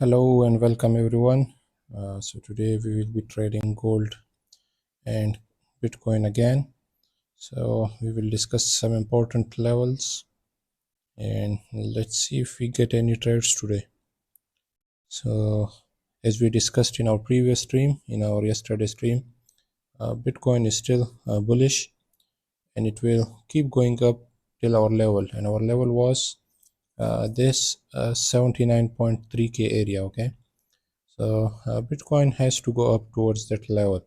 Hello and welcome everyone. So today we will be trading gold and Bitcoin again. So we will discuss some important levels and let's see if we get any trades today. So as we discussed in our previous stream, in our yesterday stream, Bitcoin is still bullish and it will keep going up till our level, and our level was this 79.3k area. Okay, so Bitcoin has to go up towards that level.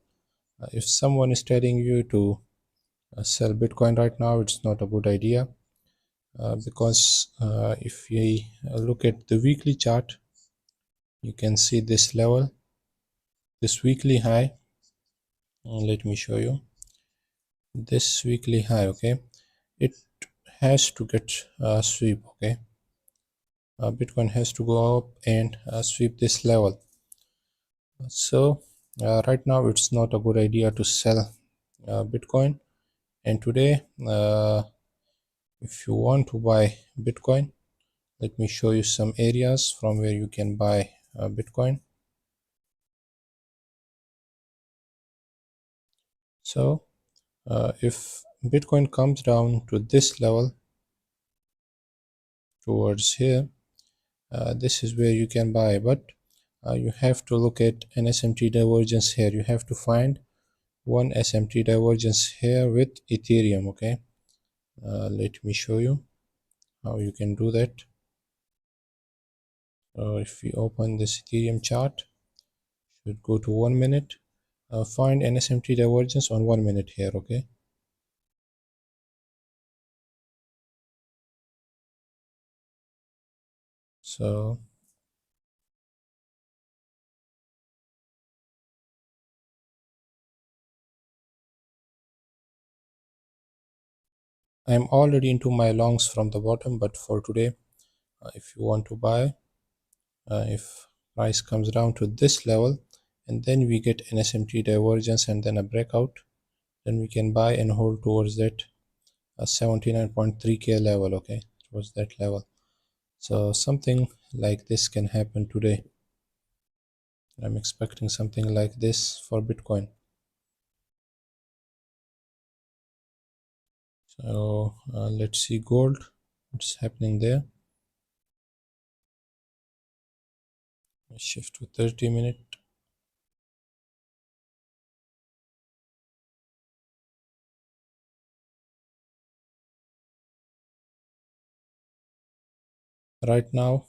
If someone is telling you to sell Bitcoin right now, it's not a good idea, because if we look at the weekly chart, you can see this level, this weekly high. Let me show you this weekly high. Okay, it has to get sweep. Okay, Bitcoin has to go up and sweep this level. So right now it's not a good idea to sell Bitcoin. And today, if you want to buy Bitcoin, let me show you some areas from where you can buy Bitcoin. So if Bitcoin comes down to this level towards here, this is where you can buy, but you have to look at an SMT divergence here. You have to find one SMT divergence here with Ethereum. Okay, let me show you how you can do that. If we open this Ethereum chart, should go to 1 minute, find an SMT divergence on 1 minute here. Okay, so I'm already into my longs from the bottom, but for today, if you want to buy, if price comes down to this level and then we get an SMT divergence and then a breakout, then we can buy and hold towards that 79.3k level. Okay, towards that level. So something like this can happen today. I'm expecting something like this for Bitcoin. So let's see gold, what's happening there. Shift to 30-minute. Right now,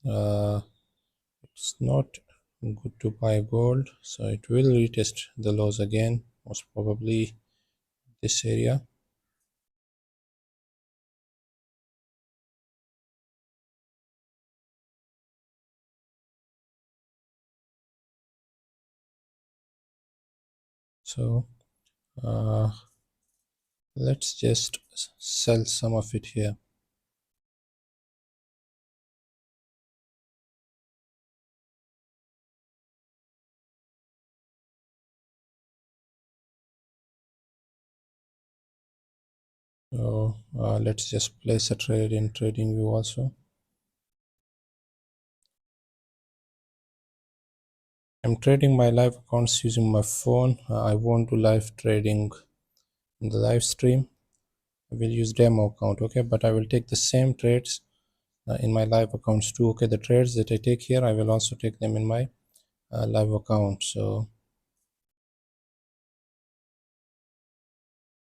it's not good to buy gold, so it will retest the lows again, most probably this area. So let's just sell some of it here. So let's just place a trade in TradingView also. I'm trading my live accounts using my phone. I won't do live trading in the live stream. I will use demo account. Okay, but I will take the same trades in my live accounts too. Okay, the trades that I take here, I will also take them in my live account. So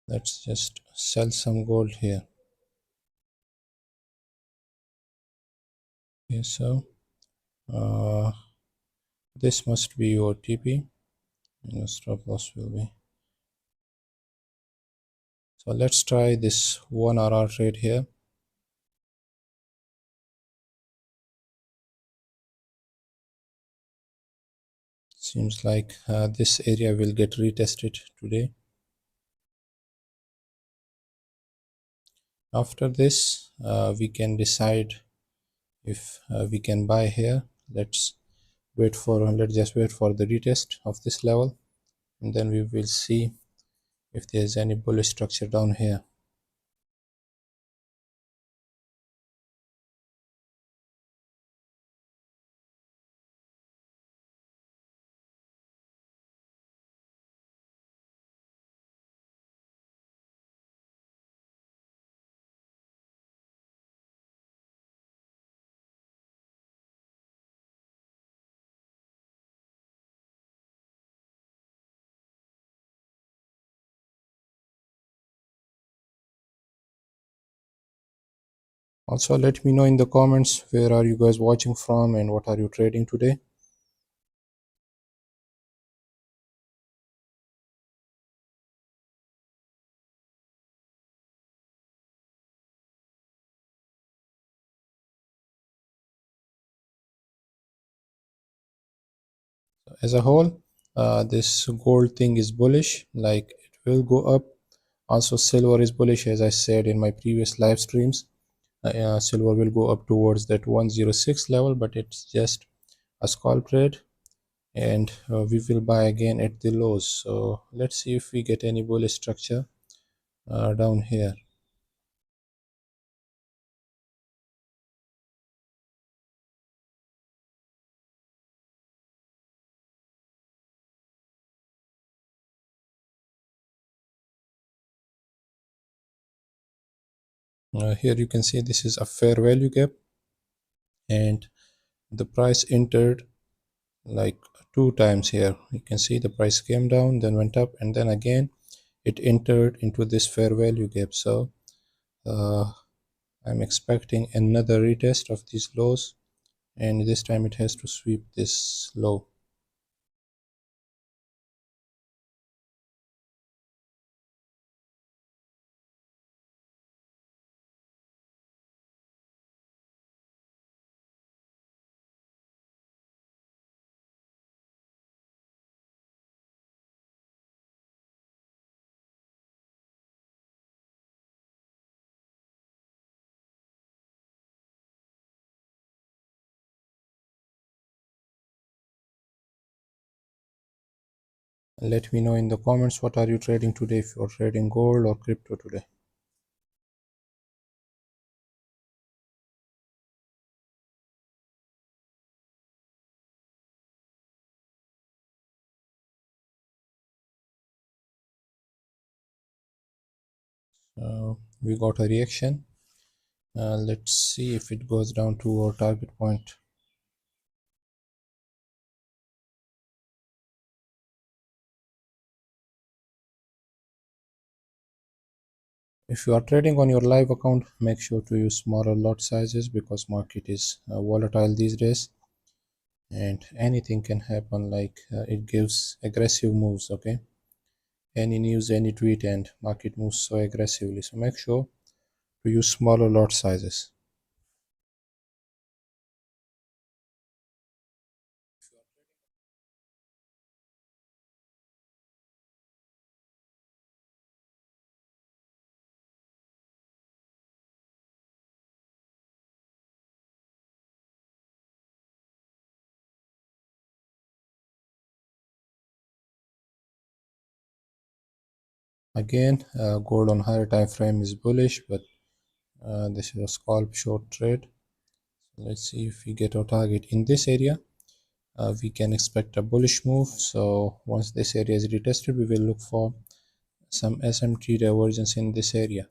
let's just sell some gold here. Okay, so this must be your TP and your stop loss will be. So let's try this 1 RR trade here. Seems like this area will get retested today. After this, we can decide if we can buy here. Let's just wait for the retest of this level, and then we will see if there's any bullish structure down here. Also, let me know in the comments where are you guys watching from and what are you trading today. As a whole, this gold thing is bullish, like it will go up. Also, silver is bullish, as I said in my previous live streams. Silver will go up towards that 106 level, but it's just a scalp trade, and we will buy again at the lows. So let's see if we get any bullish structure down here. Here you can see this is a fair value gap, and the price entered like two times here. You can see the price came down, then went up, and then again it entered into this fair value gap. So I'm expecting another retest of these lows, and this time it has to sweep this low. Let me know in the comments what are you trading today, if you're trading gold or crypto today. We got a reaction. Let's see if it goes down to our target point. If you are trading on your live account, make sure to use smaller lot sizes because market is volatile these days, and anything can happen. Like it gives aggressive moves. Okay, any news, any tweet, and market moves so aggressively. So make sure to use smaller lot sizes. Again, gold on higher time frame is bullish, but this is a scalp short trade. So let's see if we get our target in this area. We can expect a bullish move. So once this area is retested, we will look for some SMT divergence in this area.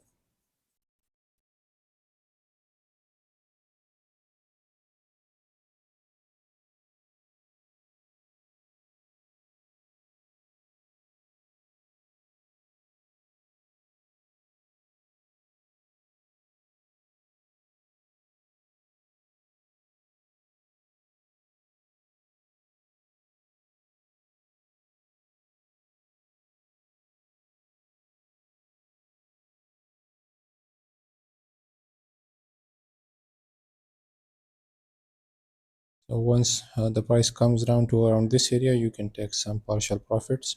So once the price comes down to around this area, you can take some partial profits,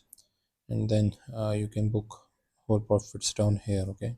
and then you can book whole profits down here. Okay.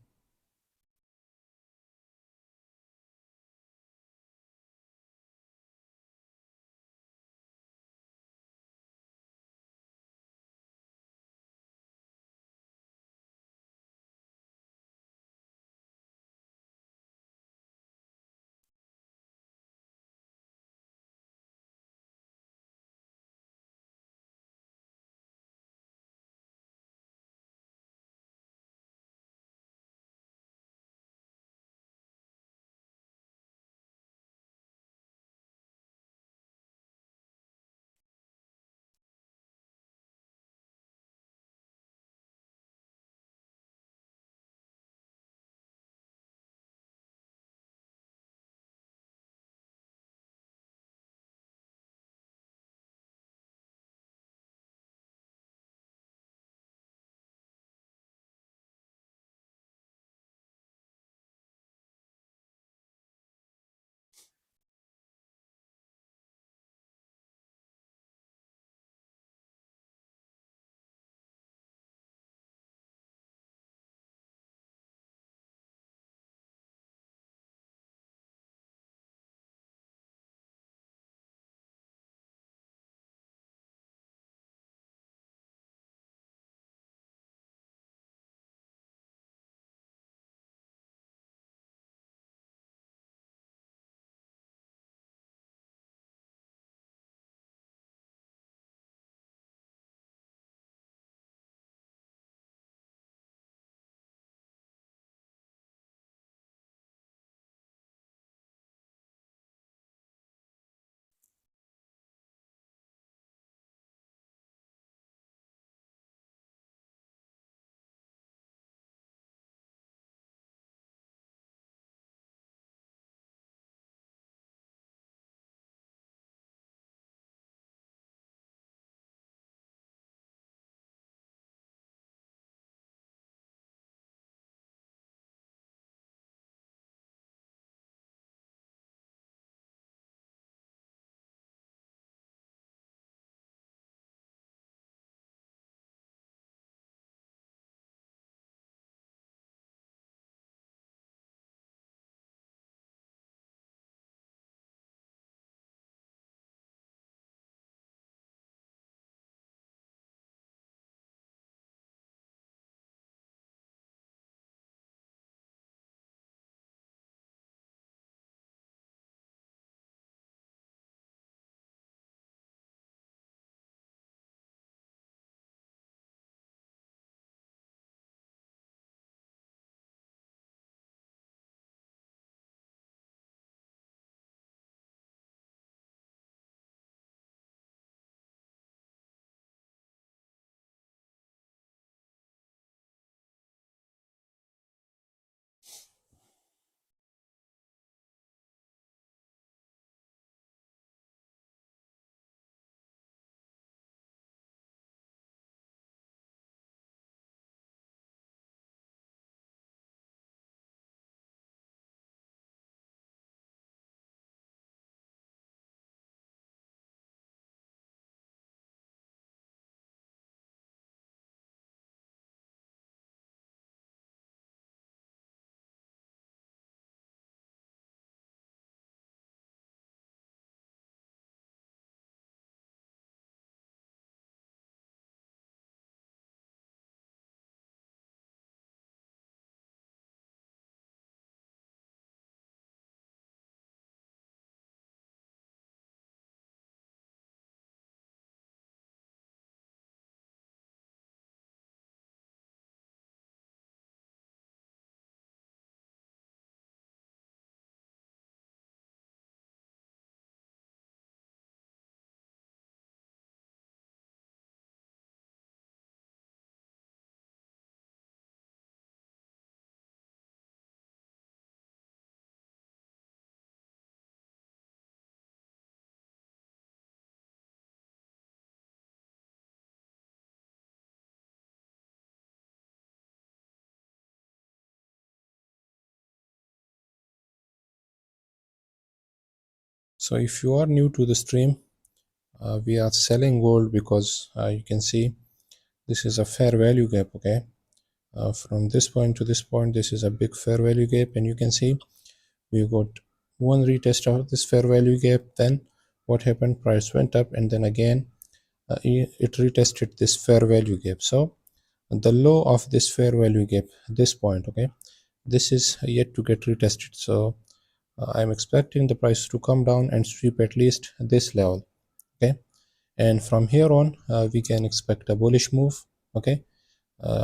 So if you are new to the stream, we are selling gold because you can see this is a fair value gap. Okay, from this point to this point, this is a big fair value gap, and you can see we got one retest of this fair value gap. Then what happened? Price went up, and then again it retested this fair value gap. So the low of this fair value gap, this point, okay, this is yet to get retested. So I'm expecting the price to come down and sweep at least this level. Okay, and from here on we can expect a bullish move. Okay,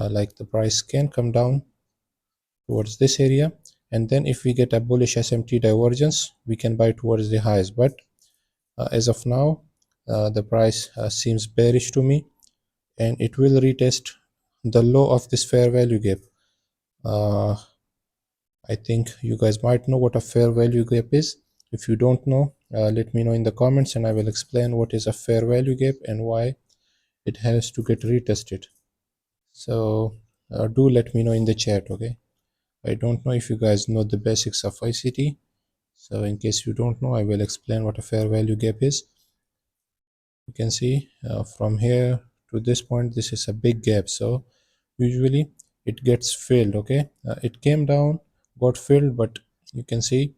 like the price can come down towards this area, and then if we get a bullish SMT divergence, we can buy towards the highs. But as of now, the price seems bearish to me, and it will retest the low of this fair value gap. I think you guys might know what a fair value gap is. If you don't know, let me know in the comments, and I will explain what is a fair value gap and why it has to get retested. So do let me know in the chat. Okay, I don't know if you guys know the basics of ICT. So in case you don't know, I will explain what a fair value gap is. You can see from here to this point, this is a big gap. So usually it gets filled. Okay, it came down, got filled, but you can see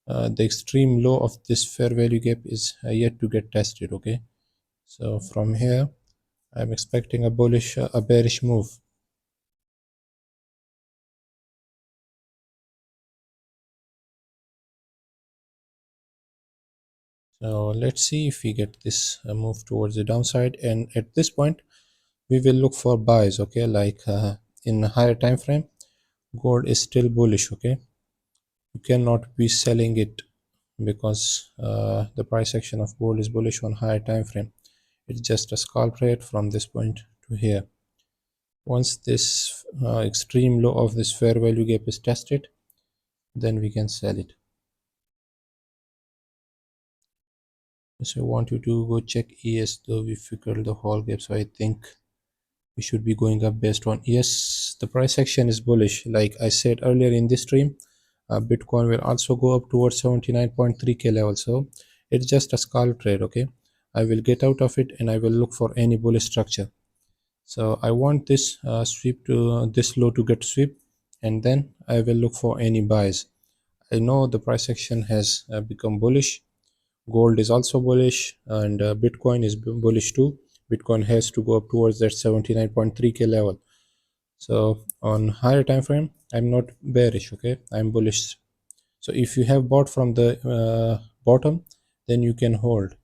the extreme low of this fair value gap is yet to get tested. Okay, so from here I'm expecting a bullish, a bearish move. So let's see if we get this move towards the downside, and at this point we will look for buys. Okay, like in a higher time frame, gold is still bullish. Okay, you cannot be selling it because the price action of gold is bullish on higher time frame. It's just a scalp trade from this point to here. Once this extreme low of this fair value gap is tested, then we can sell it. So I want you to go check ES, though we figured the whole gap. So I think we should be going up based on ES. The price action is bullish. Like I said earlier in this stream, Bitcoin will also go up towards 79.3k level. So it's just a scalp trade. Okay, I will get out of it and I will look for any bullish structure. So I want this sweep to this low to get sweep, and then I will look for any buys. I know the price action has become bullish. Gold is also bullish, and Bitcoin is bullish too. Bitcoin has to go up towards that 79.3k level. So on higher time frame, I'm not bearish. Okay, I'm bullish. So if you have bought from the bottom, then you can hold.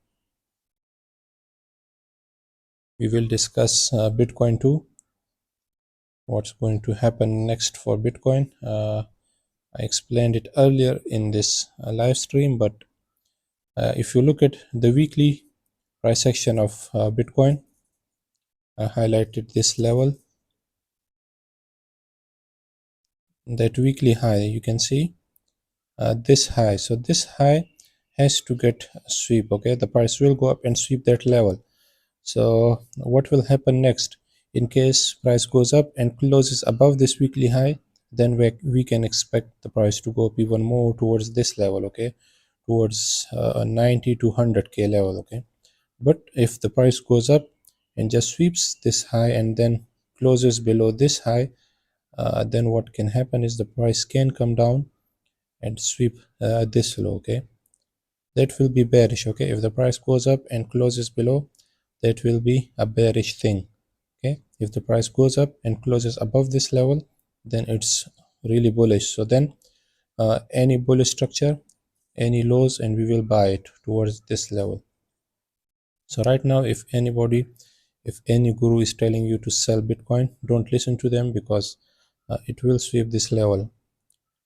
We will discuss Bitcoin too. What's going to happen next for Bitcoin? I explained it earlier in this live stream, but if you look at the weekly price action of Bitcoin, I highlighted this level, that weekly high. You can see this high. So this high has to get a sweep. Okay, the price will go up and sweep that level. So what will happen next? In case price goes up and closes above this weekly high, then we can expect the price to go up even more towards this level. Okay, towards 90 to 100k level. Okay, but if the price goes up and just sweeps this high and then closes below this high, then what can happen is the price can come down and sweep this low. Okay, that will be bearish. Okay, if the price goes up and closes below, that will be a bearish thing. Okay, if the price goes up and closes above this level, then it's really bullish. So then any bullish structure, any lows, and we will buy it towards this level. So right now, if any guru is telling you to sell Bitcoin, don't listen to them, because it will sweep this level.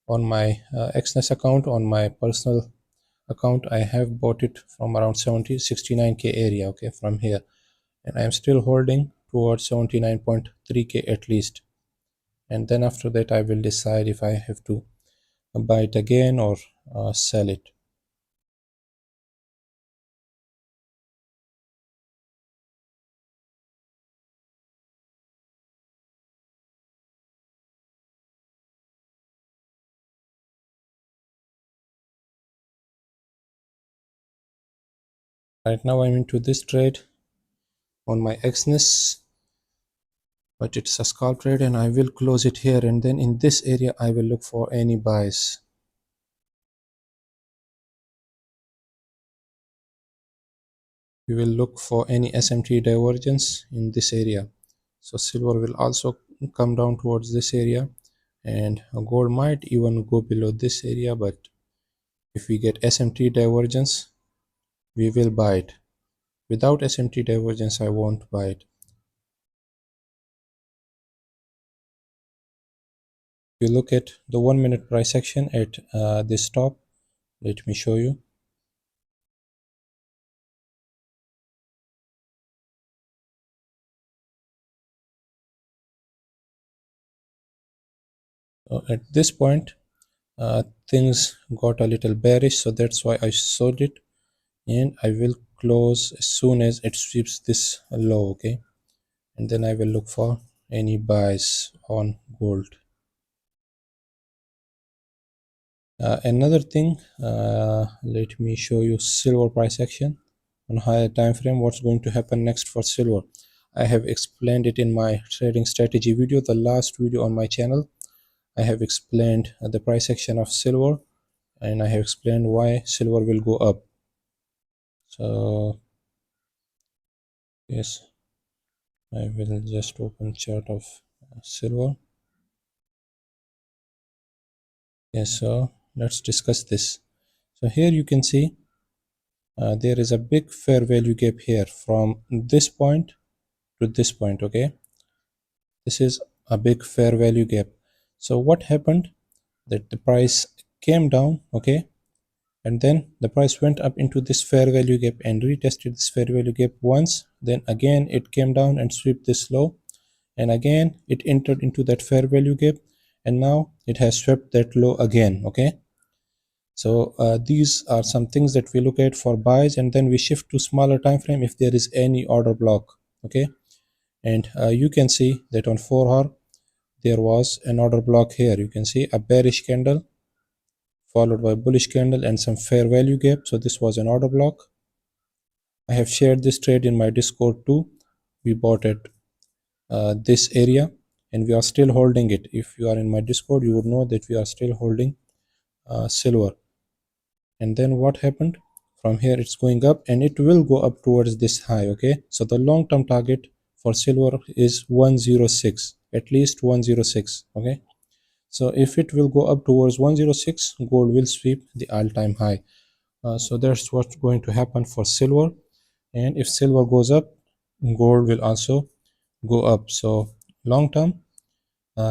On my Exness account, on my personal account, I have bought it from around 69k area. Okay, from here, and I am still holding towards 79.3k at least. And then after that, I will decide if I have to buy it again or sell it. Right now I'm into this trade on my Exness, but it's a scalp trade and I will close it here, and then in this area I will look for any buys. We will look for any SMT divergence in this area. So silver will also come down towards this area, and gold might even go below this area, but if we get SMT divergence we will buy it. Without SMT divergence I won't buy it. If you look at the 1 minute price action at this top, let me show you. At this point things got a little bearish, so that's why I sold it, and I will close as soon as it sweeps this low, okay, and then I will look for any buys on gold. Another thing, let me show you silver price action on higher time frame. What's going to happen next for silver? I have explained it in my trading strategy video, the last video on my channel. I have explained the price action of silver, and I have explained why silver will go up. So yes, I will just open chart of silver. Yes, so let's discuss this. So here you can see there is a big fair value gap here from this point to this point, okay. This is a big fair value gap. So what happened, that the price came down, okay, and then the price went up into this fair value gap and retested this fair value gap once, then again it came down and swept this low, and again it entered into that fair value gap, and now it has swept that low again, okay. So these are some things that we look at for buys, and then we shift to smaller time frame if there is any order block, okay. And you can see that on 4 hour there was an order block here. You can see a bearish candle followed by bullish candle and some fair value gap, so this was an order block. I have shared this trade in my Discord too. We bought at this area and we are still holding it. If you are in my Discord you would know that we are still holding silver. And then what happened, from here it's going up and it will go up towards this high, okay. So the long term target for silver is 106, at least 106, okay. So if it will go up towards 106, gold will sweep the all-time high. So that's what's going to happen for silver, and if silver goes up gold will also go up. So long term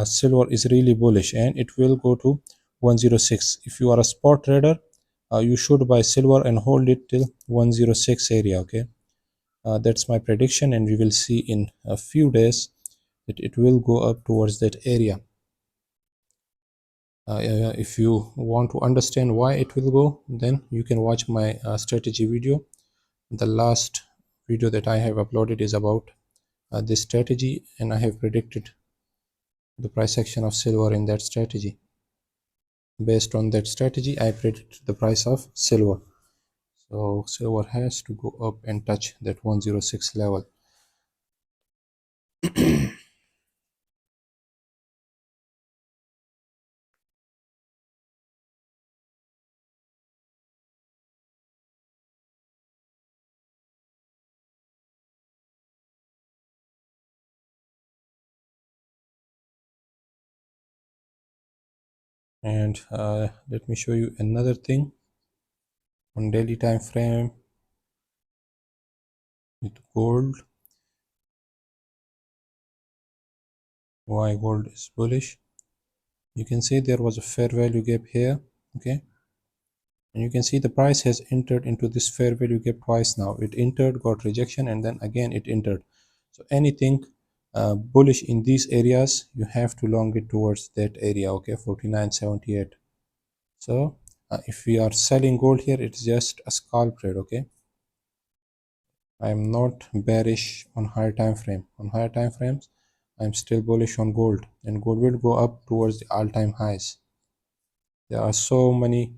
silver is really bullish and it will go to 106. If you are a spot trader you should buy silver and hold it till 106 area, okay. That's my prediction, and we will see in a few days that it will go up towards that area. If you want to understand why it will go, then you can watch my strategy video. The last video that I have uploaded is about this strategy, and I have predicted the price action of silver in that strategy. Based on that strategy I predict the price of silver. So silver has to go up and touch that 106 level. And let me show you another thing on daily time frame with gold, why gold is bullish. You can see there was a fair value gap here, okay, and you can see the price has entered into this fair value gap twice now. It entered, got rejection, and then again it entered. So anything bullish in these areas you have to long it towards that area, okay, 49.78. So if we are selling gold here, it's just a scalp trade, okay. I am not bearish on higher time frame. On higher time frames I'm still bullish on gold, and gold will go up towards the all-time highs. There are so many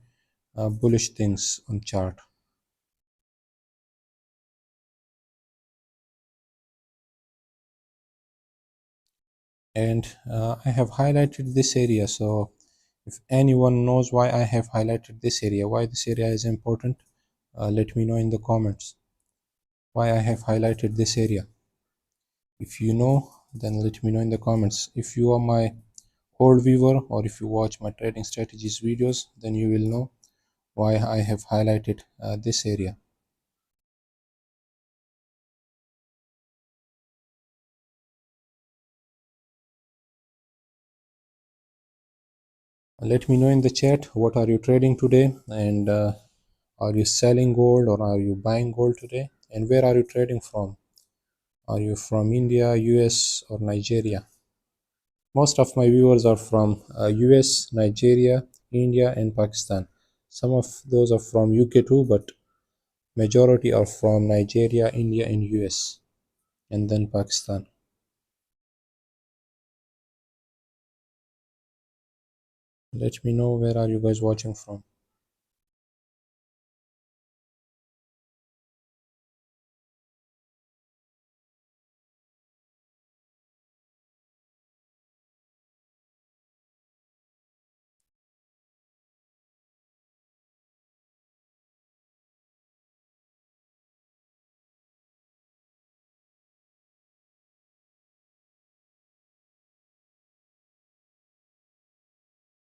bullish things on chart. and I have highlighted this area. So if anyone knows why I have highlighted this area, why this area is important, let me know in the comments why I have highlighted this area. If you know, then let me know in the comments. If you are my old viewer or if you watch my trading strategies videos, then you will know why I have highlighted this area. Let me know in the chat what are you trading today, and are you selling gold or are you buying gold today, and where are you trading from? Are you from India, US, or Nigeria? Most of my viewers are from US, Nigeria, India, and Pakistan. Some of those are from UK too, but majority are from Nigeria, India, and US, and then Pakistan. Let me know where are you guys watching from.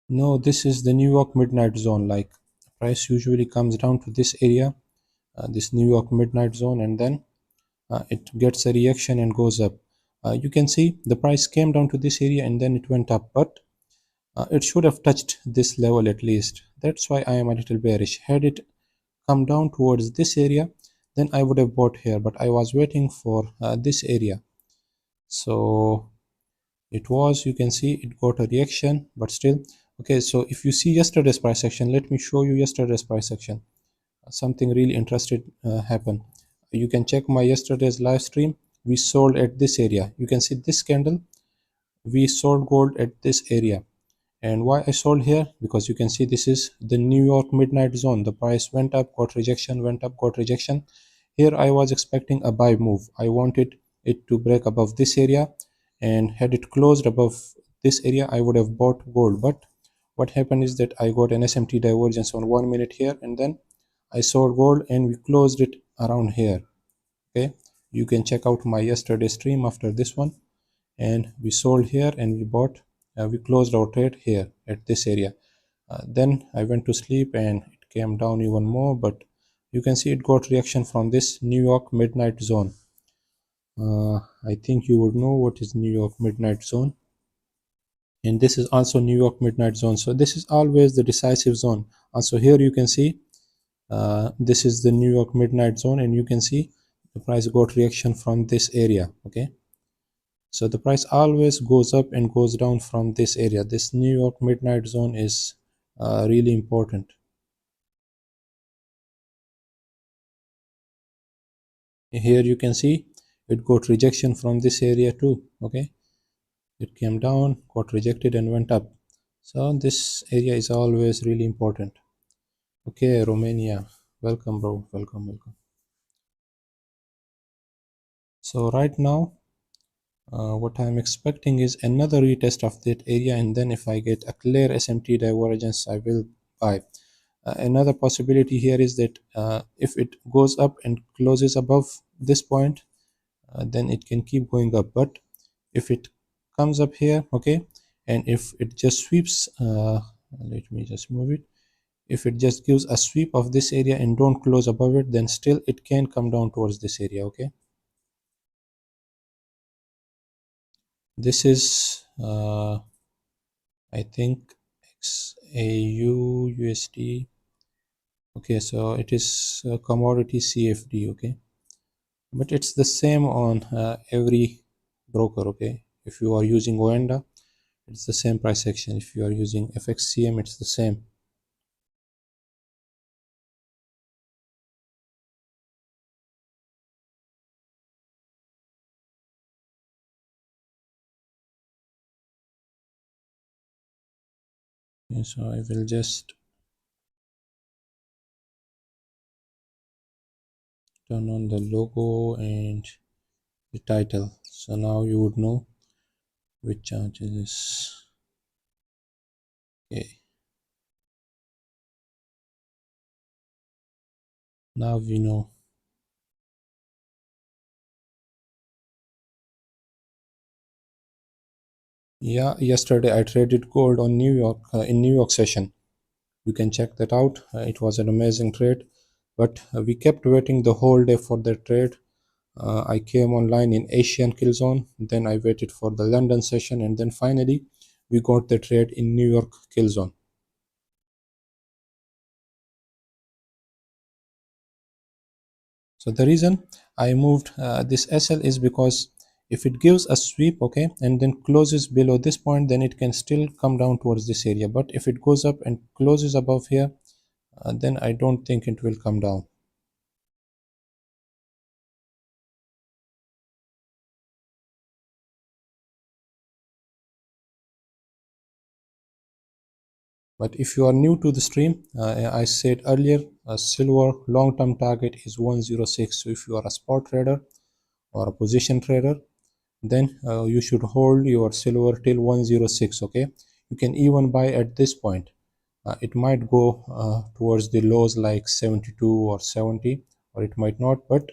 No, this is the New York midnight zone. Like price usually comes down to this area, this New York midnight zone, and then it gets a reaction and goes up. You can see the price came down to this area and then it went up, but it should have touched this level at least. That's why I am a little bearish. Had it come down towards this area, then I would have bought here, but I was waiting for this area. So it was, you can see it got a reaction, but still. Okay, so if you see yesterday's price action, let me show you yesterday's price action. Something really interesting happened. You can check my yesterday's live stream. We sold at this area. You can see this candle, we sold gold at this area. And why I sold here? Because you can see this is the New York midnight zone. The price went up, got rejection, went up, got rejection. Here I was expecting a buy move. I wanted it to break above this area, and had it closed above this area, I would have bought gold. But what happened is that I got an SMT divergence on 1 minute here, and then I sold gold and we closed it around here. Okay, you can check out my yesterday stream after this one, and we sold here and we bought, we closed our trade here at this area. Then I went to sleep and it came down even more, but you can see it got reaction from this New York midnight zone. I think you would know what is New York midnight zone, and this is also New York midnight zone. So this is always the decisive zone. Also here you can see this is the New York midnight zone, and you can see the price got reaction from this area. Okay, so the price always goes up and goes down from this area. This New York midnight zone is really important. Here you can see it got rejection from this area too. Okay, it came down, got rejected, and went up. So this area is always really important. Okay, Romania, welcome, bro. Welcome, welcome. So right now, what I'm expecting is another retest of that area, and then if I get a clear SMT divergence, I will buy. Another possibility here is that if it goes up and closes above this point, then it can keep going up. But if it comes up here, okay, and if it just sweeps, let me just move it. If it just gives a sweep of this area and don't close above it, then still it can come down towards this area. Okay, this is I think XAUUSD. Okay, so it is a commodity CFD. Okay, but it's the same on every broker. Okay, if you are using Oenda, it's the same price action. If you are using FXCM, it's the same. Okay, so I will just turn on the logo and the title, so now you would know which chart is this? Okay, now we know. Yeah, yesterday I traded gold on New York in New York session. You can check that out. It was an amazing trade, but we kept waiting the whole day for the trade. I came online in Asian kill zone, then I waited for the London session, and then finally we got the trade in New York kill zone. So the reason I moved this SL is because if it gives a sweep, okay, and then closes below this point, then it can still come down towards this area. But if it goes up and closes above here, then I don't think it will come down. But if you are new to the stream, I said earlier, a silver long-term target is 106. So if you are a spot trader or a position trader, then you should hold your silver till 106. Okay, you can even buy at this point. It might go towards the lows like 72 or 70, or it might not. But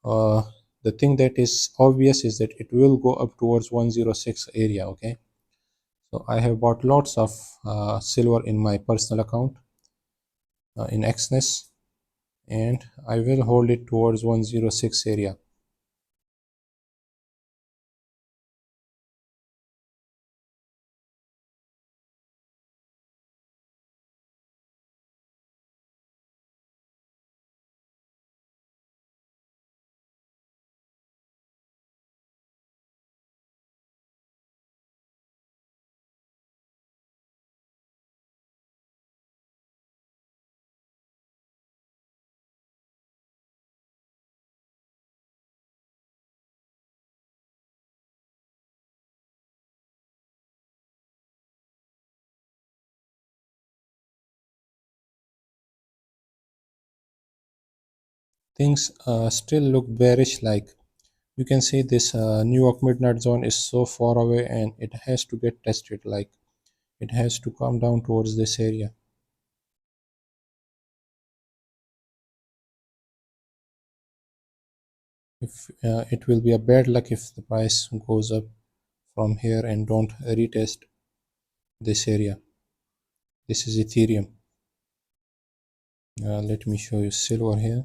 uh, the thing that is obvious is that it will go up towards 106 area. Okay, so I have bought lots of silver in my personal account in Exness, and I will hold it towards 106 area. Things still look bearish, like you can see this New York midnight zone is so far away and it has to get tested, like it has to come down towards this area. If it will be a bad luck if the price goes up from here and don't retest this area. This is Ethereum. Let me show you silver here.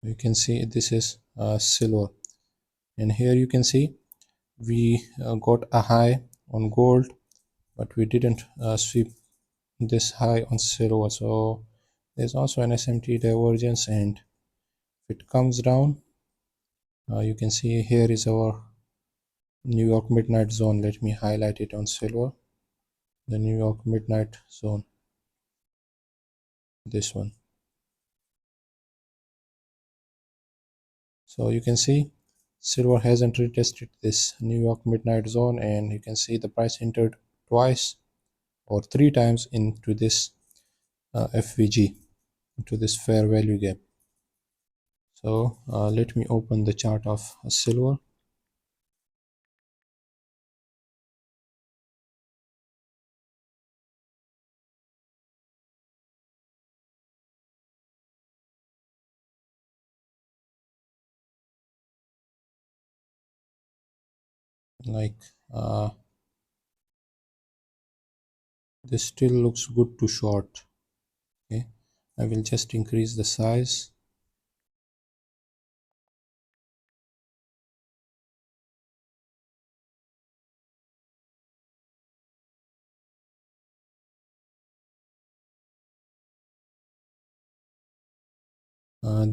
You can see this is silver, and here you can see we got a high on gold, but we didn't sweep this high on silver. So there's also an SMT divergence, and if it comes down, you can see here is our New York midnight zone. Let me highlight it on silver. The New York midnight zone, this one. So you can see silver hasn't retested this New York midnight zone, and you can see the price entered twice or three times into this FVG, into this fair value gap. So let me open the chart of silver. Like this still looks good to short. Okay, I will just increase the size. uh,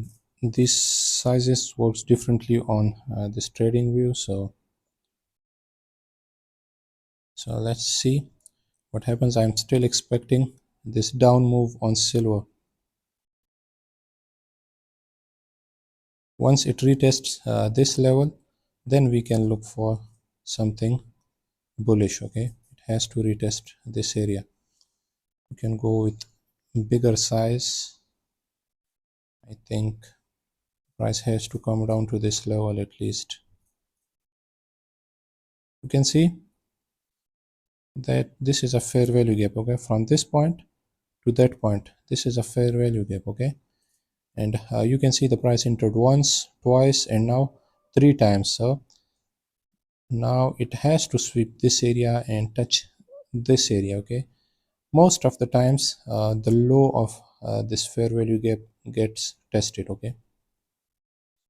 these sizes works differently on this trading view. So let's see what happens. I'm still expecting this down move on silver. Once it retests this level, then we can look for something bullish. Okay, it has to retest this area. You can go with bigger size. I think price has to come down to this level at least. You can see that this is a fair value gap. Okay, from this point to that point, this is a fair value gap. Okay, and you can see the price entered once, twice, and now 3 times. So now it has to sweep this area and touch this area. Okay, most of the times the low of this fair value gap gets tested. Okay,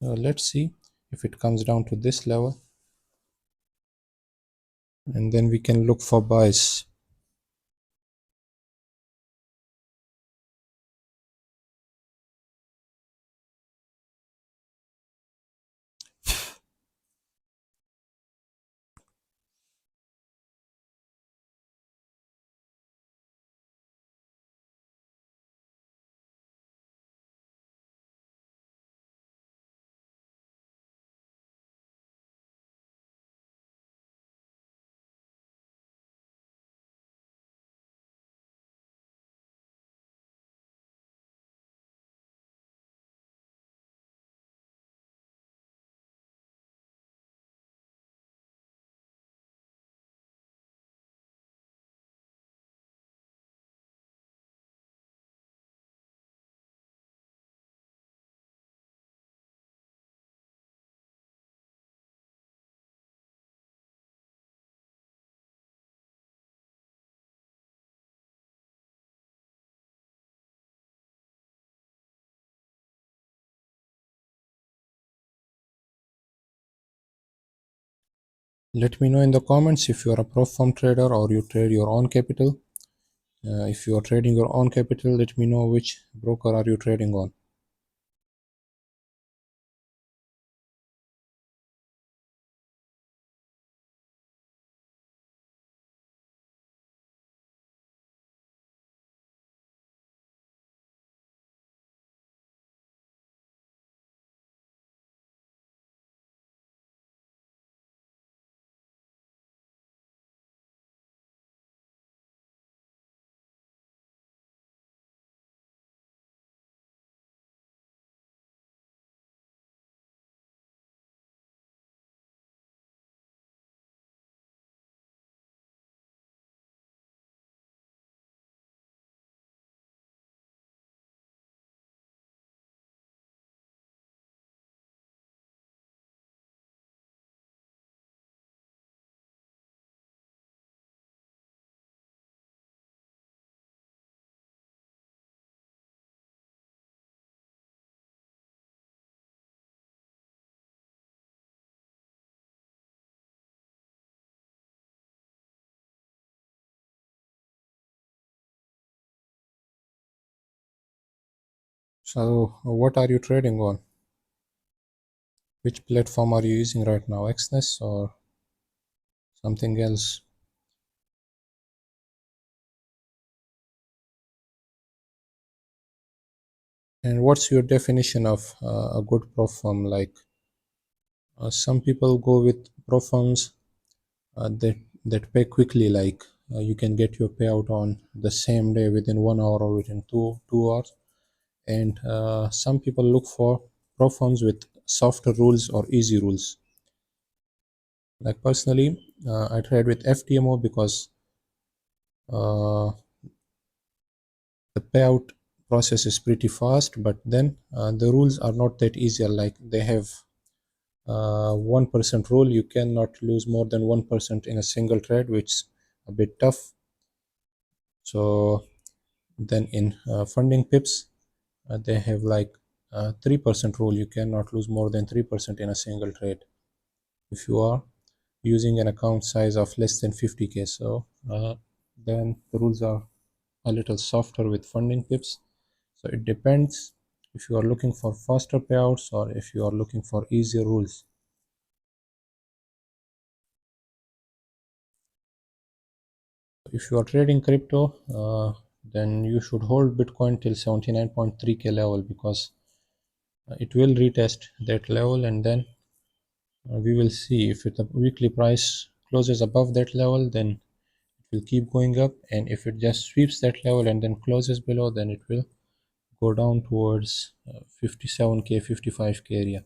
so let's see if it comes down to this level, and then we can look for buys. Let me know in the comments if you are a prop firm trader or you trade your own capital. If you are trading your own capital, let me know which broker are you trading on. So, what are you trading on? Which platform are you using right now? Exness or something else? And what's your definition of a good prop firm? Like some people go with prop firms that pay quickly. Like you can get your payout on the same day within 1 hour or within two hours. And some people look for prop firms with softer rules or easy rules. Like personally, I trade with FTMO because uh, the payout process is pretty fast, but then the rules are not that easier. Like they have 1% rule. You cannot lose more than 1% in a single trade, which is a bit tough. So then in funding pips, they have like 3% rule. You cannot lose more than 3% in a single trade if you are using an account size of less than 50K. So then the rules are a little softer with funding pips. So it depends if you are looking for faster payouts or if you are looking for easier rules. If you are trading crypto, then you should hold Bitcoin till 79.3K level because it will retest that level, and then we will see if the weekly price closes above that level, then it will keep going up, and if it just sweeps that level and then closes below, then it will go down towards 57k 55k area.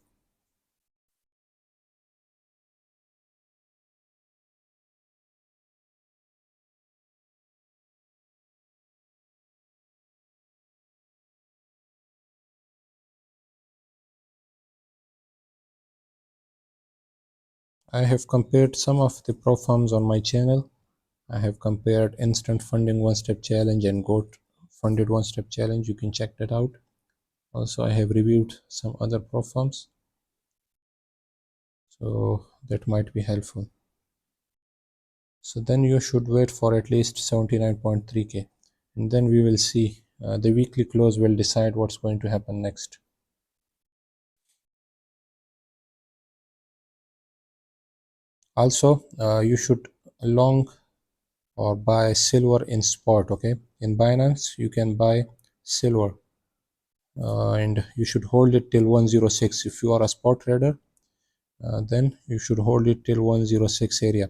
I have compared some of the pro firms on my channel. I have compared instant funding one step challenge and goat funded one step challenge. You can check that out. Also, I have reviewed some other pro firms, so that might be helpful. So then you should wait for at least 79.3k, and then we will see. The weekly close will decide what's going to happen next. Also, you should long or buy silver in spot. Okay, in Binance you can buy silver, and you should hold it till 106. If you are a spot trader, then you should hold it till 106 area,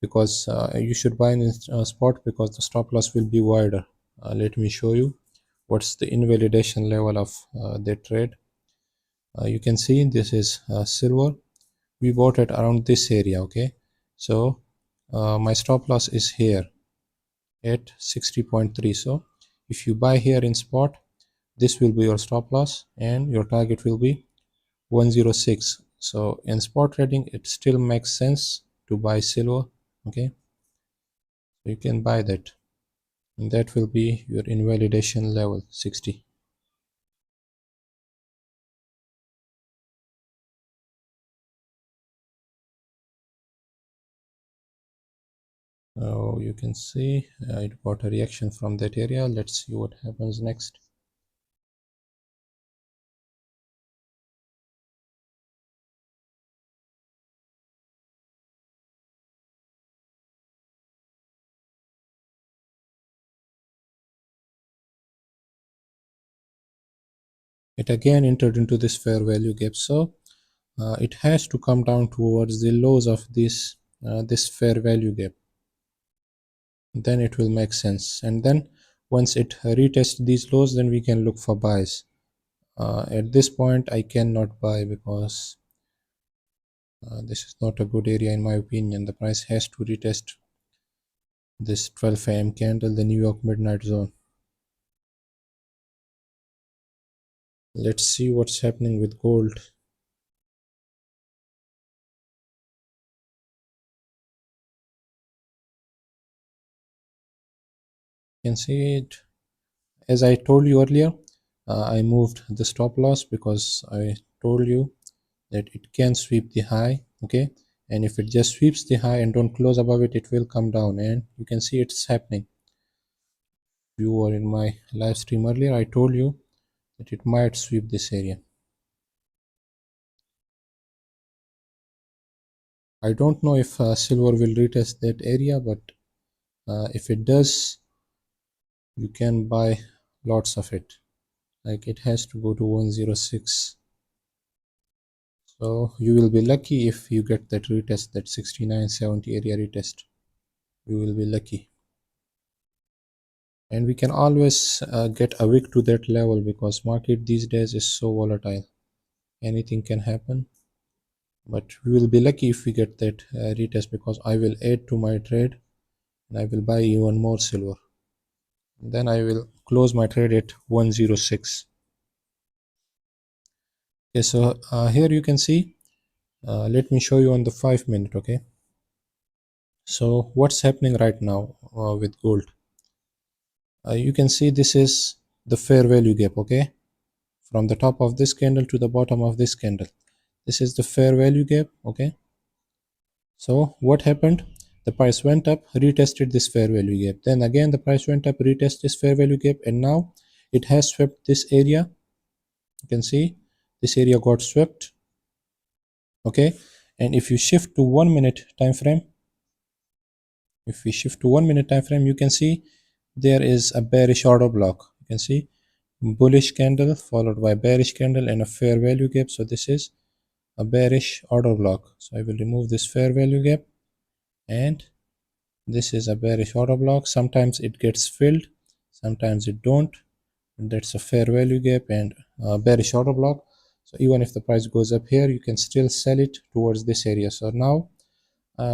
because you should buy in spot because the stop loss will be wider. Let me show you what's the invalidation level of the trade. You can see this is silver. We bought it around this area. Okay, so my stop loss is here at 60.3. So if you buy here in spot, this will be your stop loss and your target will be 106. So in spot trading it still makes sense to buy silver. Okay, so you can buy that, and that will be your invalidation level 60. Now you can see it got a reaction from that area. Let's see what happens next. It again entered into this fair value gap, so it has to come down towards the lows of this fair value gap, then it will make sense. And then once it retests these lows, then we can look for buys. At this point I cannot buy because this is not a good area in my opinion. The price has to retest this 12 a.m. candle, the New York midnight zone. Let's see what's happening with gold. You can see it, as I told you earlier, I moved the stop loss because I told you that it can sweep the high. Okay, and if it just sweeps the high and don't close above it, it will come down, and you can see it's happening. If you were in my live stream earlier, I told you that it might sweep this area. I don't know if silver will retest that area, but if it does, you can buy lots of it. Like it has to go to 106. So you will be lucky if you get that retest, that 69.70 area retest. You will be lucky. And we can always get a wick to that level because market these days is so volatile. Anything can happen. But we will be lucky if we get that retest, because I will add to my trade and I will buy even more silver. Then I will close my trade at 106. Okay, so here you can see, let me show you on the 5 minute. Okay, so what's happening right now with gold? You can see this is the fair value gap. Okay, from the top of this candle to the bottom of this candle, this is the fair value gap. Okay, so what happened? The price went up, retested this fair value gap, then again the price went up, retest this fair value gap, and now it has swept this area. You can see this area got swept. Okay, and if you shift to 1 minute time frame, you can see there is a bearish order block. You can see bullish candle followed by bearish candle and a fair value gap. So this is a bearish order block. So I will remove this fair value gap, and This is a bearish order block. Sometimes it gets filled, sometimes it don't. And that's a fair value gap and a bearish order block. So even if the price goes up here, you can still sell it towards this area. So now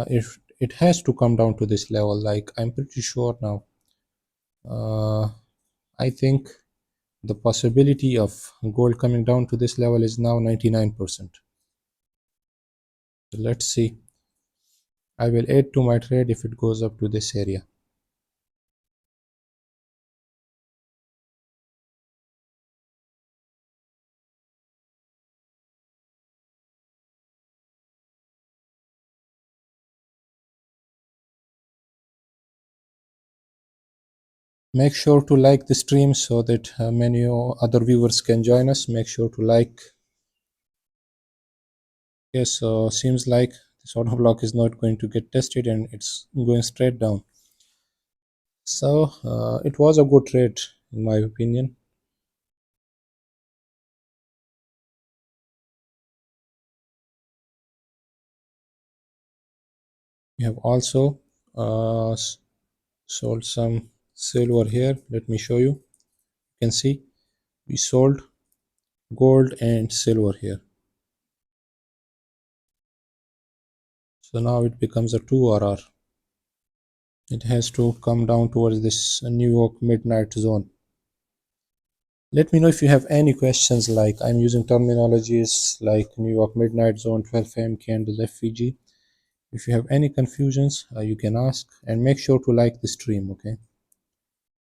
if it has to come down to this level, like I'm pretty sure now, I think the possibility of gold coming down to this level is now 99%. So let's see. I will add to my trade if it goes up to this area. Make sure to like the stream so that many other viewers can join us. Make sure to like. Yes, so seems like this order block is not going to get tested and it's going straight down. So it was a good trade in my opinion. We have also sold some silver here. Let me show you. You can see we sold gold and silver here. So now it becomes a 2 RR. It has to come down towards this New York midnight zone. Let me know if you have any questions, like I'm using terminologies like New York midnight zone, 12 AM candle, FVG. If you have any confusions, you can ask, and make sure to like the stream, okay?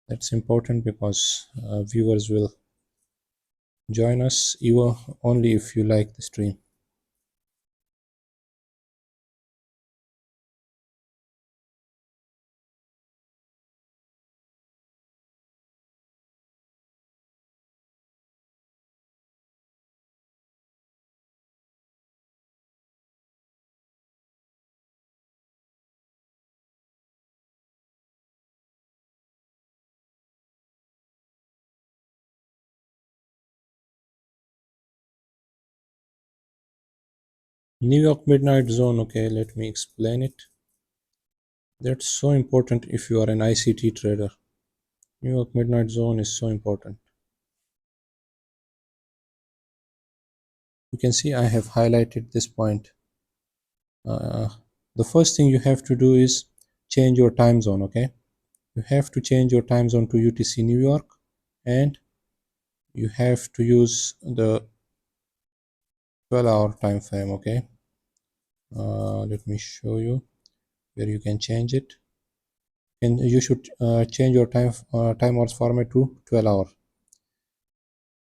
That's important because viewers will join us even only if you like the stream. New York midnight zone, okay, let me explain it. That's so important if you are an ICT trader. New York midnight zone is so important. You can see I have highlighted this point. The first thing you have to do is change your time zone, okay? You have to change your time zone to UTC New York, and you have to use the 12-hour time frame, okay? Let me show you where you can change it. And you should change your time hours format to 12 hour.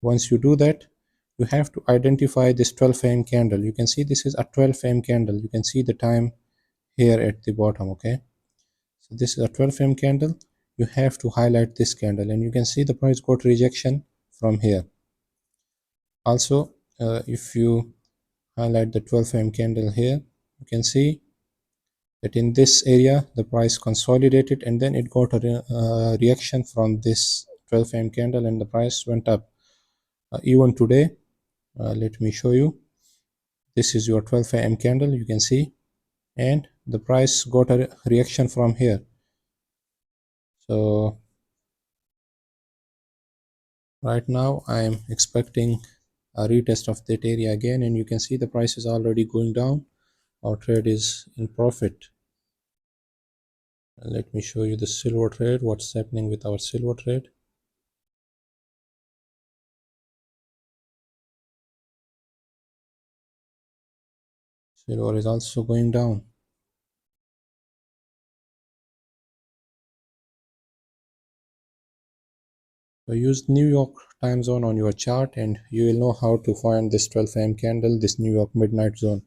Once you do that, you have to identify this 12 AM candle. You can see this is a 12 AM candle. You can see the time here at the bottom, okay? So this is a 12 AM candle. You have to highlight this candle, and you can see the price got rejection from here. Also, if you highlight the 12 AM candle here, you can see that in this area the price consolidated, and then it got a reaction from this 12 AM candle and the price went up. Even today, let me show you. This is your 12 AM candle, you can see, and the price got a reaction from here. So right now I am expecting a retest of that area again, and you can see the price is already going down. Our trade is in profit. Let me show you the silver trade, what's happening with our silver trade. Silver is also going down. So use New York time zone on your chart and you will know how to find this 12 AM candle, this New York midnight zone.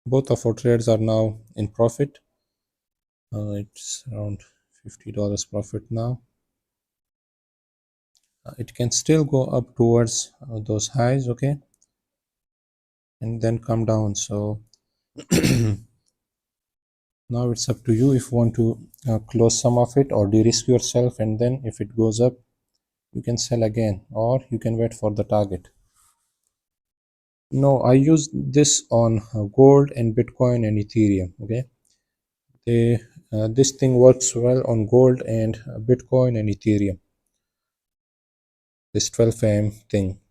Both of our trades are now in profit. It's around $50 profit now. It can still go up towards those highs, okay, and then come down. So now it's up to you if you want to close some of it or de-risk yourself, and then if it goes up you can sell again, or you can wait for the target. No, I use this on gold and Bitcoin and Ethereum. Okay, this thing works well on gold and Bitcoin and Ethereum. This 12 am thing.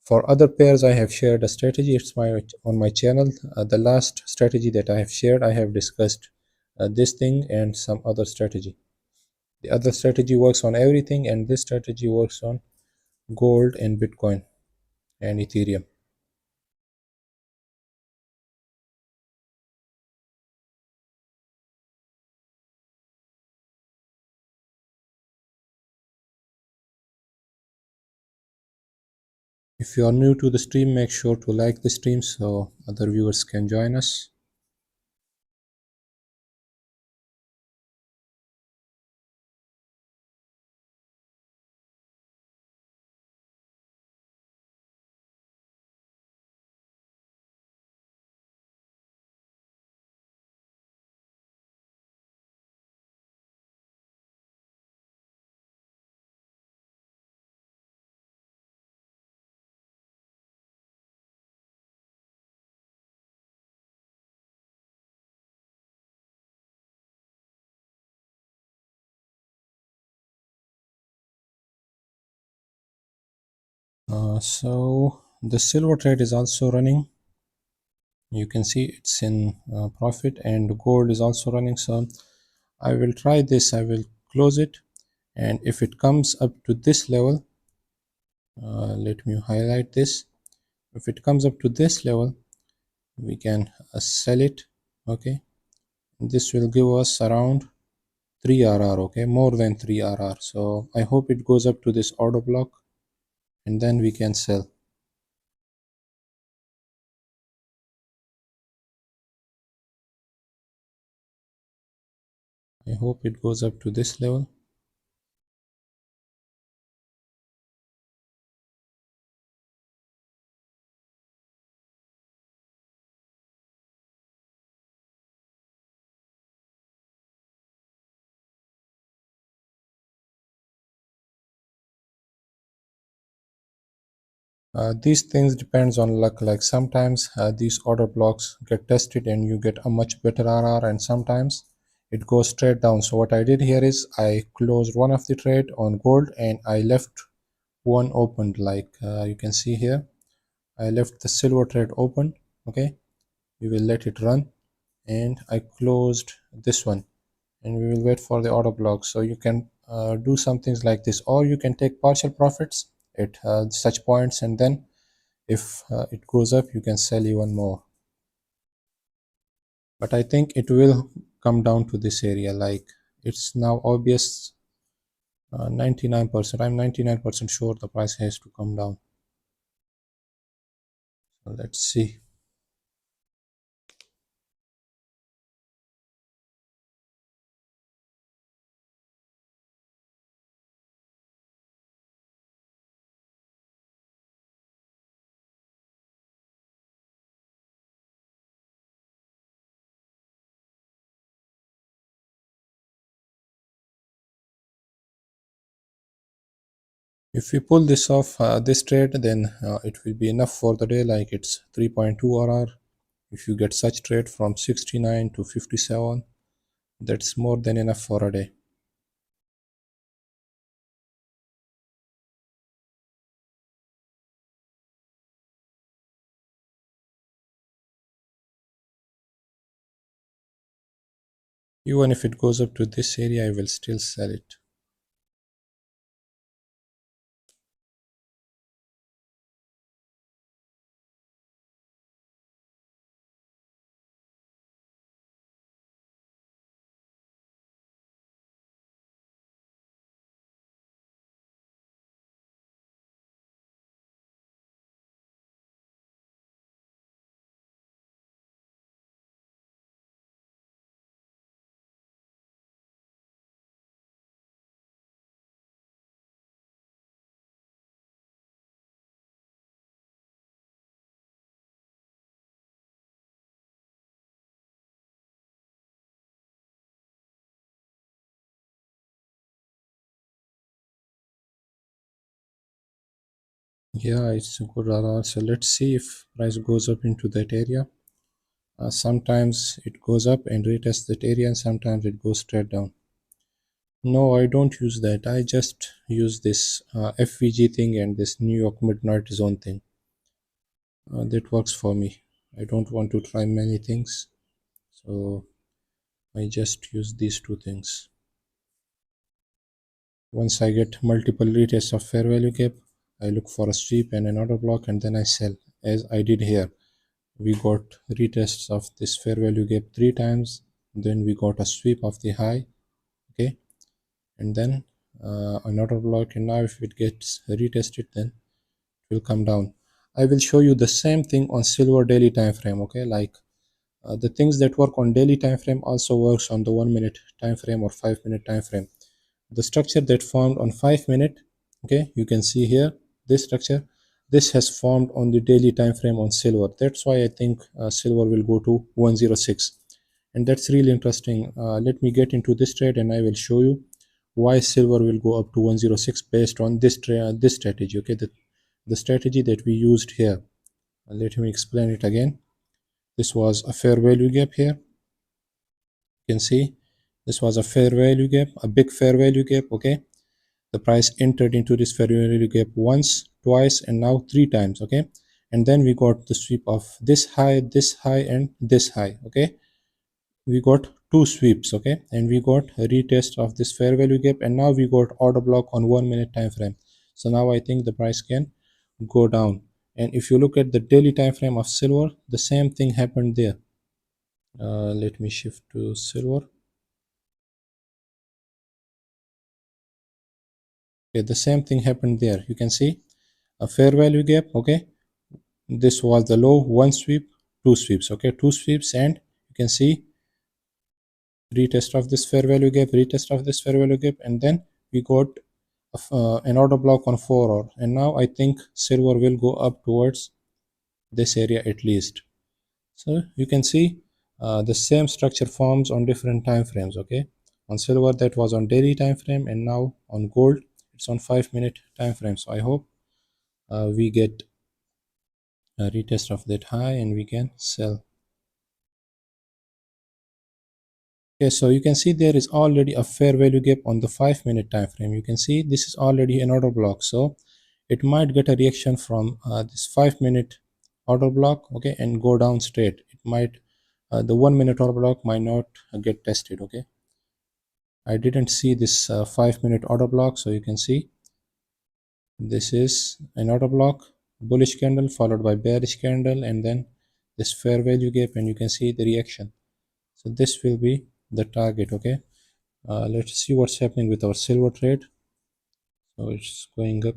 For other pairs, I have shared a strategy. It's my on my channel. The last strategy that I have shared, I have discussed this thing and some other strategy. The other strategy works on everything, and this strategy works on gold and Bitcoin and Ethereum. If you are new to the stream, make sure to like the stream so other viewers can join us. So the silver trade is also running. You can see it's in profit, and gold is also running. So I will try this. I will close it, and if it comes up to this level, let me highlight this. If it comes up to this level, we can sell it. Okay, this will give us around 3 RR. Okay, more than 3 RR. So I hope it goes up to this order block, and then we can sell. I hope it goes up to this level. These things depends on luck. Like sometimes these order blocks get tested and you get a much better RR, and sometimes it goes straight down. So what I did here is I closed one of the trade on gold and I left one opened. Like you can see here, I left the silver trade open. Okay, we will let it run, and I closed this one, and we will wait for the order block. So you can do some things like this, or you can take partial profits at such points, and then if it goes up you can sell even more. But I think it will come down to this area. Like it's now obvious, 99%, I'm 99% sure the price has to come down. So let's see. If we pull this off, this trade, then it will be enough for the day. Like it's 3.2 RR. If you get such trade from 69 to 57, that's more than enough for a day. Even if it goes up to this area, I will still sell it. Yeah, it's a good RR. So let's see if price goes up into that area. Sometimes it goes up and retests that area, and sometimes it goes straight down. No, I don't use that. I just use this FVG thing and this New York Midnight Zone thing. That works for me. I don't want to try many things, so I just use these two things. Once I get multiple retests of fair value gap, I look for a sweep and an order block, and then I sell, as I did here. We got retests of this fair value gap 3 times, then we got a sweep of the high, okay, and then another block, and now if it gets retested, then it will come down. I will show you the same thing on silver daily time frame, okay, like the things that work on daily time frame also works on the 1 minute time frame or 5 minute time frame. The structure that formed on 5 minute, okay, you can see here this structure, this has formed on the daily time frame on silver. That's why I think silver will go to 106, and that's really interesting. Let me get into this trade and I will show you why silver will go up to 106 based on this strategy, okay, the strategy that we used here. Let me explain it again. This was a fair value gap here. You can see this was a fair value gap, a big fair value gap, okay. The price entered into this fair value gap once, twice, and now 3 times, okay, and then we got the sweep of this high and this high, okay. We got two sweeps, okay, and we got a retest of this fair value gap, and now we got order block on 1 minute time frame. So now I think the price can go down. And if you look at the daily time frame of silver, the same thing happened there. Let me shift to silver. Okay, the same thing happened there. You can see a fair value gap, okay. This was the low, one sweep, two sweeps, okay, two sweeps, and you can see retest of this fair value gap, retest of this fair value gap, and then we got an order block on 4 hour, and now I think silver will go up towards this area at least. So you can see the same structure forms on different time frames, okay. On silver that was on daily time frame, and now on gold it's on 5 minute time frame. So I hope we get a retest of that high and we can sell. Okay, so you can see there is already a fair value gap on the 5 minute time frame. You can see this is already an order block, so it might get a reaction from this 5 minute order block, okay, and go down straight. It might the 1 minute order block might not get tested, okay. I didn't see this 5 minute order block, so you can see this is an order block, bullish candle followed by bearish candle, and then this fair value gap, and you can see the reaction. So this will be the target, okay. Let's see what's happening with our silver trade. So it's going up.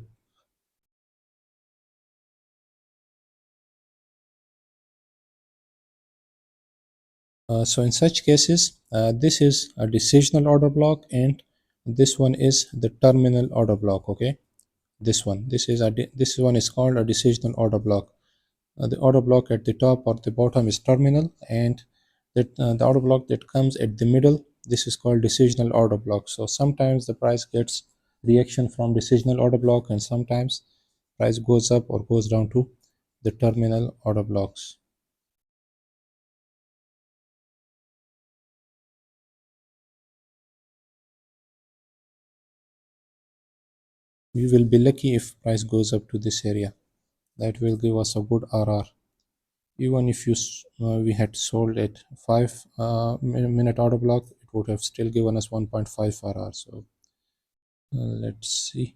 So in such cases, this is a decisional order block, and this one is the terminal order block, okay. This one is called a decisional order block. The order block at the top or the bottom is terminal, and the order block that comes at the middle, this is called decisional order block. So sometimes the price gets reaction from decisional order block, and sometimes price goes up or goes down to the terminal order blocks. We will be lucky if price goes up to this area. That will give us a good RR. Even if we had sold at 5 minute order block, it would have still given us 1.5 RR. So let's see.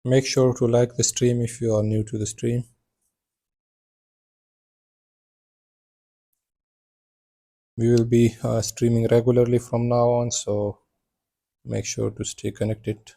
Make sure to like the stream if you are new to the stream. We will be streaming regularly from now on, so make sure to stay connected.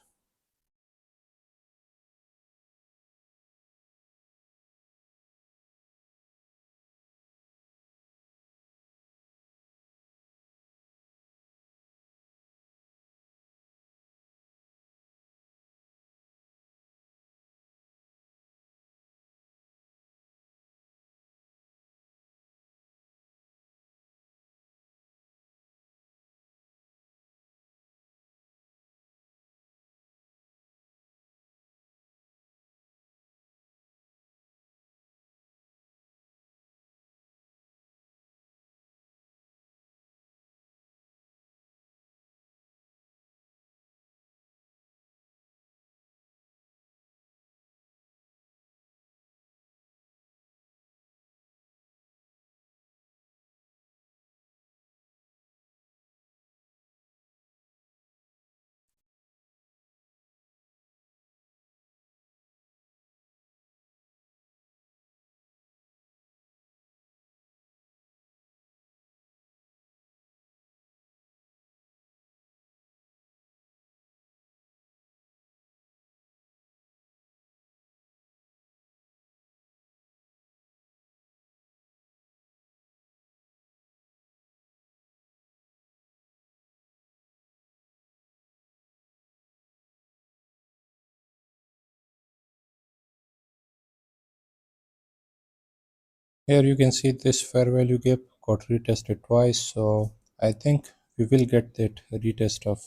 Here you can see this fair value gap got retested twice, so I think we will get that retest of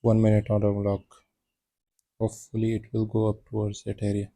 1 minute order block. Hopefully it will go up towards that area.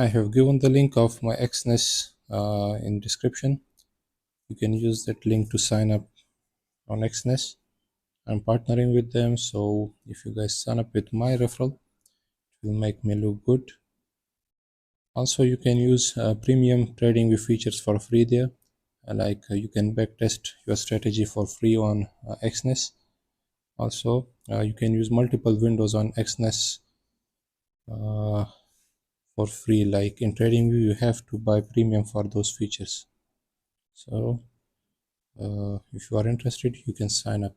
I have given the link of my Exness in description. You can use that link to sign up on Exness. I'm partnering with them, so if you guys sign up with my referral, it will make me look good. Also, you can use premium trading with features for free there. You can backtest your strategy for free on Exness. Also, you can use multiple windows on Exness uh, for free. Like in TradingView, you have to buy premium for those features. So, if you are interested, you can sign up.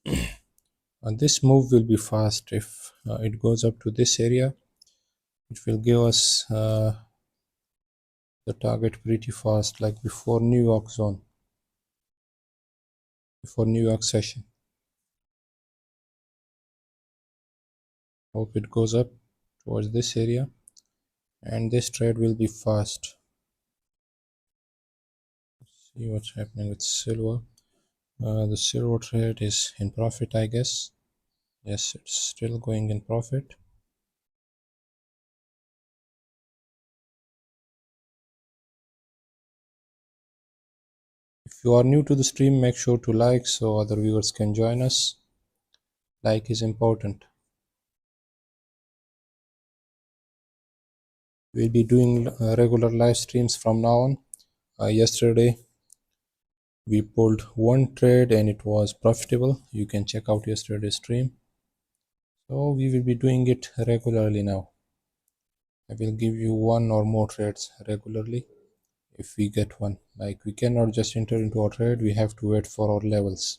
And this move will be fast if it goes up to this area, which will give us the target pretty fast, like before New York zone, before New York session. Hope it goes up towards this area, and this trade will be fast. See what's happening with silver. The silver trade is in profit, I guess. Yes, it's still going in profit. If you are new to the stream, make sure to like so other viewers can join us. Like is important. We'll be doing regular live streams from now on. Yesterday we pulled one trade and it was profitable. You can check out yesterday's stream. So we will be doing it regularly now. I will give you one or more trades regularly if we get one. Like, we cannot just enter into a trade, we have to wait for our levels.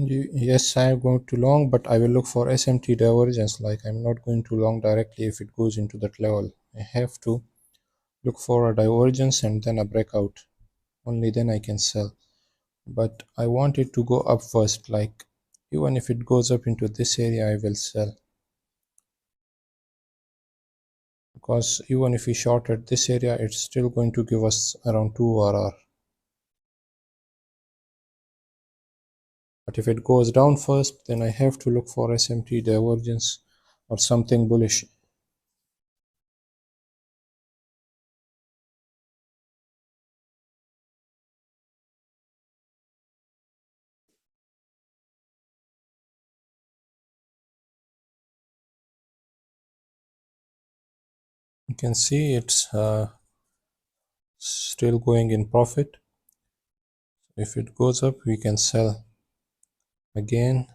Yes, I am going to long, but I will look for SMT divergence. Like I'm not going to long directly if it goes into that level. I have to look for a divergence and then a breakout. Only then I can sell. But I want it to go up first. Like even if it goes up into this area, I will sell. Because even if we short at this area, it's still going to give us around 2 RR. But if it goes down first, then I have to look for SMT divergence or something bullish. You can see it's still going in profit. If it goes up, we can sell again.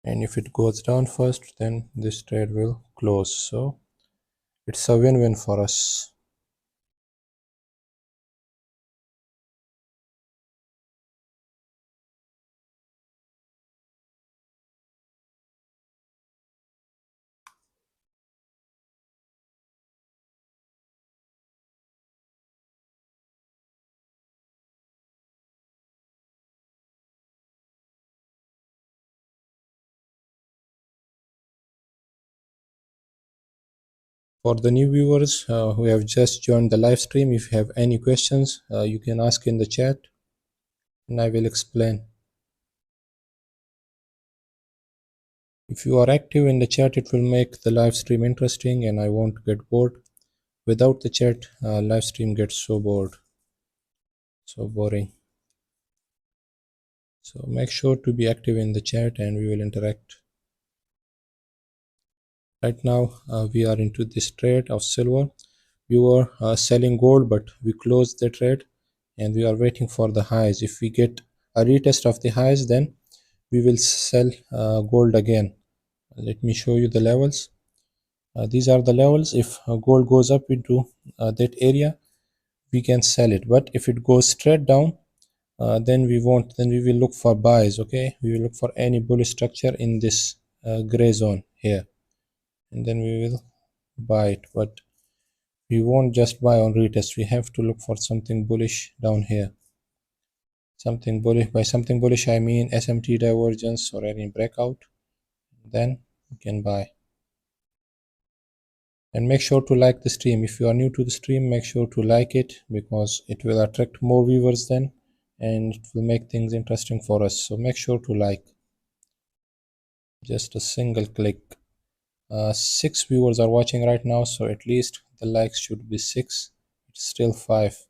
And if it goes down first, then this trade will close. So it's a win-win for us. For the new viewers who have just joined the live stream, if you have any questions, you can ask in the chat and I will explain. If you are active in the chat, it will make the live stream interesting and I won't get bored. Without the chat, live stream gets so bored, so boring. So make sure to be active in the chat and we will interact. Right now, we are into this trade of silver. We were selling gold, but we closed the trade and we are waiting for the highs. If we get a retest of the highs, then we will sell gold again. Let me show you the levels. These are the levels. If gold goes up into that area, we can sell it. But if it goes straight down, then we won't. Then we will look for buys. Okay, we will look for any bullish structure in this gray zone here, and then we will buy it. But we won't just buy on retest. We have to look for something bullish down here. Something bullish. By something bullish, I mean SMT divergence or any breakout. Then we can buy. And make sure to like the stream. If you are new to the stream, make sure to like it because it will attract more viewers then and it will make things interesting for us. So make sure to like. Just a single click. 6 viewers are watching right now, so at least the likes should be 6. It's still 5.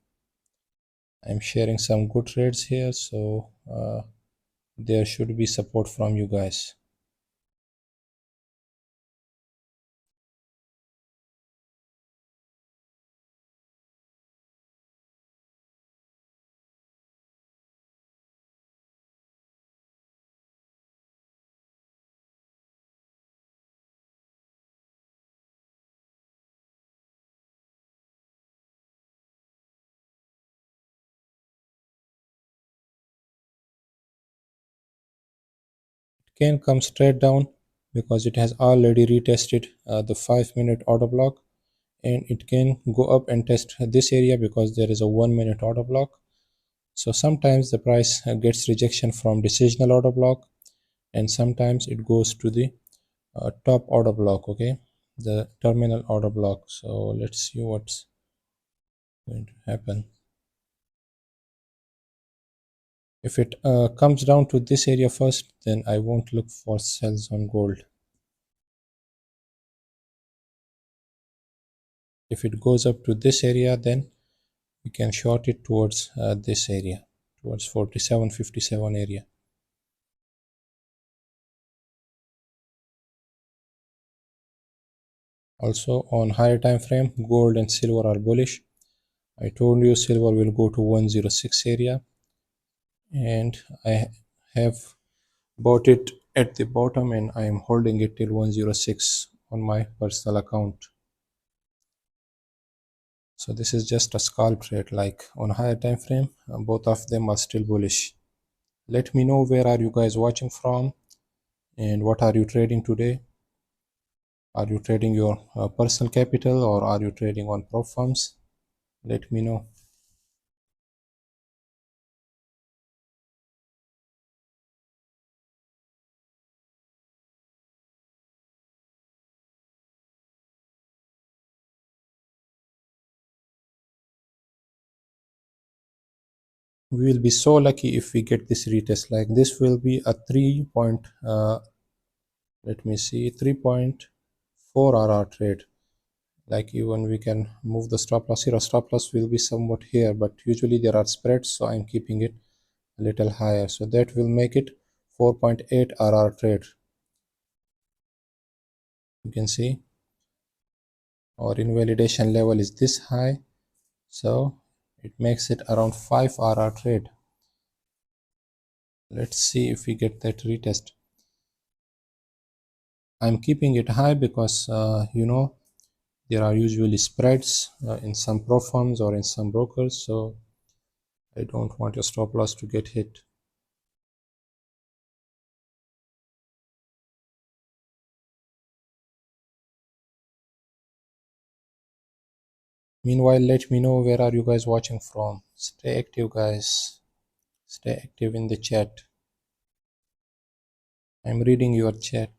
I'm sharing some good trades here, so there should be support from you guys. Can come straight down because it has already retested the 5-minute order block, and it can go up and test this area because there is a 1-minute order block. So sometimes the price gets rejection from decisional order block and sometimes it goes to the top order block, okay, the terminal order block. So let's see what's going to happen. If it comes down to this area first, then I won't look for sells on gold. If it goes up to this area, then we can short it towards this area, towards 47.57 area. Also on higher time frame, gold and silver are bullish. I told you silver will go to 106 area, and I have bought it at the bottom and I am holding it till 106 on my personal account. So this is just a scalp trade, like on higher time frame, both of them are still bullish. Let me know where are you guys watching from and what are you trading today. Are you trading your personal capital or are you trading on prop firms? Let me know. We will be so lucky if we get this retest. Like this will be a 3 point, let me see, 3.4 RR trade. Like even we can move the stop loss here. Stop loss will be somewhat here, but usually there are spreads, so I'm keeping it a little higher. So that will make it 4.8 RR trade. You can see our invalidation level is this high, so it makes it around 5 RR trade. Let's see if we get that retest. I'm keeping it high because there are usually spreads in some pro firms or in some brokers, so I don't want your stop loss to get hit. Meanwhile, let me know where are you guys watching from. Stay active, guys. Stay active in the chat. I'm reading your chat.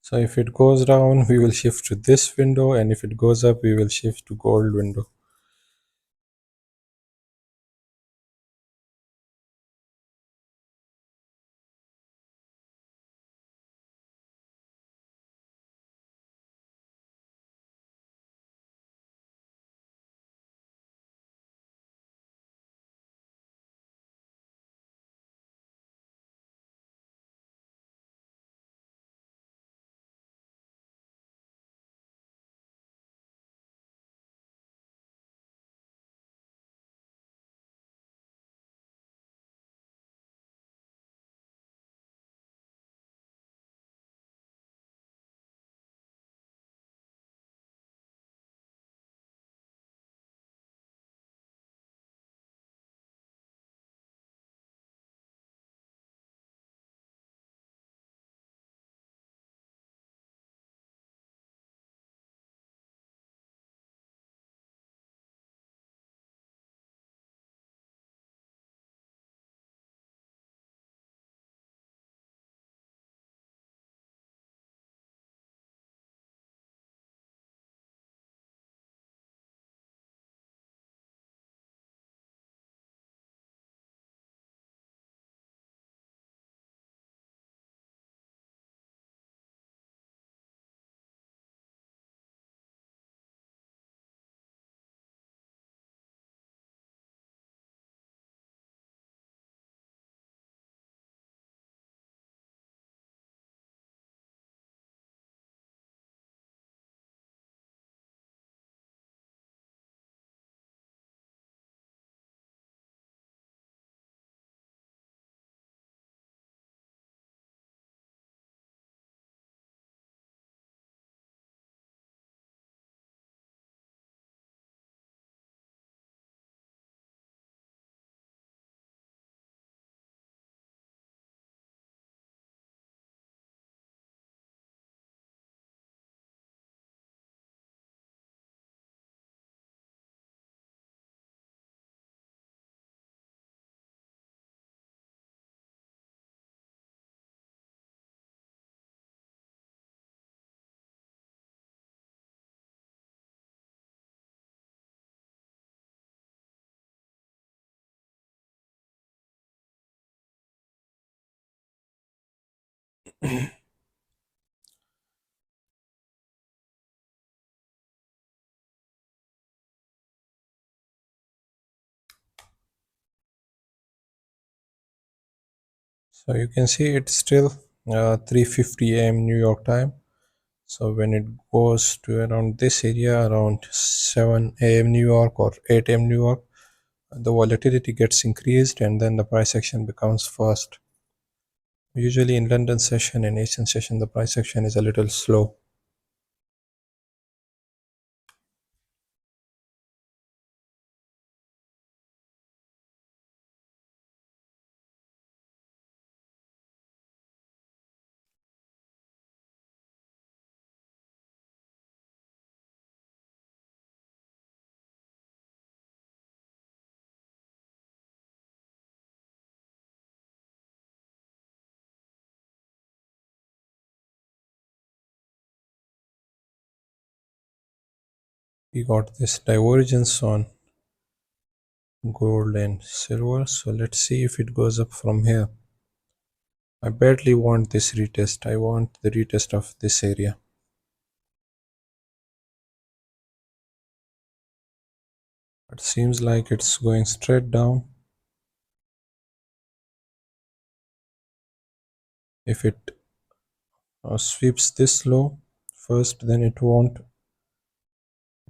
So if it goes down, we will shift to this window, and if it goes up, we will shift to gold window. So you can see it's still 3:50 a.m. New York time. So when it goes to around this area, around 7 a.m. New York or 8 a.m. New York, the volatility gets increased and then the price action becomes fast. Usually in London session and Asian session, the price action is a little slow. We got this divergence on gold and silver. So let's see if it goes up from here. I badly want this retest. I want the retest of this area. It seems like it's going straight down. If it sweeps this low first, then it won't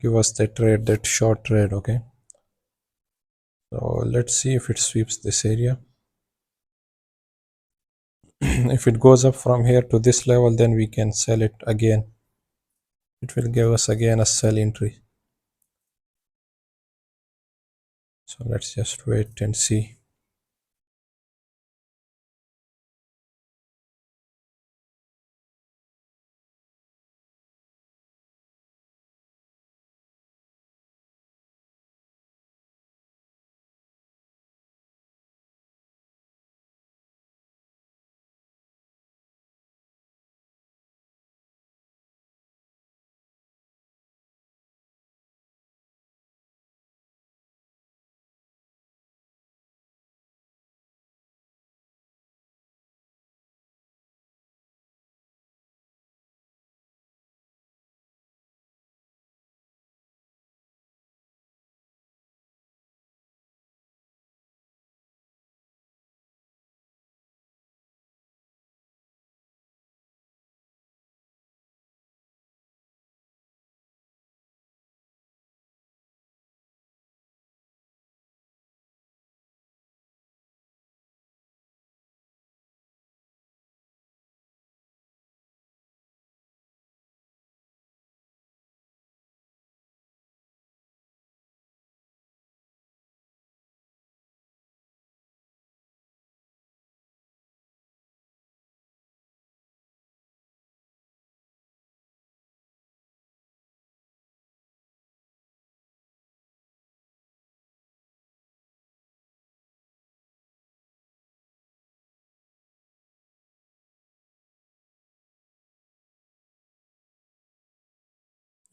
give us that trade, that short trade. Okay, so let's see if it sweeps this area. If it goes up from here to this level, then we can sell it again. It will give us again a sell entry. So let's just wait and see.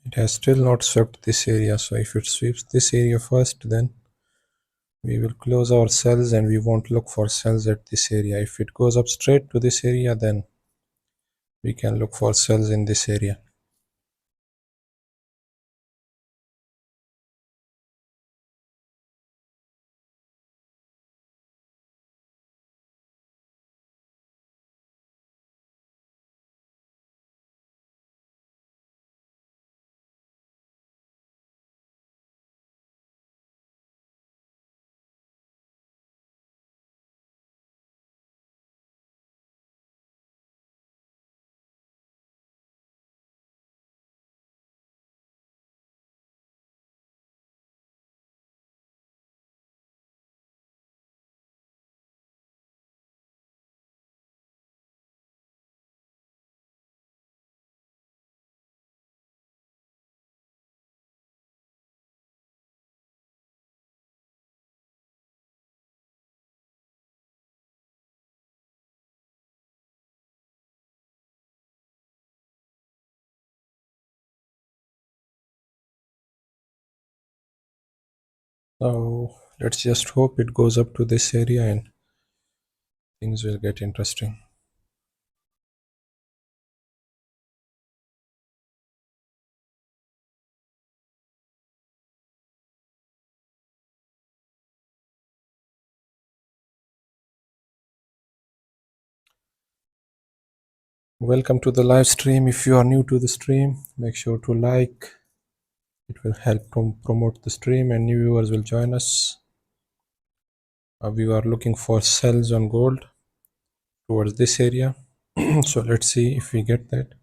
It has still not swept this area, so if it sweeps this area first, then we will close our cells and we won't look for cells at this area. If it goes up straight to this area, then we can look for cells in this area. So let's just hope it goes up to this area and things will get interesting. Welcome to the live stream. If you are new to the stream, make sure to like. It will help promote the stream and new viewers will join us. We are looking for sells on gold towards this area. So let's see if we get that.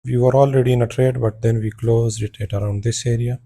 We were already in a trade, but then we closed it at around this area.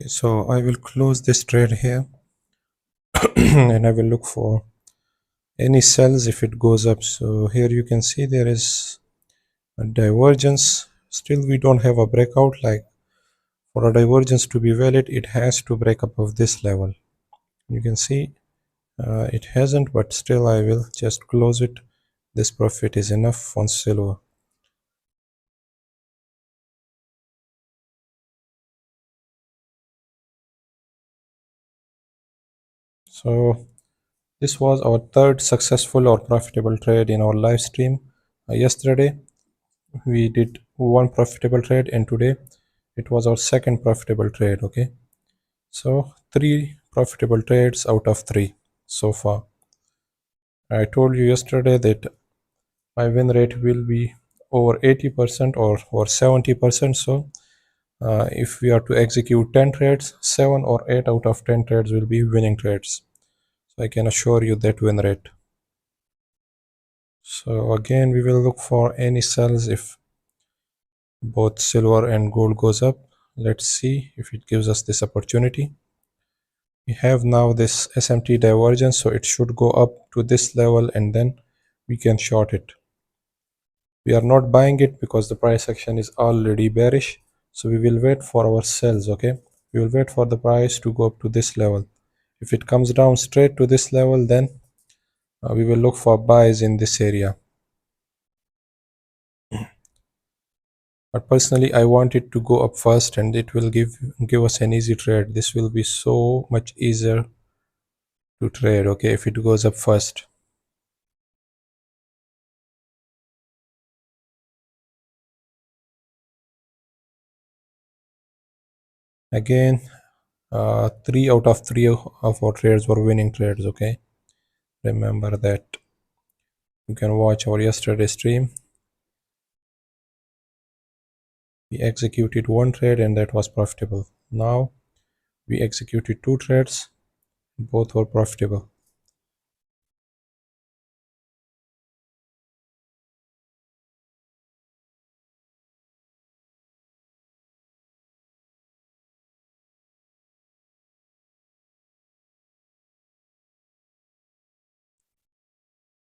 So I will close this trade here and I will look for any sells if it goes up. So here you can see there is a divergence. Still we don't have a breakout. Like for a divergence to be valid, it has to break above this level. You can see it hasn't, but still I will just close it. This profit is enough on silver. So this was our third successful or profitable trade in our live stream. Yesterday we did one profitable trade and today it was our second profitable trade. Okay, so 3 profitable trades out of 3 so far. I told you yesterday that my win rate will be over 80% or 70%. So if we are to execute 10 trades, 7 or 8 out of 10 trades will be winning trades. So I can assure you that win rate. So again, we will look for any sells if both silver and gold goes up. Let's see if it gives us this opportunity. We have now this SMT divergence, so it should go up to this level and then we can short it. We are not buying it because the price action is already bearish, so we will wait for our sells. Okay, we will wait for the price to go up to this level. If it comes down straight to this level, then we will look for buys in this area. But personally I want it to go up first and it will give us an easy trade. This will be so much easier to trade, okay, if it goes up first. Again, 3 out of 3 of our trades were winning trades. Okay, remember that. You can watch our yesterday stream. We executed one trade and that was profitable. Now we executed 2 trades, both were profitable.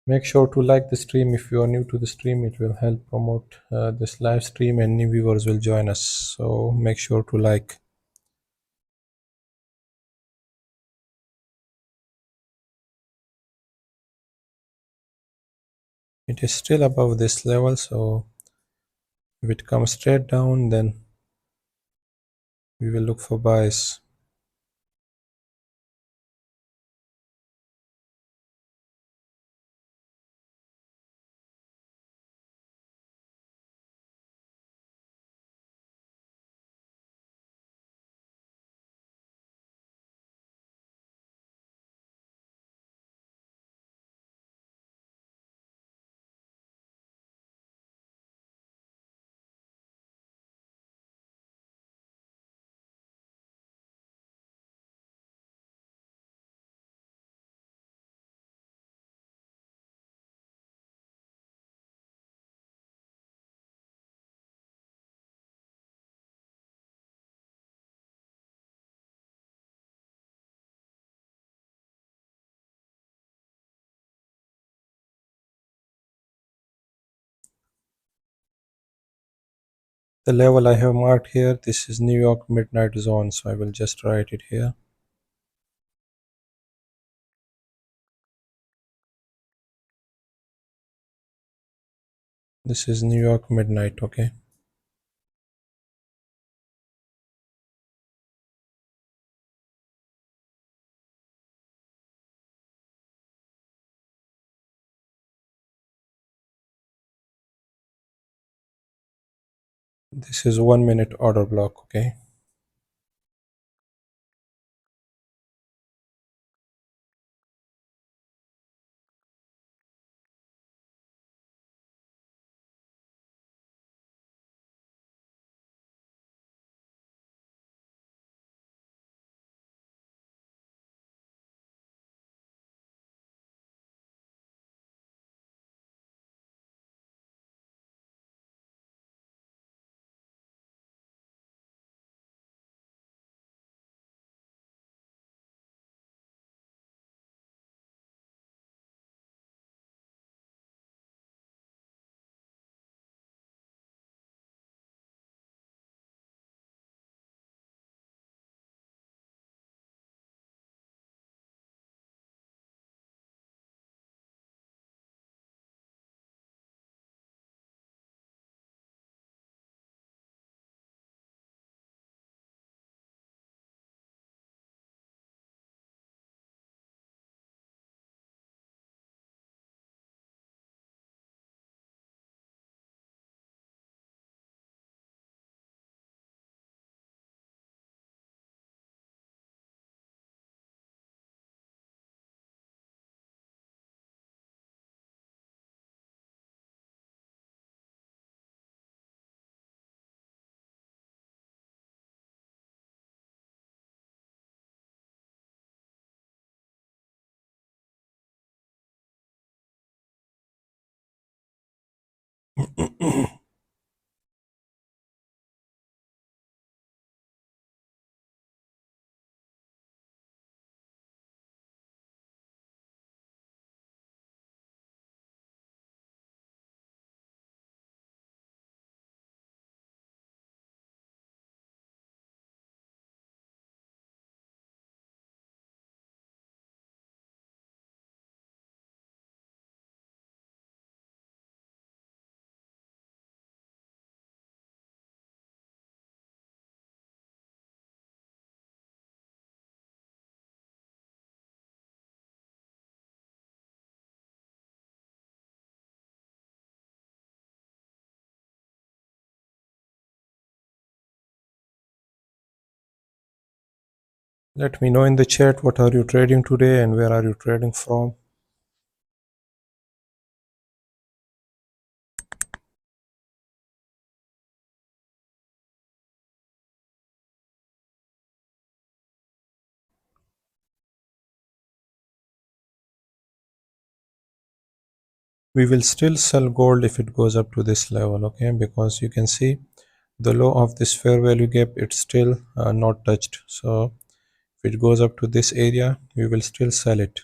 Make sure to like the stream if you are new to the stream. It will help promote this live stream and new viewers will join us. So make sure to like. It is still above this level, so if it comes straight down, then we will look for buys. The level I have marked here, this is New York midnight zone, so I will just write it here. This is New York midnight, okay? This is 1 minute order block, okay? Let me know in the chat what are you trading today and where are you trading from. We will still sell gold if it goes up to this level, okay? Because you can see the low of this fair value gap, it's still not touched. So if it goes up to this area, we will still sell it.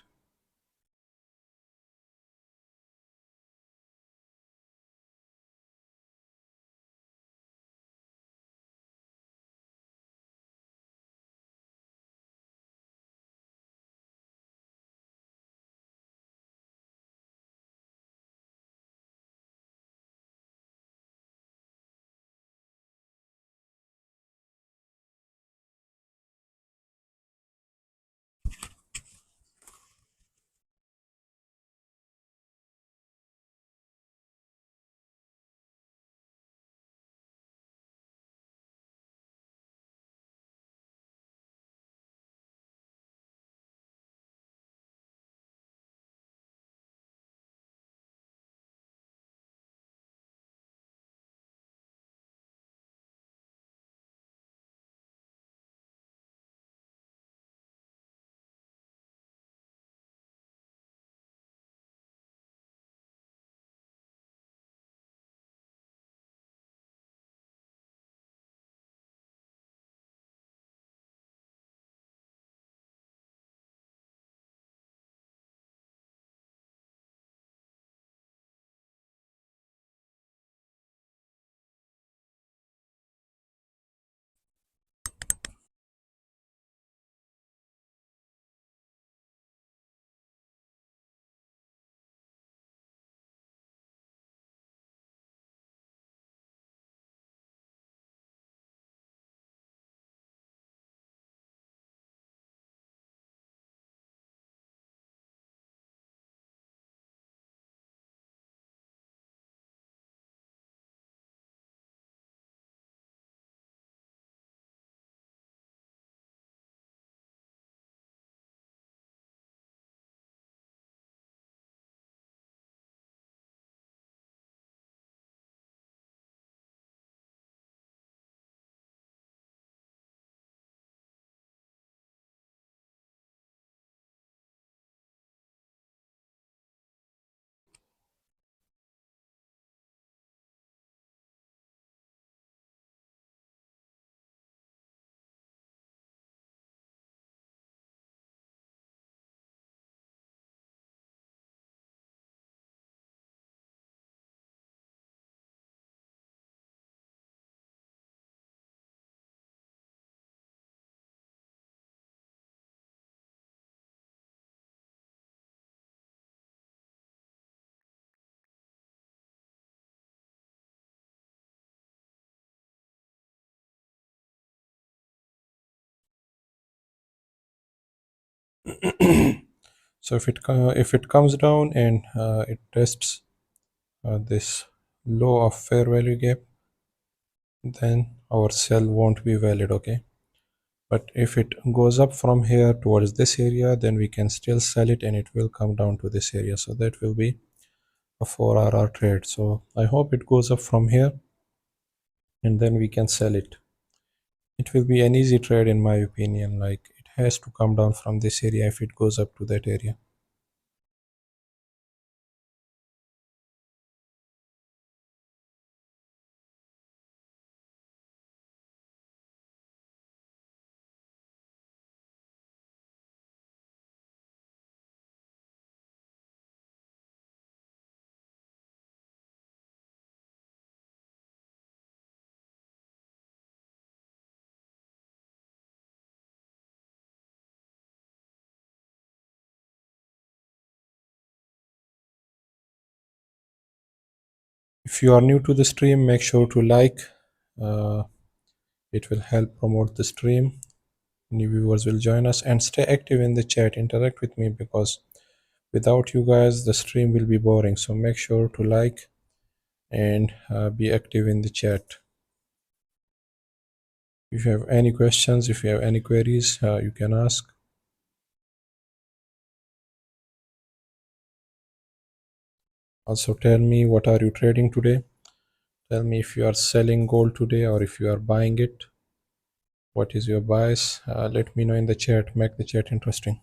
So if it comes down and it tests this low of fair value gap, then our sell won't be valid, okay? But if it goes up from here towards this area, then we can still sell it and it will come down to this area. So that will be a 4 RR trade. So I hope it goes up from here and then we can sell it. It will be an easy trade in my opinion. Like, it has to come down from this area if it goes up to that area. If you are new to the stream, make sure to like. Uh, it will help promote the stream. New viewers will join us, and stay active in the chat. Interact with me, because without you guys, the stream will be boring. So make sure to like and be active in the chat. If you have any questions, if you have any queries, you can ask. Also tell me, what are you trading today? Tell me if you are selling gold today or if you are buying it. What is your bias? Let me know in the chat. Make the chat interesting.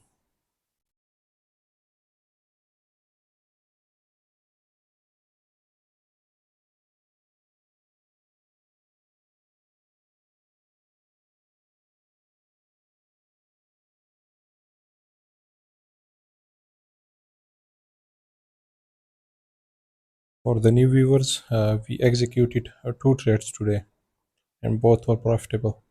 For the new viewers, we executed 2 trades today and both were profitable.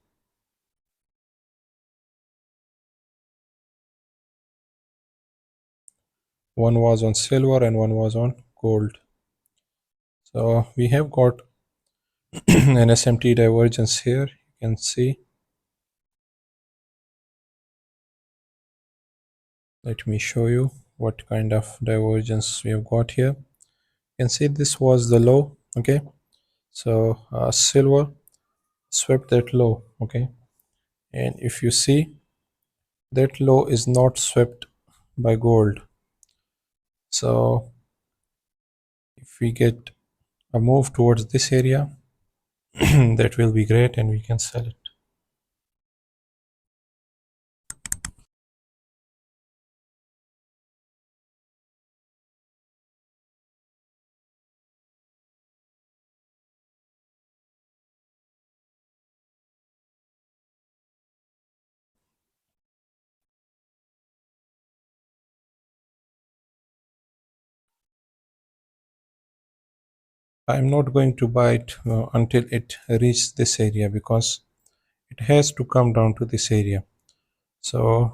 One was on silver and one was on gold. So we have got an SMT divergence here. You can see. Let me show you what kind of divergence we have got here. You can see this was the low, okay? So silver swept that low, okay? And if you see, that low is not swept by gold. So if we get a move towards this area, that will be great and we can sell it. I'm not going to buy it until it reaches this area, because it has to come down to this area. So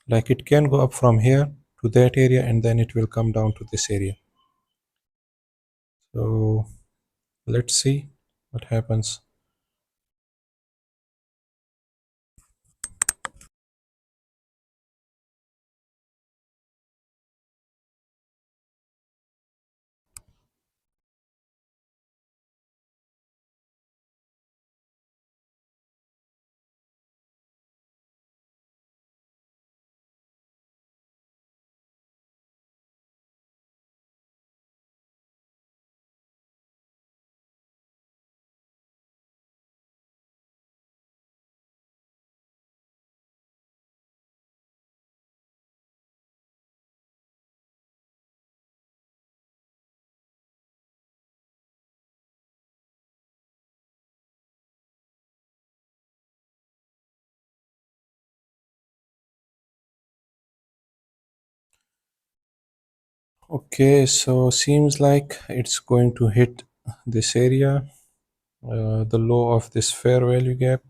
like, it can go up from here to that area and then it will come down to this area. So let's see what happens. Okay, so seems like it's going to hit this area, the low of this fair value gap.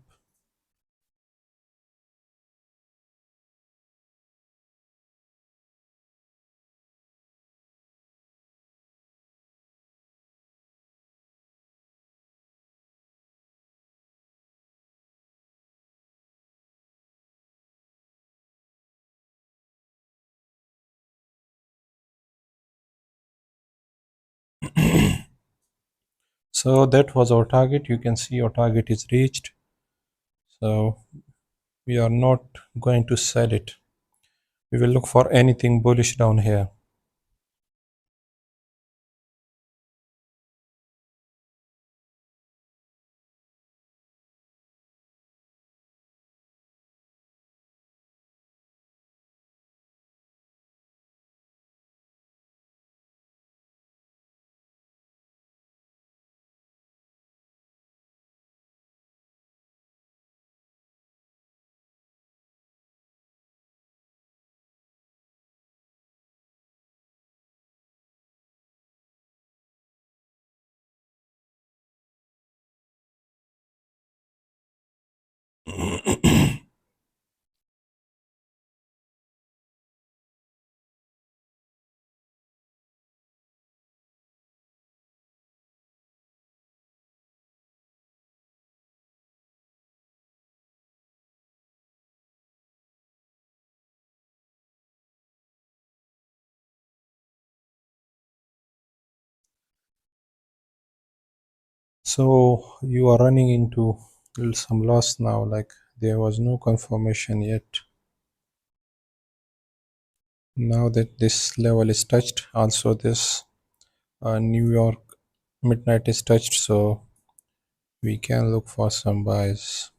So that was our target. You can see our target is reached. So we are not going to sell it. We will look for anything bullish down here. So you are running into some loss now, like there was no confirmation yet. Now that this level is touched, also this New York midnight is touched, so we can look for some buys.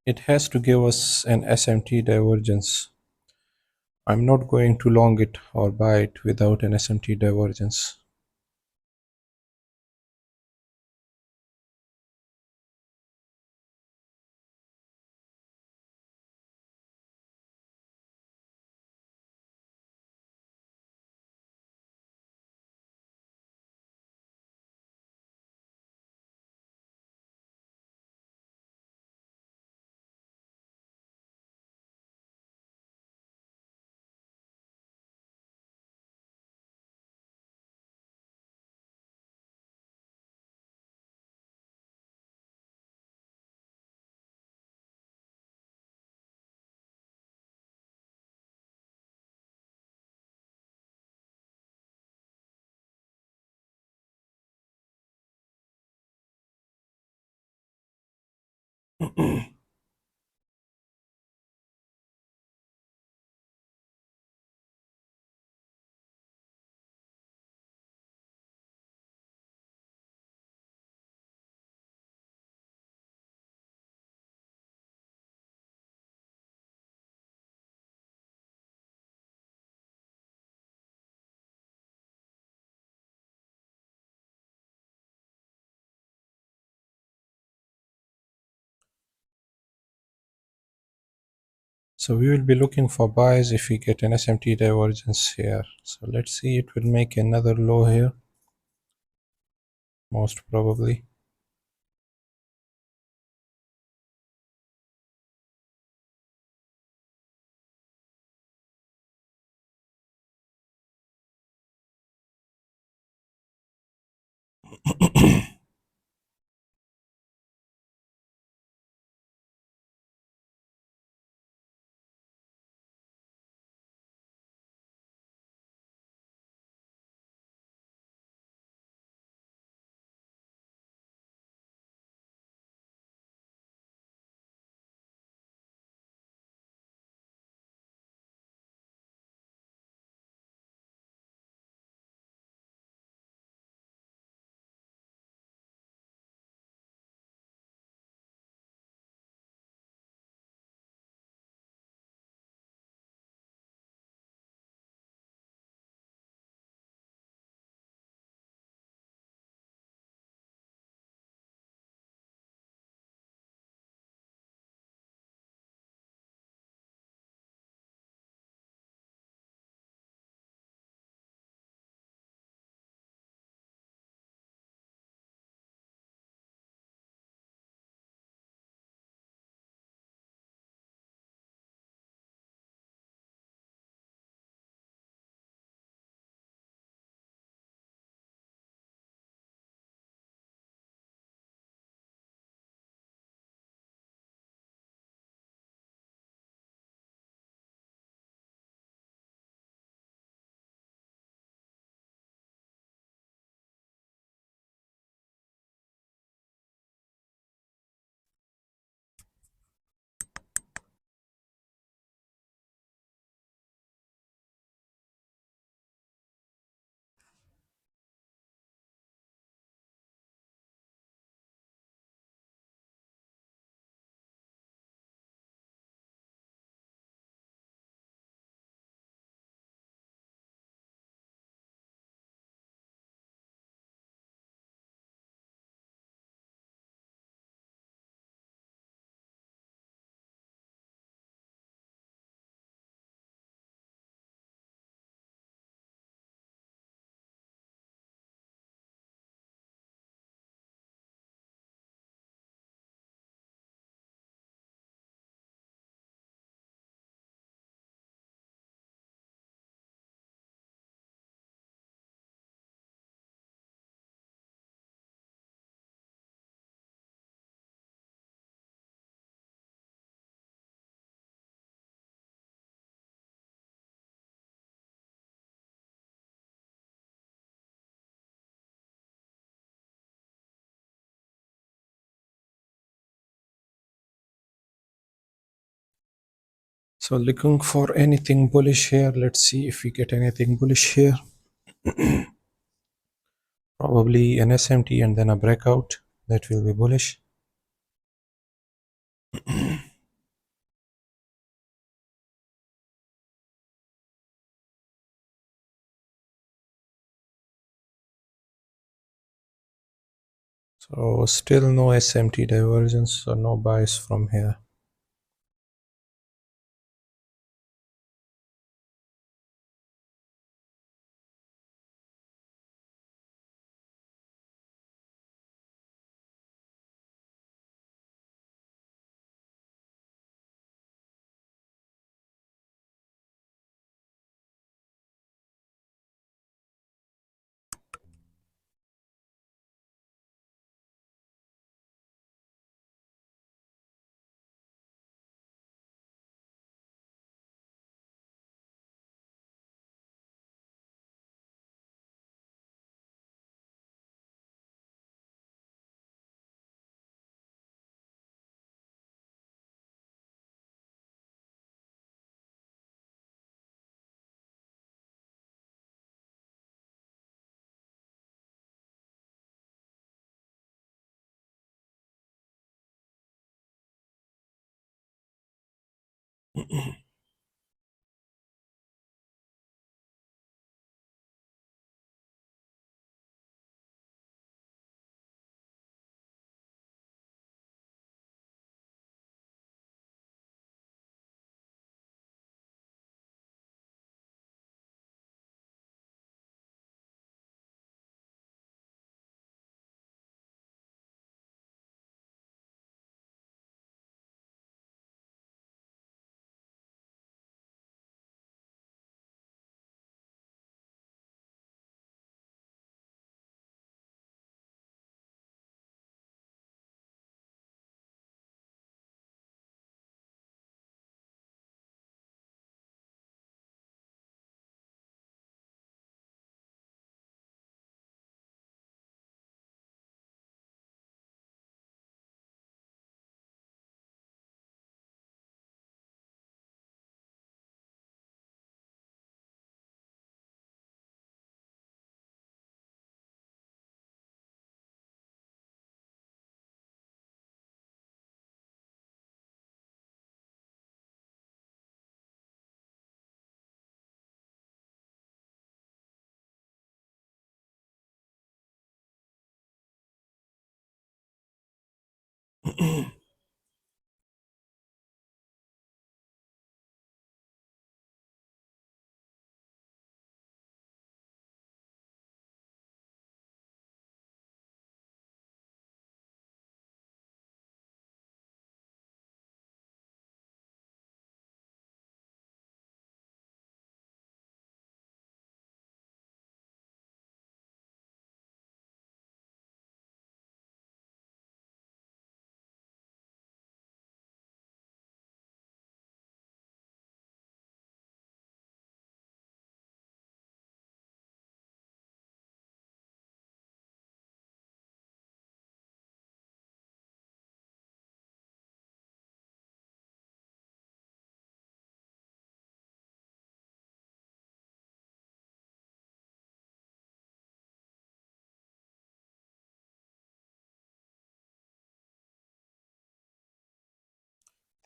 It has to give us an SMT divergence. I'm not going to long it or buy it without an SMT divergence. So we will be looking for buys if we get an SMT divergence here. So let's see, it will make another low here, most probably. So looking for anything bullish here. Let's see if we get anything bullish here. Probably an SMT and then a breakout that will be bullish. So still no SMT divergence, so no buys from here.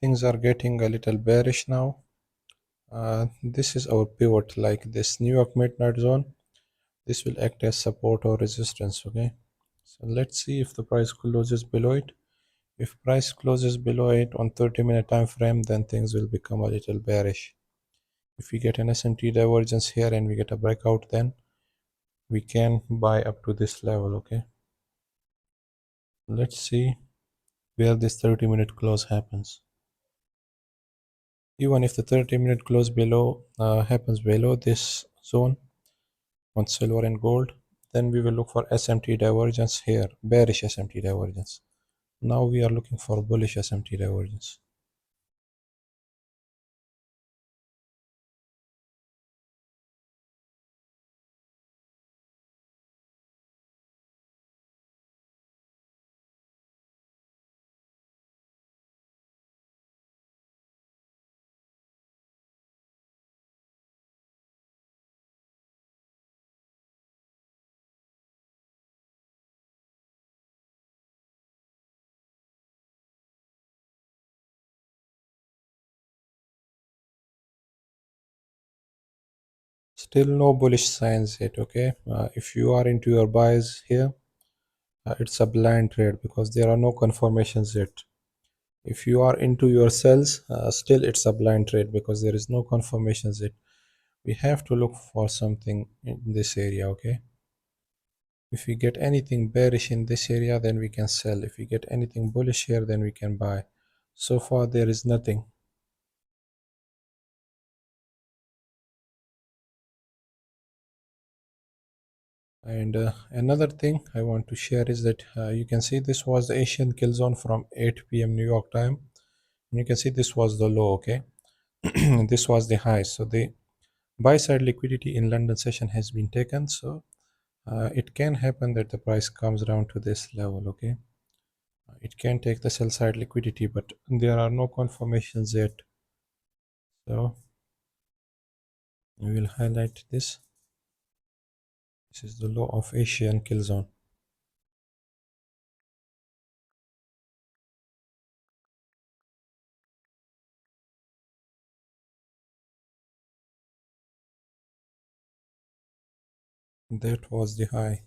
Things are getting a little bearish now. This is our pivot, like this New York midnight zone. This will act as support or resistance. Okay, so let's see if the price closes below it. If price closes below it on 30-minute time frame, then things will become a little bearish. If we get an SMT divergence here and we get a breakout, then we can buy up to this level. Okay, let's see where this 30-minute close happens. Even if the 30-minute close below happens below this zone on silver and gold, then we will look for SMT divergence here, bearish SMT divergence. Now we are looking for bullish SMT divergence. Still no bullish signs yet. Okay, if you are into your buys here, it's a blind trade because there are no confirmations yet. If you are into your sells, still it's a blind trade because there is no confirmations yet. We have to look for something in this area. Okay, if we get anything bearish in this area, then we can sell. If we get anything bullish here, then we can buy. So far there is nothing. And another thing I want to share is that you can see this was the Asian kill zone from 8 p.m. New York time. And you can see this was the low. Okay, this was the high. So the buy side liquidity in London session has been taken. So it can happen that the price comes down to this level. Okay, it can take the sell side liquidity, but there are no confirmations yet. So we will highlight this. This is the low of Asian kill zone. That was the high.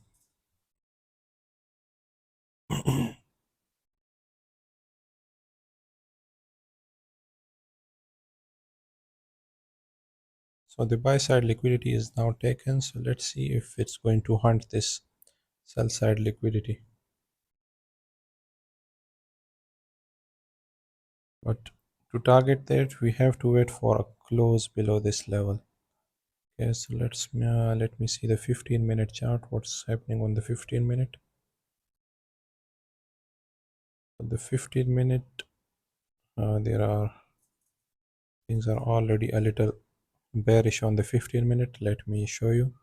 So the buy side liquidity is now taken. So let's see if it's going to hunt this sell side liquidity. But to target that, we have to wait for a close below this level. Okay, so let me see the 15-minute chart. What's happening on the 15-minute? On the 15-minute, there are things are already a little bearish on the 15-minute. Let me show you.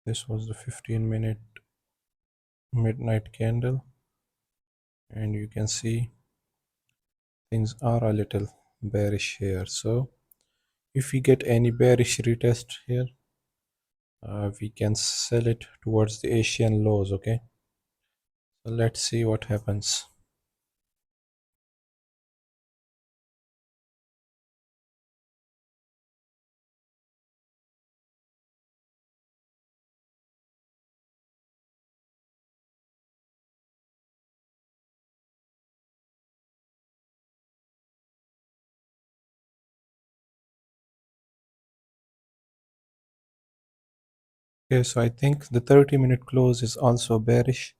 This was the 15-minute midnight candle, and you can see things are a little bearish here. So if we get any bearish retest here, we can sell it towards the Asian lows. Okay, so let's see what happens. Okay, so I think the 30-minute close is also bearish.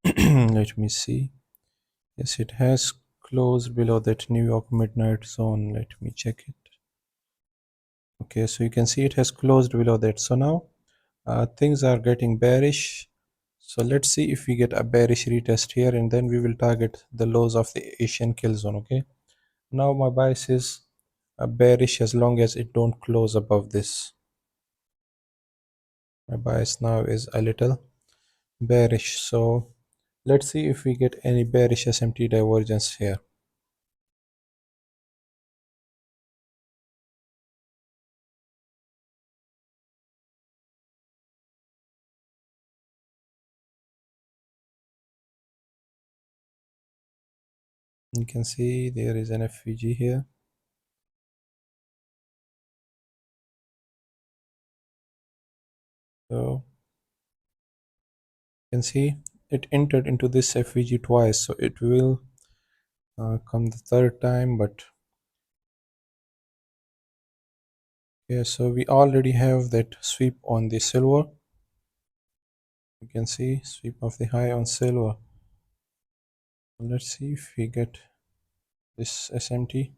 Let me see. Yes, it has closed below that New York midnight zone. Let me check it. Okay, so you can see it has closed below that. So now things are getting bearish. So let's see if we get a bearish retest here, and then we will target the lows of the Asian kill zone. Okay, now my bias is bearish as long as it don't close above this. My bias now is a little bearish. So let's see if we get any bearish SMT divergence here. You can see there is an FVG here. So you can see it entered into this FVG twice, so it will come the third time. But yeah, so we already have that sweep on the silver. You can see sweep of the high on silver. Let's see if we get this SMT.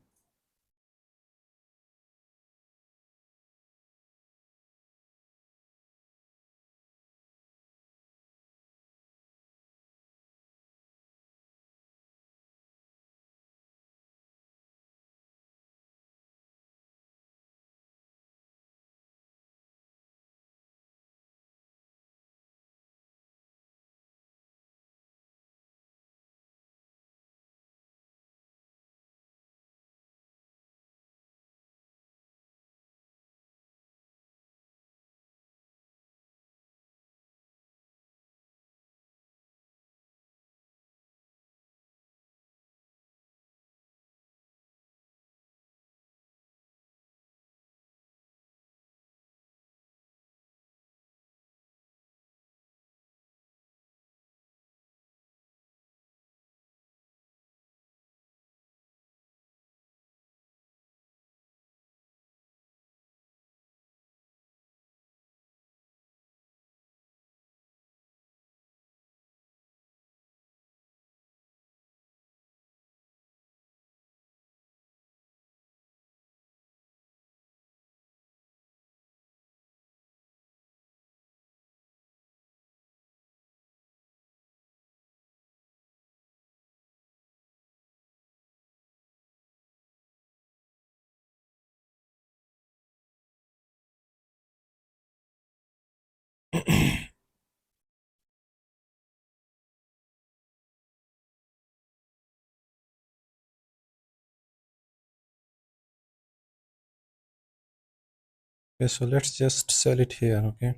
Okay, so let's just sell it here, okay?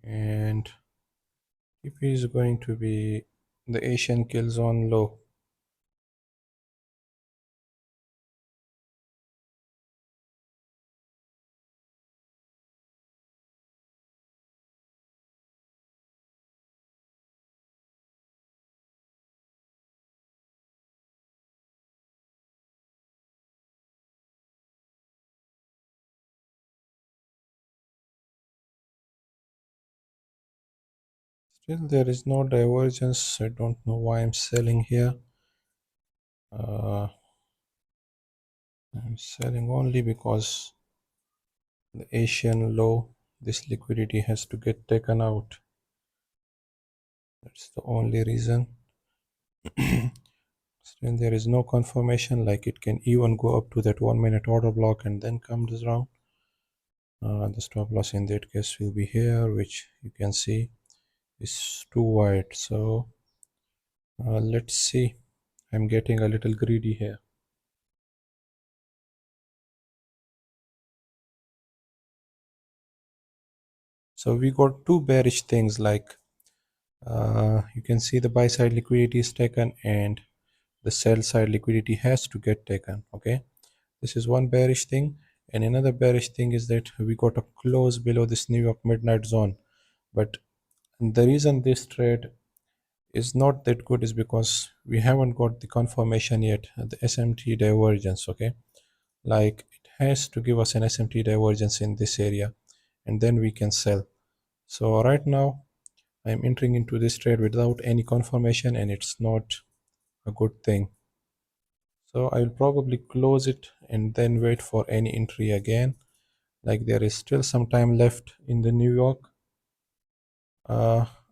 And TP is going to be the Asian kill zone low. Still, there is no divergence. I don't know why I'm selling here. I'm selling only because the Asian low, this liquidity has to get taken out. That's the only reason. Still, there is no confirmation, like it can even go up to that 1 minute order block and then comes down. The stop loss in that case will be here, which you can see is too wide. So let's see. I'm getting a little greedy here. So we got two bearish things, like you can see the buy side liquidity is taken and the sell side liquidity has to get taken. Okay, this is one bearish thing, and another bearish thing is that we got a close below this New York midnight zone. But the reason this trade is not that good is because we haven't got the confirmation yet, the SMT divergence. Okay, like it has to give us an SMT divergence in this area, and then we can sell. So right now I'm entering into this trade without any confirmation, and it's not a good thing. So I will probably close it and then wait for any entry again. Like there is still some time left in the New York.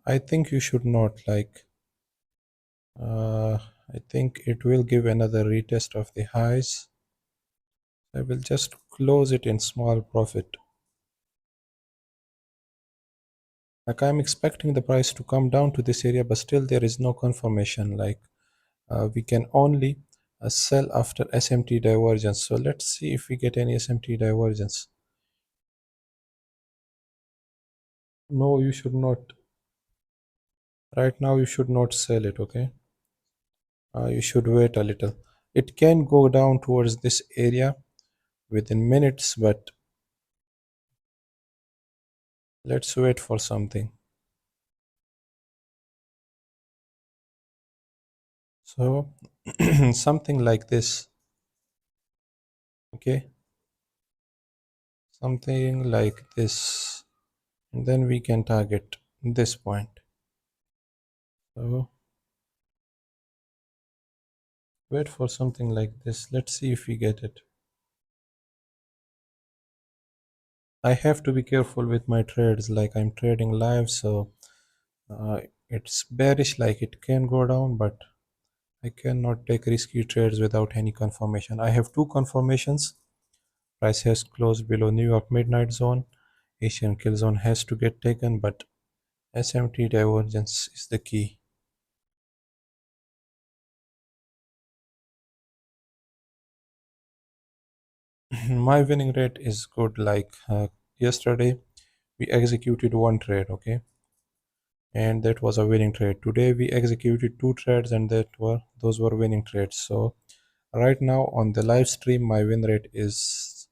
I think you should not, like I think it will give another retest of the highs. I will just close it in small profit. Like I'm expecting the price to come down to this area, but still there is no confirmation. Like we can only sell after SMT divergence. So let's see if we get any SMT divergence. No, you should not. Right now you should not sell it, okay? You should wait a little. It can go down towards this area within minutes, but let's wait for something. So something like this, okay? Something like this. And then we can target this point. So wait for something like this. Let's see if we get it. I have to be careful with my trades, like I'm trading live, so it's bearish, like it can go down, but I cannot take risky trades without any confirmation. I have two confirmations. Price has closed below New York midnight zone. Asian kill zone has to get taken, but SMT divergence is the key. My winning rate is good. Like yesterday, we executed one trade, okay, and that was a winning trade. Today we executed two trades, and those were winning trades. So right now on the live stream, my win rate is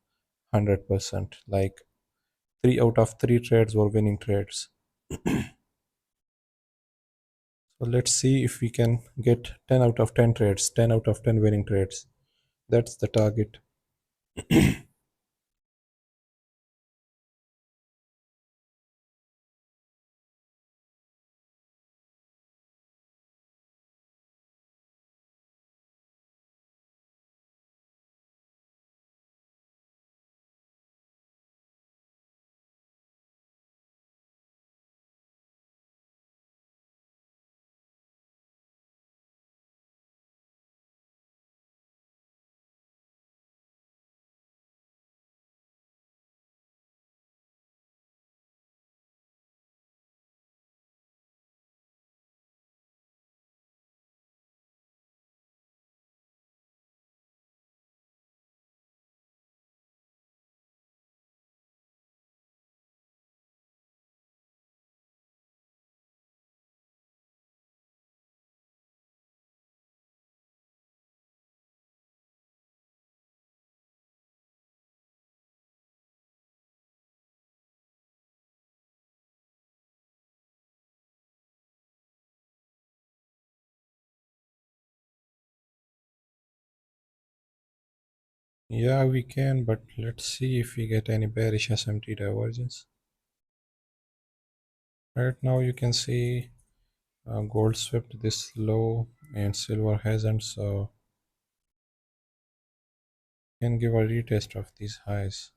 100%. Like 3 out of 3 trades were winning trades. So let's see if we can get 10 out of 10 trades, 10 out of 10 winning trades. That's the target. Yeah, we can, but let's see if we get any bearish SMT divergence. Right now, you can see gold swept this low and silver hasn't, so can give a retest of these highs.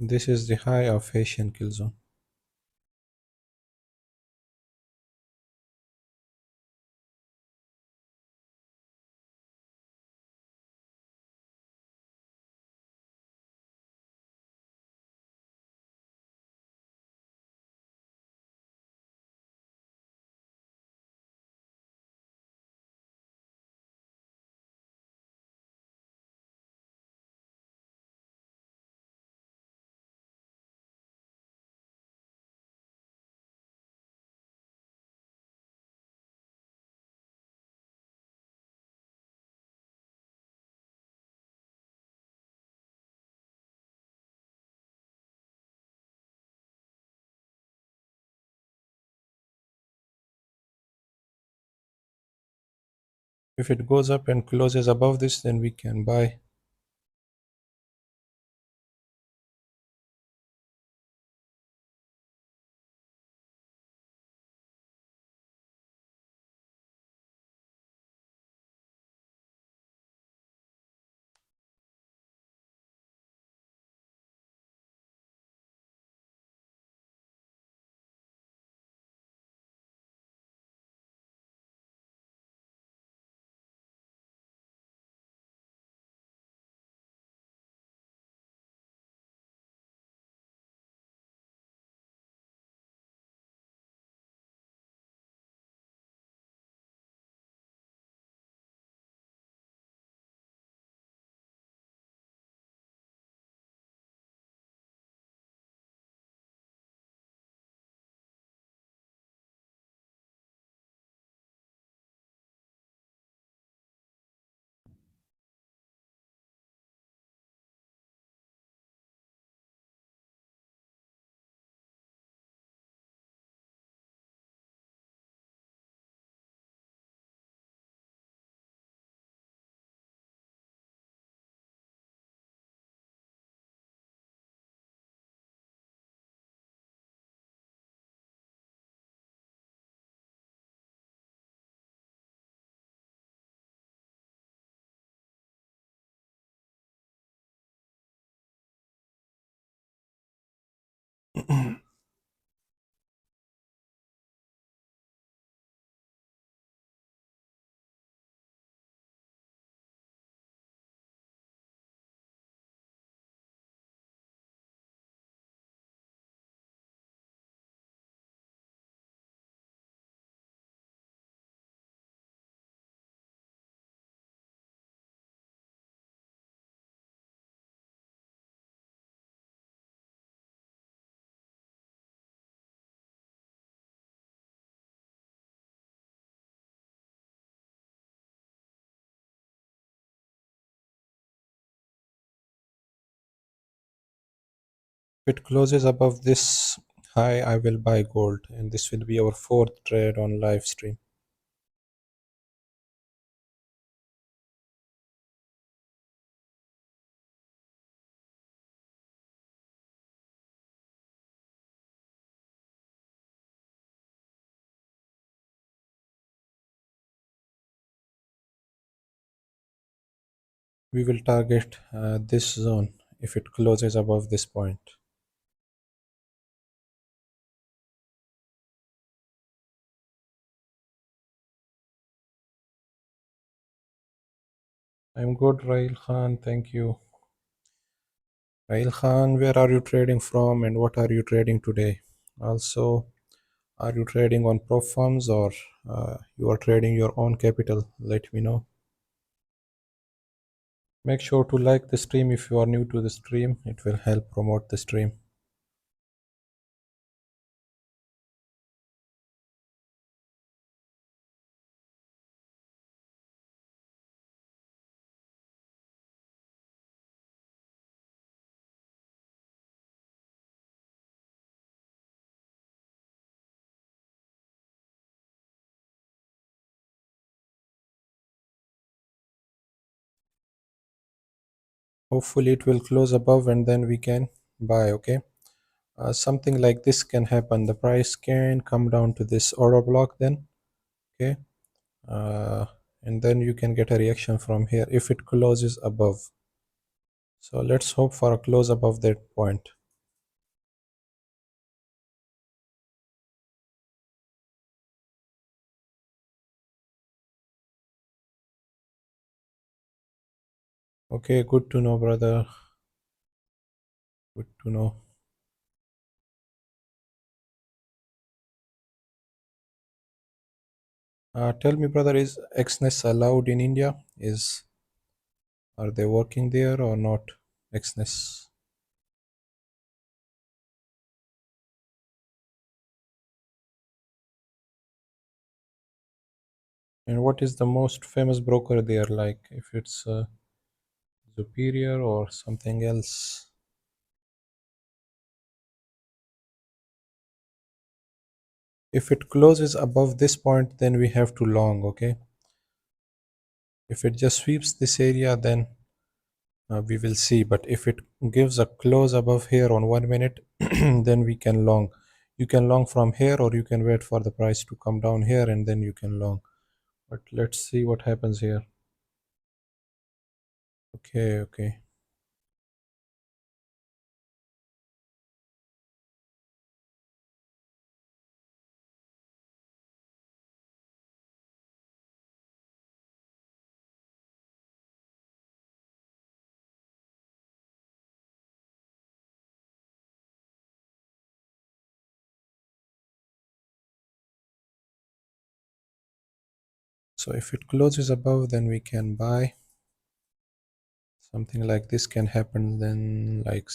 This is the high of Asian kill zone. If it goes up and closes above this, then we can buy. If it closes above this high, I will buy gold, and this will be our fourth trade on live stream. We will target this zone if it closes above this point. I'm good, Rail Khan. Thank you. Rail Khan, where are you trading from and what are you trading today? Also, are you trading on prop firms or you are trading your own capital? Let me know. Make sure to like the stream if you are new to the stream. It will help promote the stream. Hopefully it will close above and then we can buy, okay? Something like this can happen. The price can come down to this order block then, okay? Uh, and then you can get a reaction from here if it closes above. So let's hope for a close above that point. Okay, good to know, brother. Good to know. Tell me, brother, is Exness allowed in India? Are they working there or not? Exness. And what is the most famous broker there? Like, if it's Superior or something else? If it closes above this point, then we have to long, okay? If it just sweeps this area, then we will see. But if it gives a close above here on 1 minute, then we can long. You can long from here or you can wait for the price to come down here and then you can long. But let's see what happens here. Okay, okay. So if it closes above, then we can buy. Something like this can happen then, like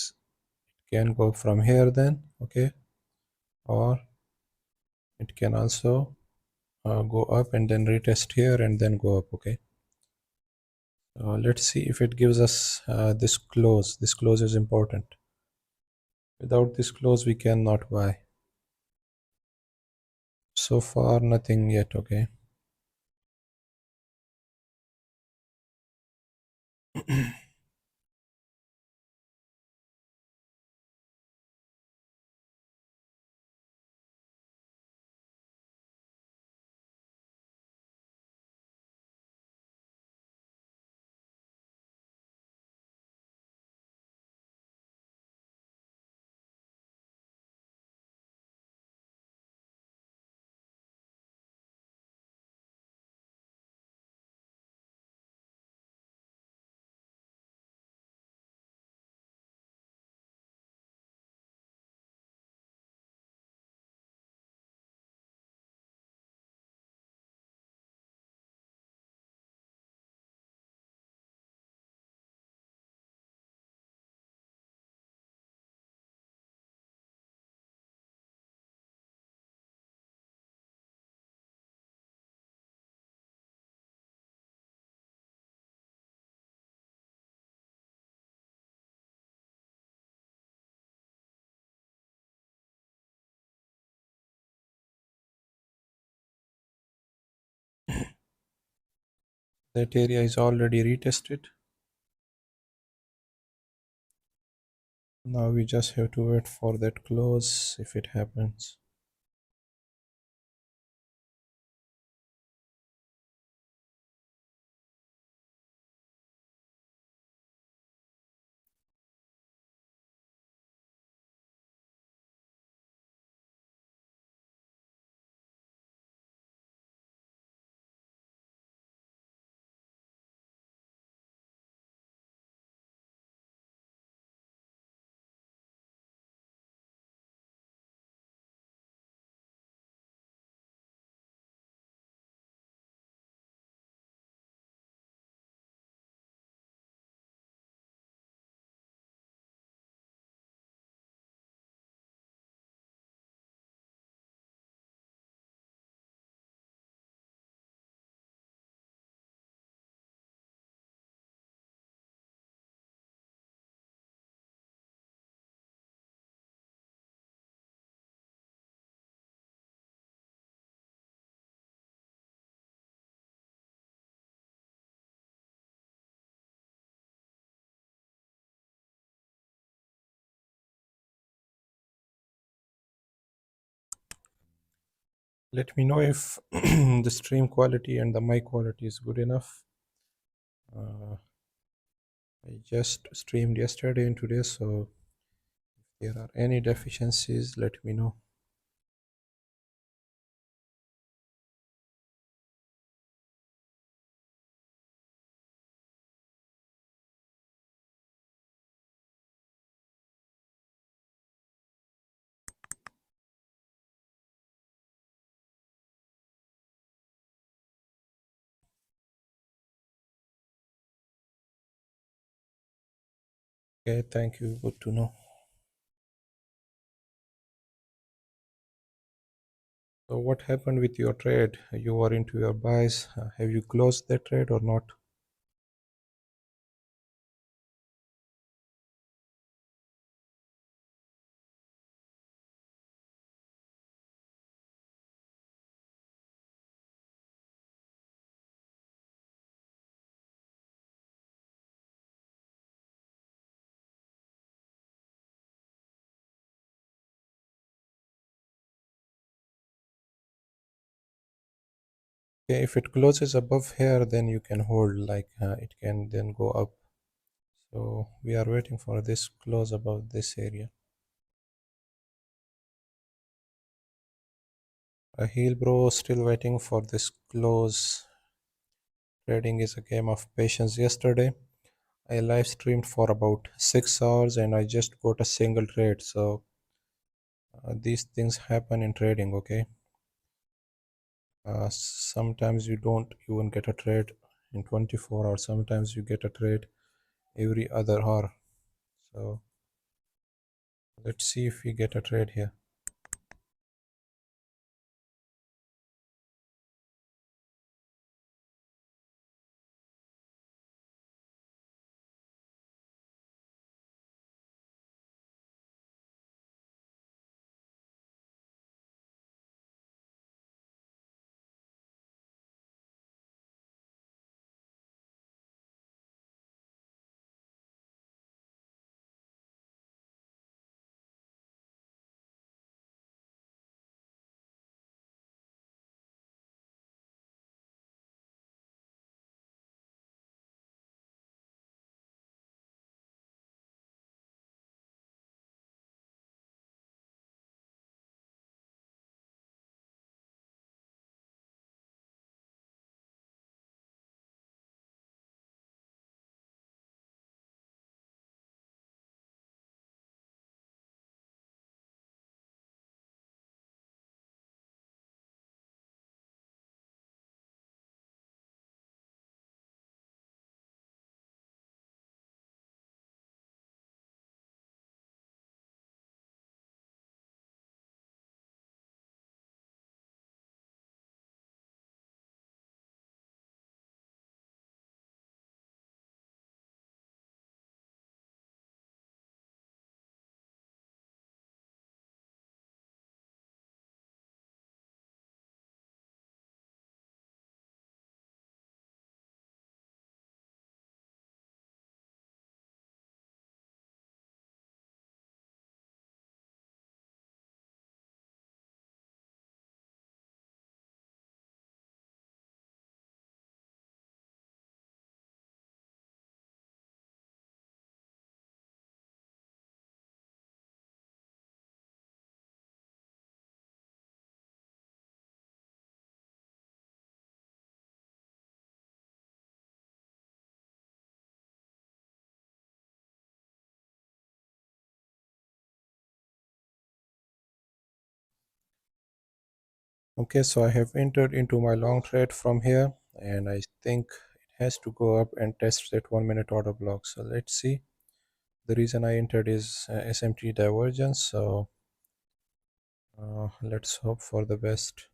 can go from here then, okay? Or it can also go up and then retest here and then go up, okay? Let's see if it gives us this close. This close is important. Without this close, we cannot buy. So far, nothing yet, okay? That area is already retested. Now we just have to wait for that close if it happens. Let me know if the stream quality and the mic quality is good enough. I just streamed yesterday and today, so if there are any deficiencies, let me know. Okay, thank you. Good to know. So what happened with your trade? You were into your buys. Have you closed that trade or not? Okay, if it closes above here, then you can hold, like it can then go up. So we are waiting for this close above this area. Heel bro, still waiting for this close. Trading is a game of patience. Yesterday I live streamed for about 6 hours and I just got a single trade. So these things happen in trading, okay? Sometimes you don't even get a trade in 24 hours. Sometimes you get a trade every other hour. So let's see if we get a trade here. Okay, so I have entered into my long trade from here and I think it has to go up and test that 1 minute order block. So let's see. The reason I entered is SMT divergence. So let's hope for the best.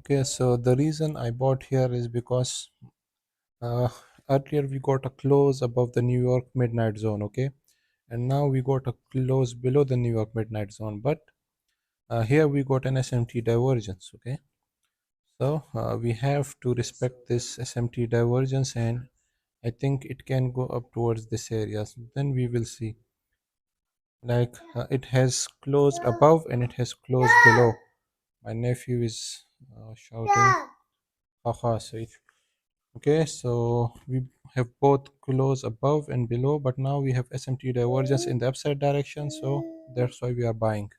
Okay, so the reason I bought here is because uh, earlier we got a close above the New York midnight zone, okay, and now we got a close below the New York midnight zone, but here we got an SMT divergence, okay. So we have to respect this SMT divergence, and I think it can go up towards this area. So then we will see, like it has closed above and it has closed below. My nephew is shouting, haha. So if okay, so we have both close above and below, but now we have SMT divergence in the upside direction, so that's why we are buying.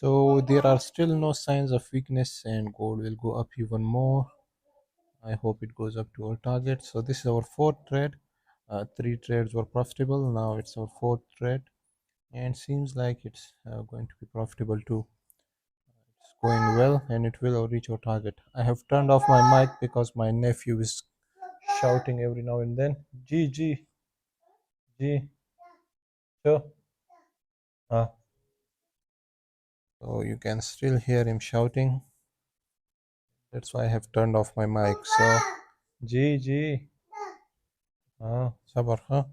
So there are still no signs of weakness, and gold will go up even more. I hope it goes up to our target. So this is our fourth trade. Three trades were profitable. Now it's our fourth trade, and seems like it's going to be profitable too. It's going well, and it will reach our target. I have turned off my mic because my nephew is shouting every now and then. G G G. So, so you can still hear him shouting. That's why I have turned off my mic. So, G G. Sabar, huh?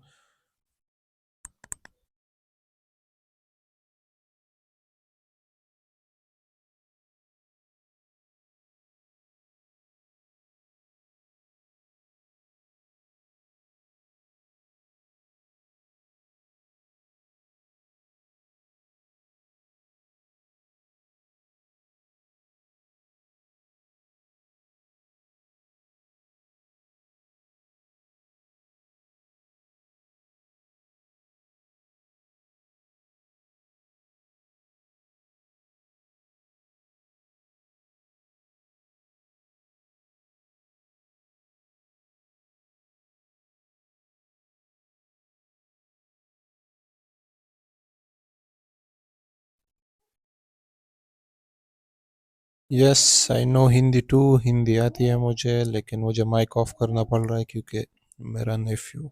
Yes I know Hindi too Hindi आती है मुझे लेकिन मुझे mic off करना पड़ रहा है क्योंकि मेरा Neiphiu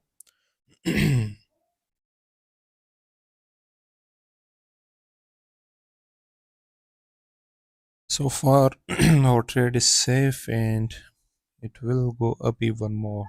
so far our trade is safe and it will go up even more.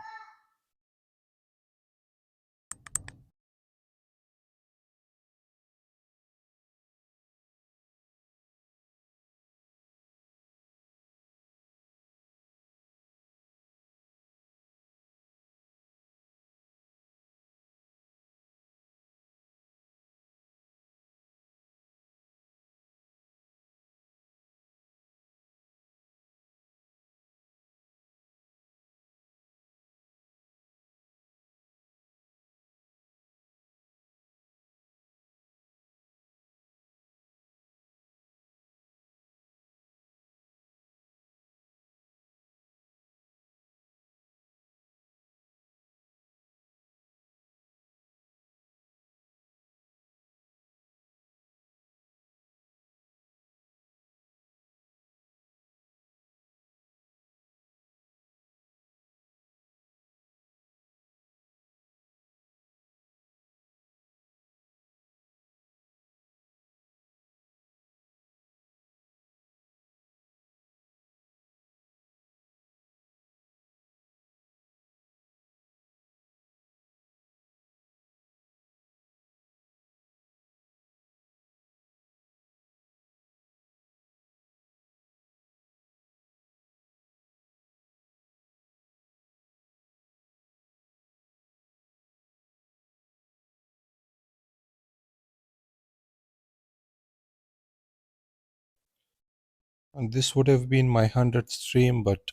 And this would have been my 100th stream, but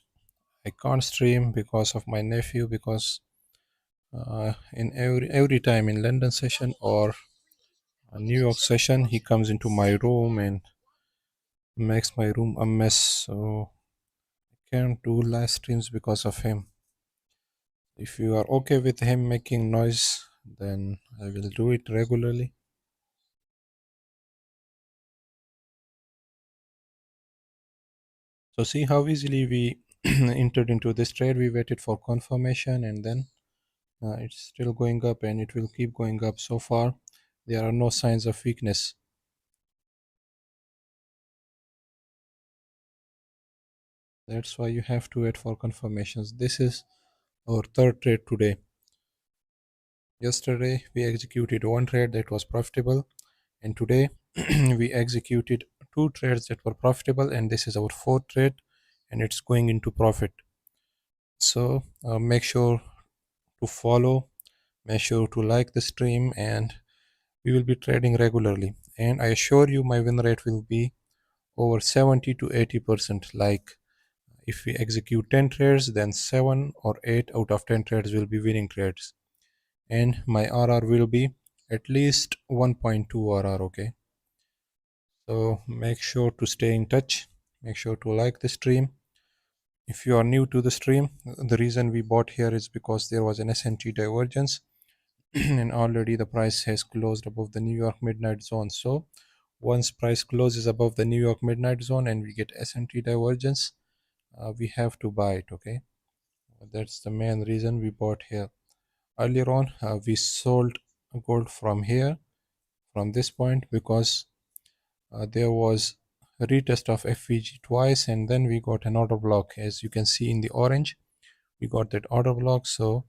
I can't stream because of my nephew because in every time in London session or a New York session he comes into my room and makes my room a mess, so I can't do live streams because of him. If you are okay with him making noise, then I will do it regularly. So see how easily we entered into this trade. We waited for confirmation and then it's still going up and it will keep going up. So far there are no signs of weakness. That's why you have to wait for confirmations. This is our third trade today. Yesterday we executed one trade that was profitable, and today we executed two trades that were profitable, and this is our fourth trade and it's going into profit. So make sure to follow, make sure to like the stream, and we will be trading regularly, and I assure you my win rate will be over 70 to 80%. Like if we execute 10 trades, then 7 or 8 out of 10 trades will be winning trades, and my RR will be at least 1.2 RR. Okay, So make sure to stay in touch. Make sure to like the stream. If you are new to the stream, the reason we bought here is because there was an SMT divergence and already the price has closed above the New York midnight zone. So once price closes above the New York midnight zone and we get SMT divergence, we have to buy it. Okay, that's the main reason we bought here. Earlier on, we sold gold from here, from this point, because there was a retest of FVG twice and then we got an order block. As you can see in the orange, we got that order block, so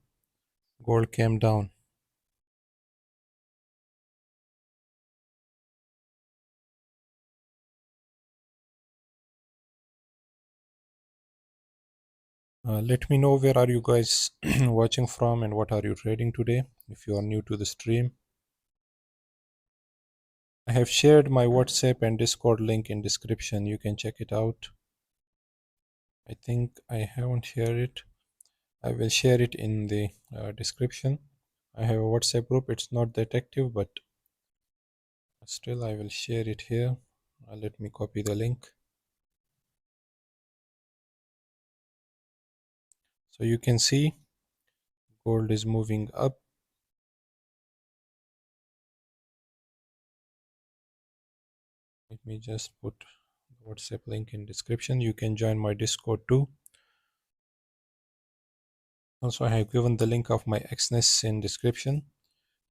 gold came down. Let me know where are you guys watching from and what are you trading today if you are new to the stream. I have shared my WhatsApp and Discord link in description. You can check it out. I think I haven't shared it. I will share it in the description. I have a WhatsApp group. It's not that active, but still I will share it here. Let me copy the link. So you can see gold is moving up. Let me just put the WhatsApp link in description. You can join my Discord too. Also, I have given the link of my Exness in description.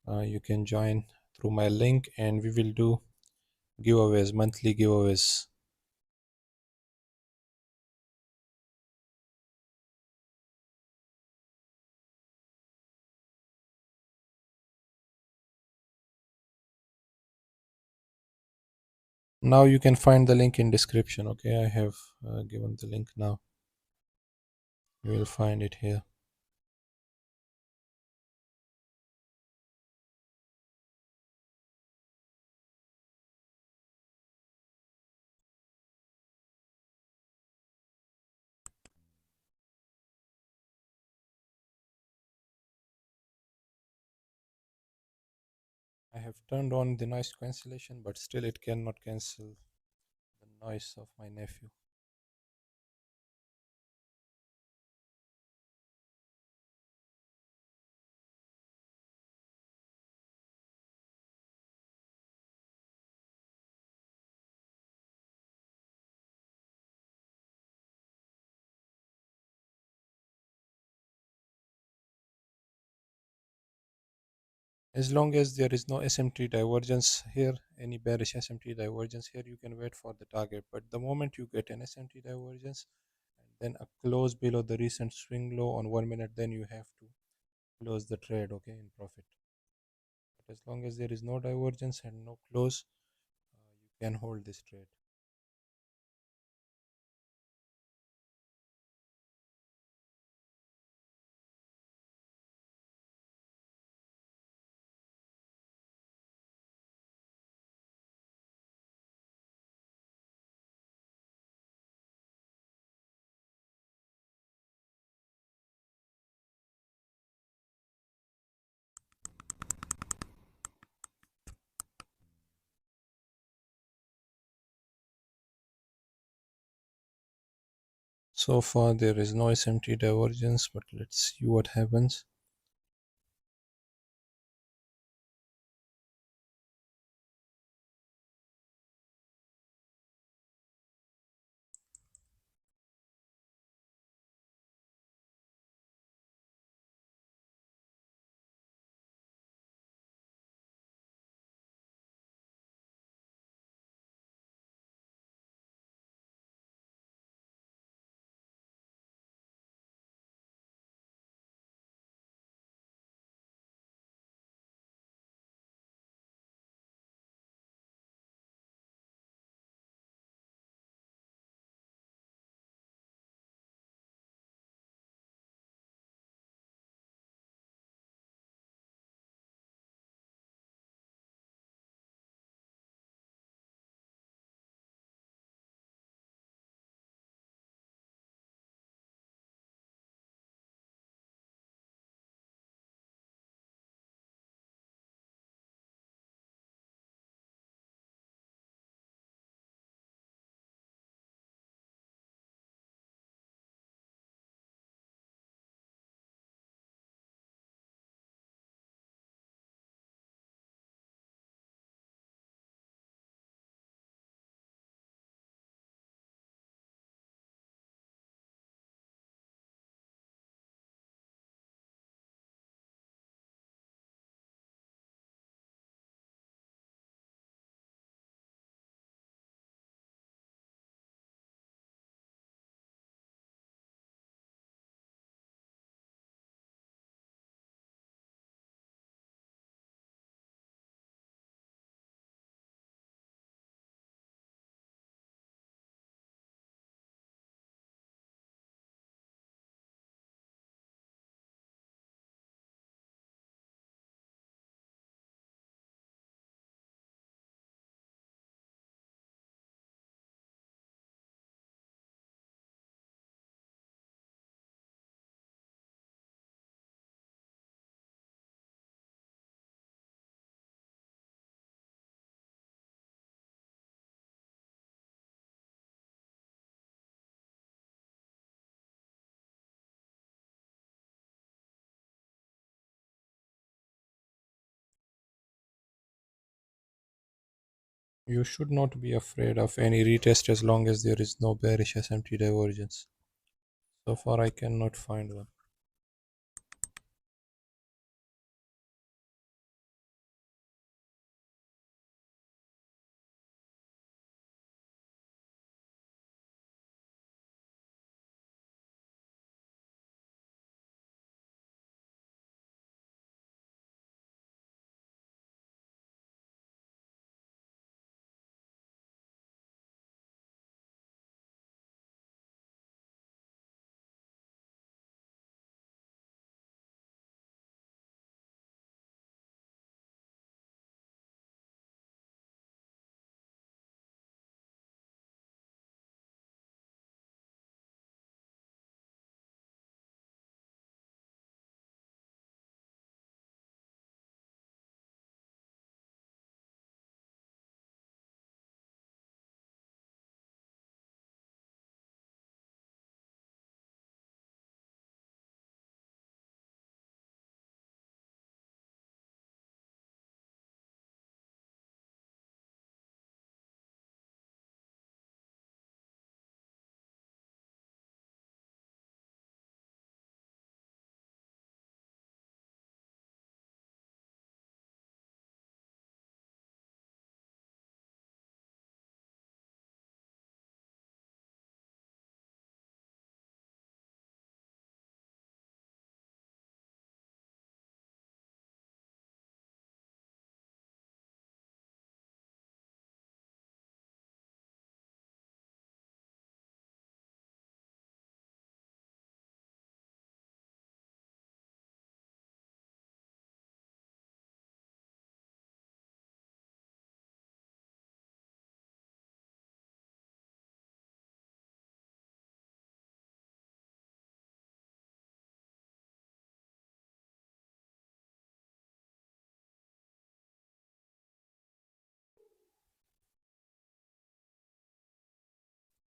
You can join through my link and we will do giveaways, monthly giveaways. Now you can find the link in description. Okay, I have given the link now. You will find it here. I have turned on the noise cancellation, but still it cannot cancel the noise of my nephew. As long as there is no SMT divergence here, any bearish SMT divergence here, you can wait for the target. But the moment you get an SMT divergence and then a close below the recent swing low on 1 minute, then you have to close the trade, okay, in profit. But as long as there is no divergence and no close, you can hold this trade. So far there is no SMT divergence, but let's see what happens. You should not be afraid of any retest as long as there is no bearish SMT divergence. So far I cannot find one.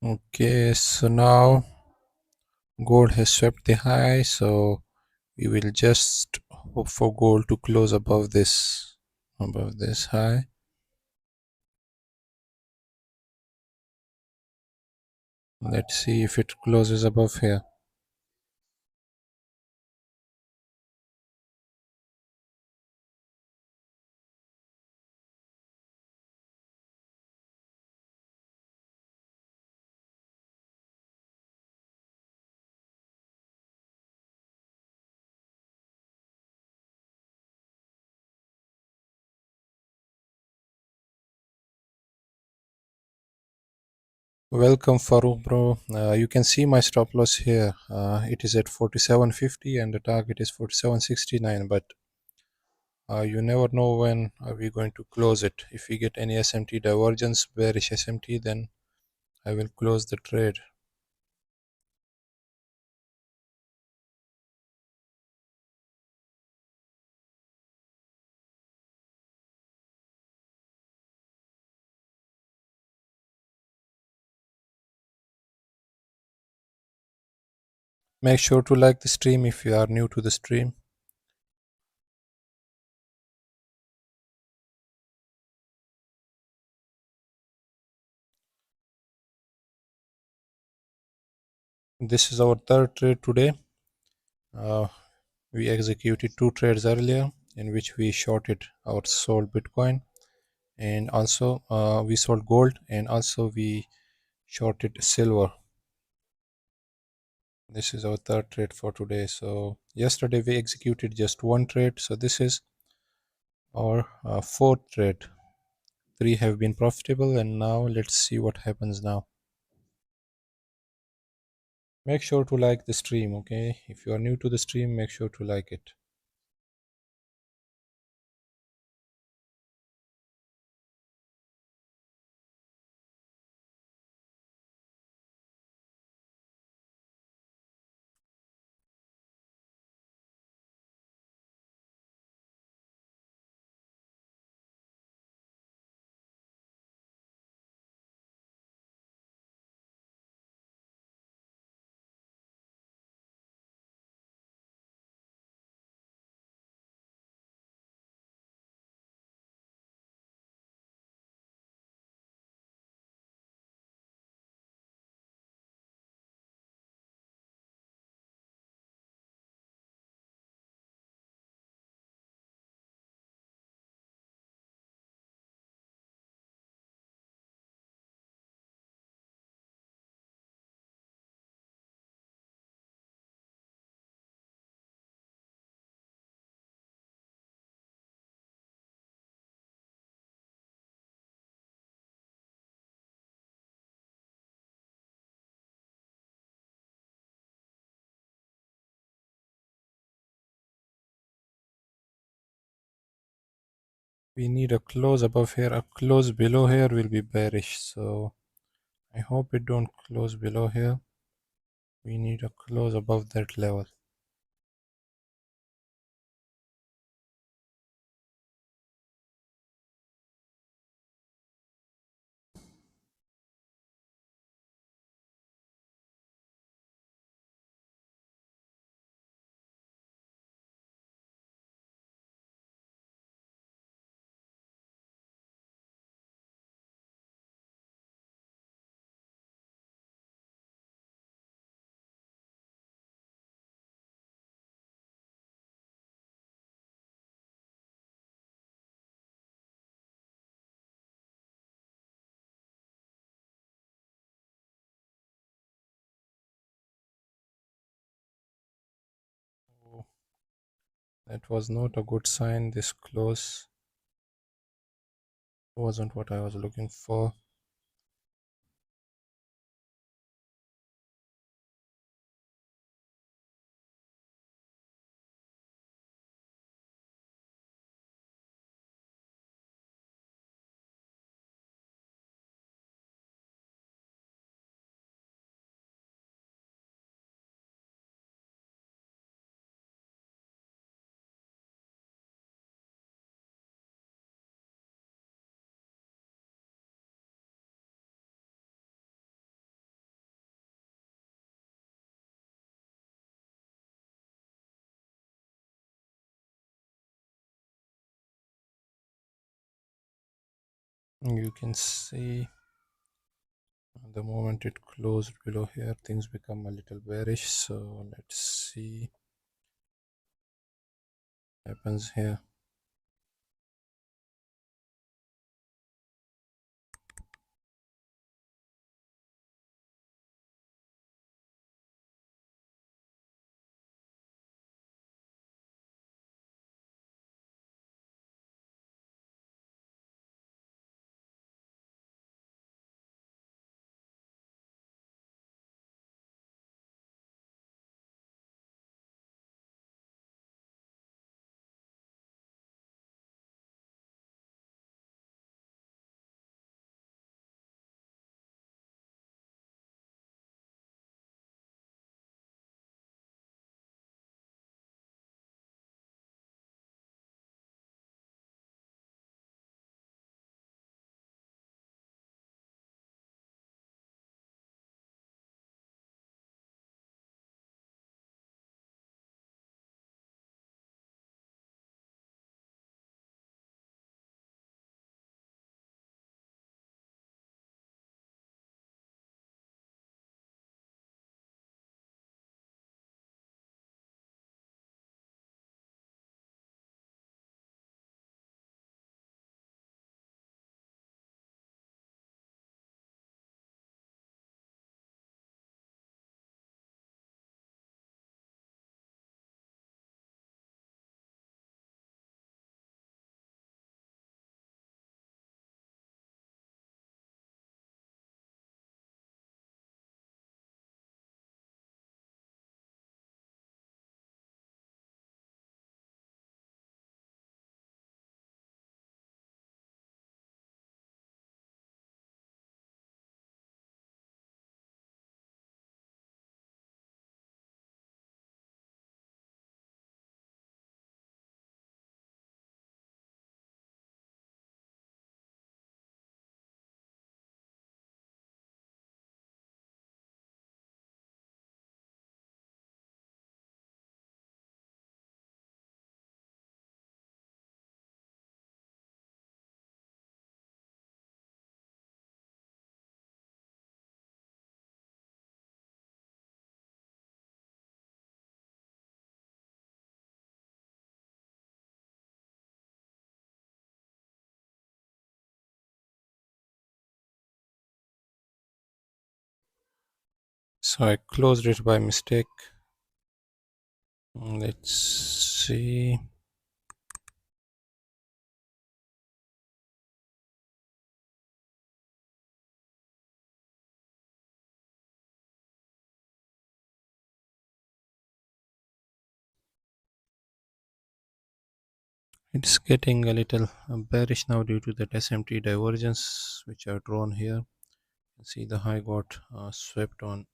Okay, so now gold has swept the high, so we will just hope for gold to close above this high. Let's see if it closes above here. Welcome, Farouk, bro. You can see my stop loss here. It is at 47.50 and the target is 47.69. But you never know when are we going to close it. If we get any SMT divergence, bearish SMT, then I will close the trade. Make sure to like the stream if you are new to the stream. This is our third trade today. We executed two trades earlier in which we shorted our sold Bitcoin, and also we sold gold, and also we shorted silver. This is our third trade for today. So yesterday we executed just one trade, so this is our fourth trade. Three have been profitable, and now let's see what happens now. Make sure to like the stream, okay? If you are new to the stream, make sure to like it. We need a close above here. A close below here will be bearish. So I hope it don't close below here. We need a close above that level. So that was not a good sign. This close wasn't what I was looking for. You can see the moment it closed below here, things become a little bearish. So let's see what happens here. So I closed it by mistake. Let's see. It's getting a little bearish now due to that SMT divergence which are drawn here. You see the high got swept on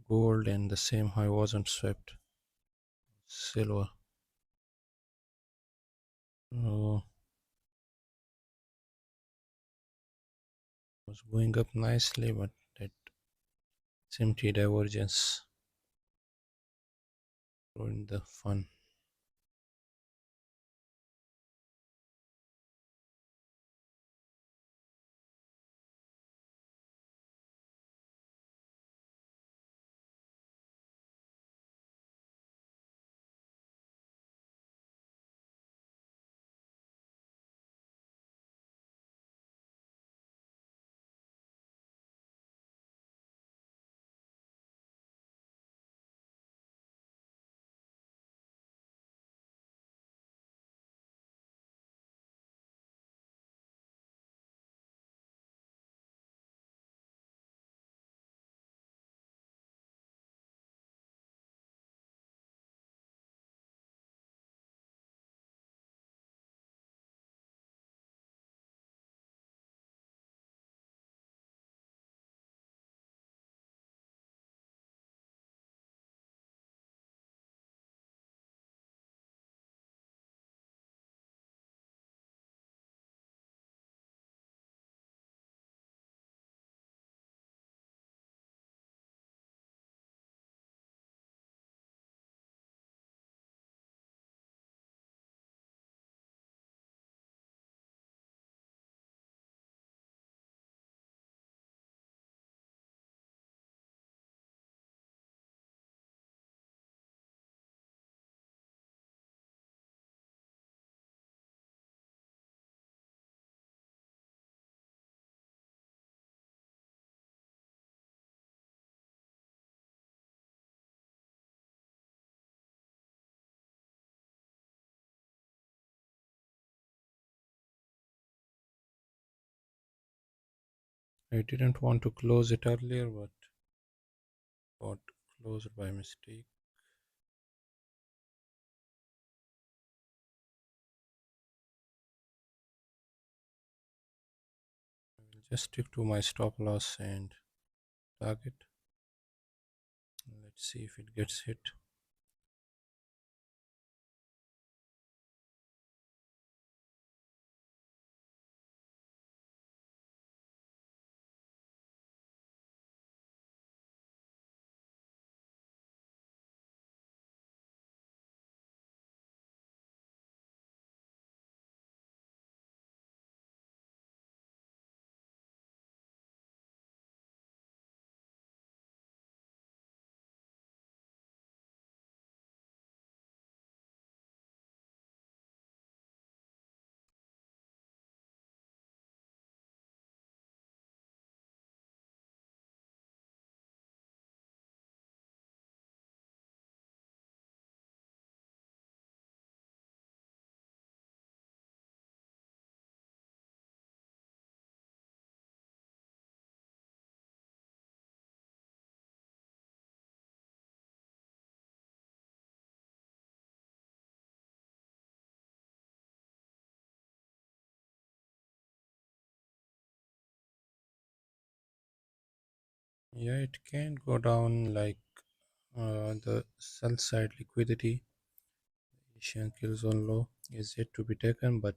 gold and the same high wasn't swept silver. Was going up nicely, but that SMT divergence ruined the fun. I didn't want to close it earlier, but got closed by mistake. I'll just stick to my stop loss and target. Let's see if it gets hit. Yeah, it can go down like the sell side liquidity. Asian kill zone low is yet to be taken, but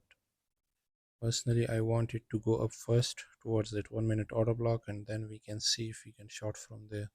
personally, I want it to go up first towards that 1 minute order block, and then we can see if we can short from there.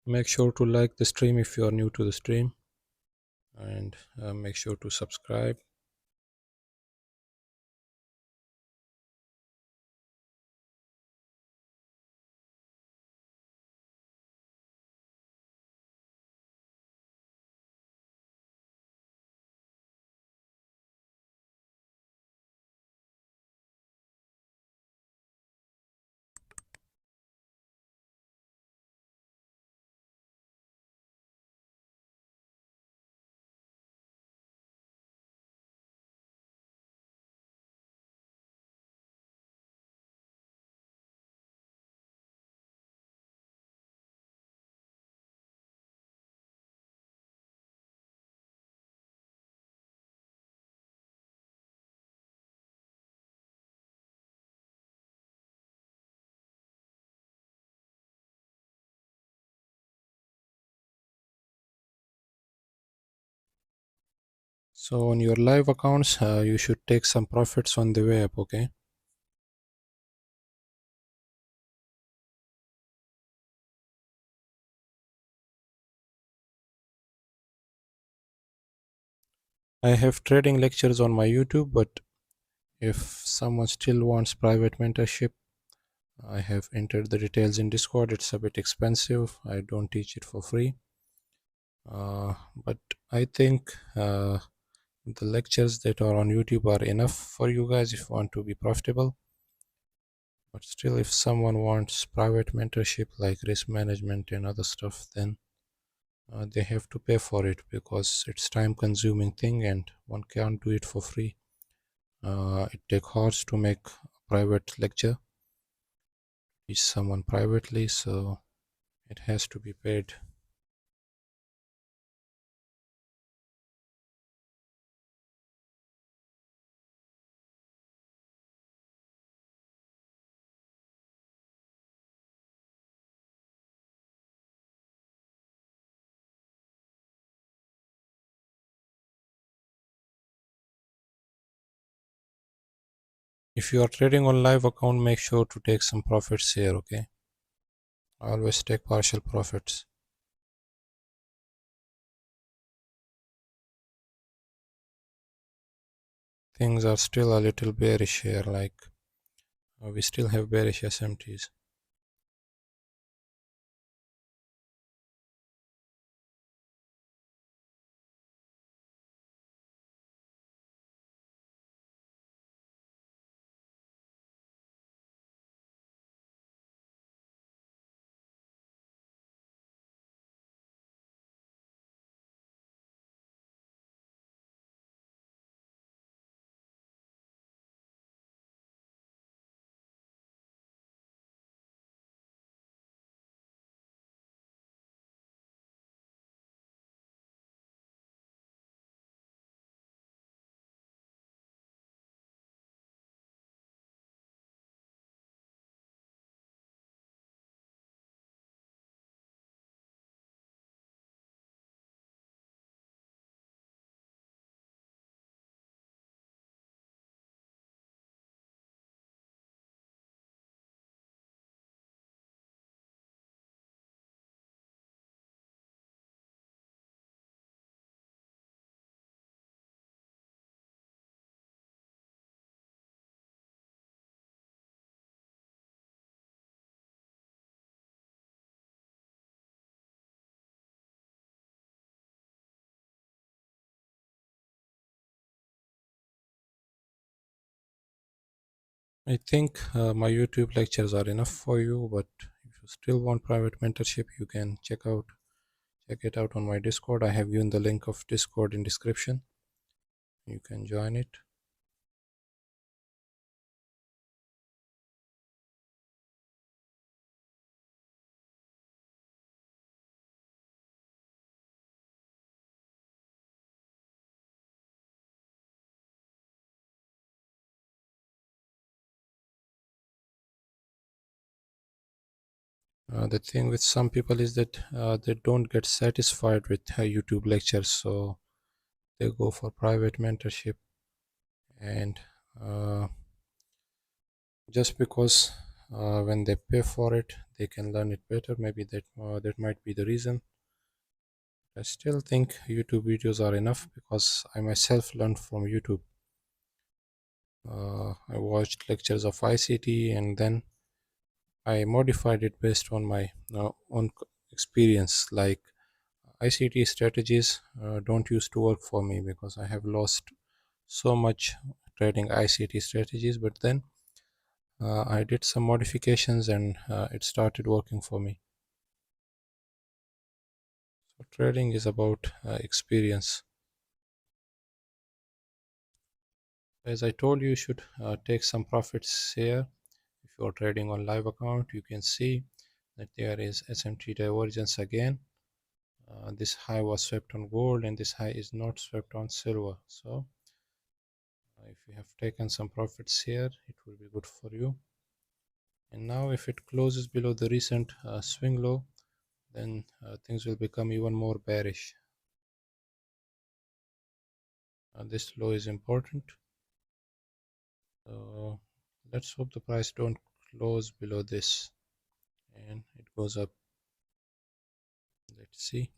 Make sure to like the stream if you are new to the stream, and make sure to subscribe. So on your live accounts, you should take some profits on the way up, okay? I have trading lectures on my YouTube, but if someone still wants private mentorship, I have entered the details in Discord. It's a bit expensive. I don't teach it for free. But I think the lectures that are on YouTube are enough for you guys if you want to be profitable. But still, if someone wants private mentorship like risk management and other stuff, then they have to pay for it because it's time consuming thing and one can't do it for free. It takes hours to make a private lecture, teach someone privately, so it has to be paid. If you are trading on live account, make sure to take some profits here, okay? Always take partial profits. Things are still a little bearish here, like we still have bearish SMTs. I think my YouTube lectures are enough for you, but if you still want private mentorship, you can check it out on my Discord. I have given the link of Discord in description. You can join it. The thing with some people is that they don't get satisfied with YouTube lectures, so they go for private mentorship. And just because when they pay for it, they can learn it better. Maybe that might be the reason. I still think YouTube videos are enough because I myself learned from YouTube. I watched lectures of ICT and then I modified it based on my own experience. Like ICT strategies don't used to work for me because I have lost so much trading ICT strategies. But then I did some modifications and it started working for me. So trading is about experience. As I told you, you should take some profits here. If you are trading on live account, you can see that there is SMT divergence again. This high was swept on gold and this high is not swept on silver. So if you have taken some profits here, it will be good for you. And now if it closes below the recent swing low, then things will become even more bearish. This low is important. So let's hope the price don't close below this and it goes up. Let's see.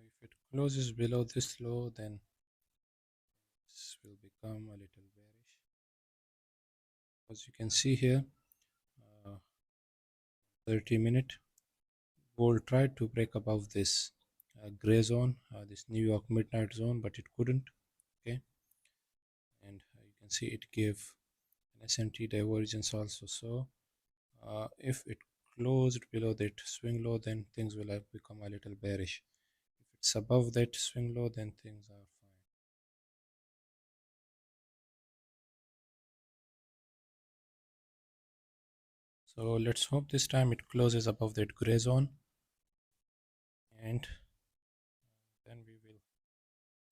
If it closes below this low, then this will become a little bearish. As you can see here, 30-minute gold tried to break above this gray zone, this New York midnight zone, but it couldn't. Okay, and you can see it gave an SMT divergence also. So if it closed below that swing low, then things will have become a little bearish. If it's above that swing low, then things are fine. So let's hope this time it closes above that gray zone and then we will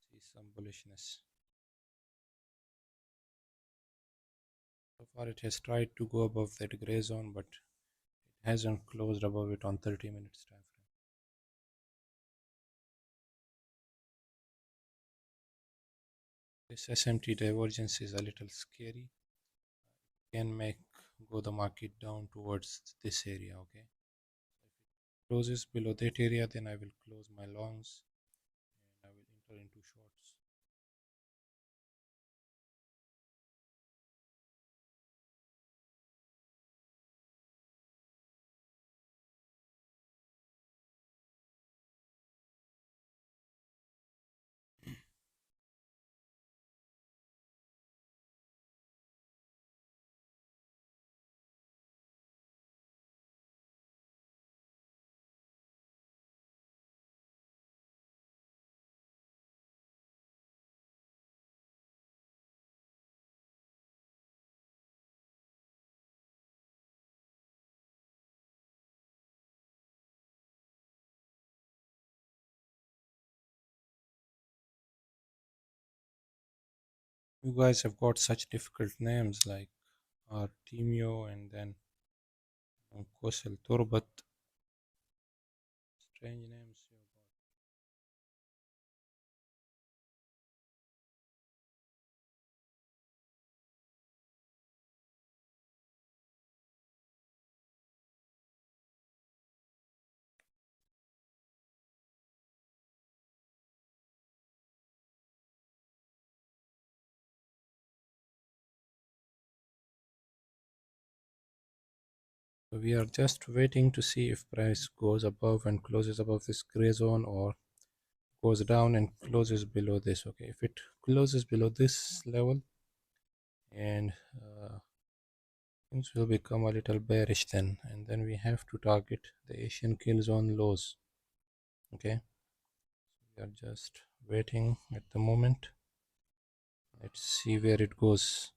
see some bullishness. So far it has tried to go above that gray zone, but hasn't closed above it on 30 minutes time frame. This SMT divergence is a little scary. Can make go the market down towards this area. Okay, closes below that area, then I will close my longs and I will enter into shorts. You guys have got such difficult names like Artemio and then Kosel Turbat. Strange names you got. So we are just waiting to see if price goes above and closes above this gray zone or goes down and closes below this. Okay, if it closes below this level and things will become a little bearish then, and then we have to target the Asian kill zone lows. Okay, we are just waiting at the moment. Let's see where it goes.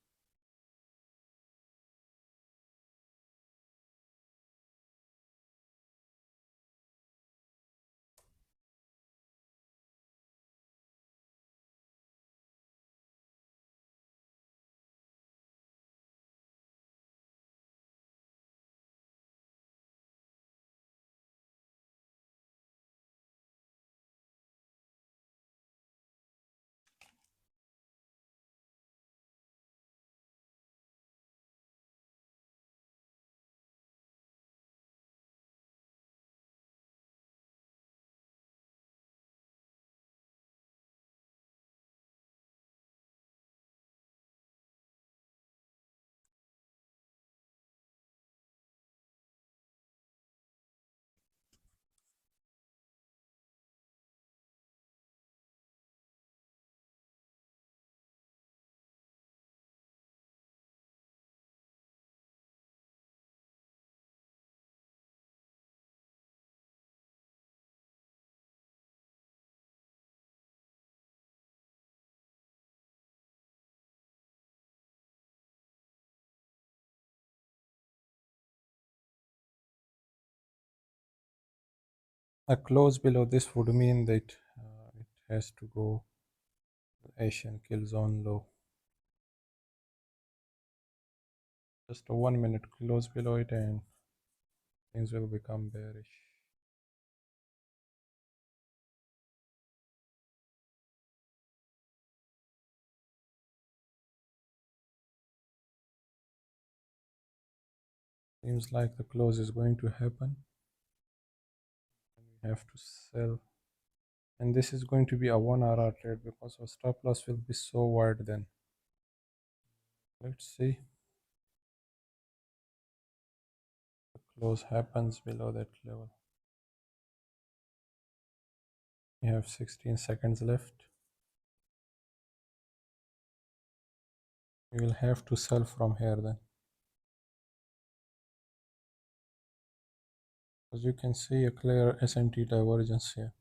A close below this would mean that it has to go Asian kill zone low. Just a 1 minute close below it and things will become bearish. Seems like the close is going to happen. We have to sell. And this is going to be a 1 hour trade because our stop loss will be so wide then. Let's see. The close happens below that level. We have 16 seconds left. We will have to sell from here then. As you can see, a clear SMT divergence here.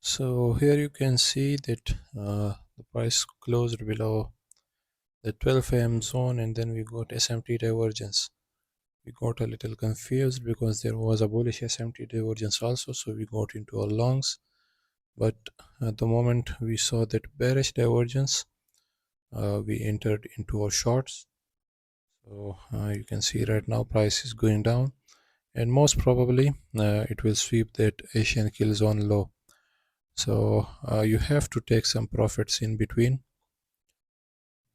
So here you can see that the price closed below the 12 am zone, and then we got SMT divergence. We got a little confused because there was a bullish SMT divergence also, so we got into our longs. But at the moment we saw that bearish divergence, we entered into our shorts. So you can see right now price is going down, and most probably it will sweep that Asian kill zone low. So you have to take some profits in between.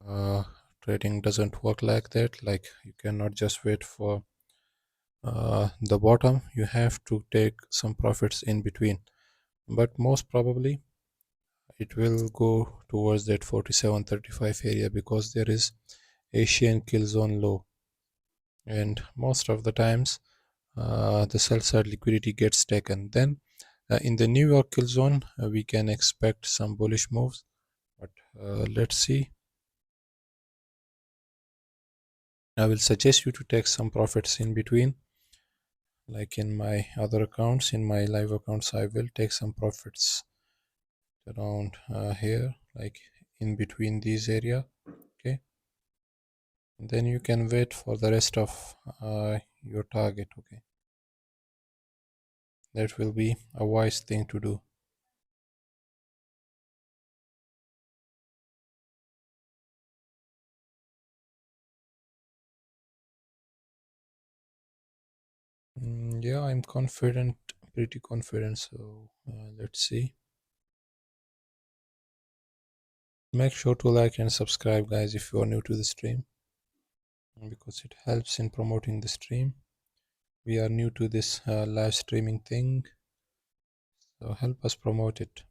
uh, Trading doesn't work like that. Like, you cannot just wait for the bottom. You have to take some profits in between, but most probably it will go towards that 47.35 area because there is Asian kill zone low, and most of the times the sell side liquidity gets taken. Then in the New York kill zone we can expect some bullish moves, but let's see. I will suggest you to take some profits in between. Like in my other accounts, in my live accounts, I will take some profits around here, like in between these area. Okay, and then you can wait for the rest of your target. Okay, that will be a wise thing to do. Yeah, I'm confident, pretty confident. So let's see. Make sure to like and subscribe, guys, if you are new to the stream, because it helps in promoting the stream. We are new to this live streaming thing, so help us promote it.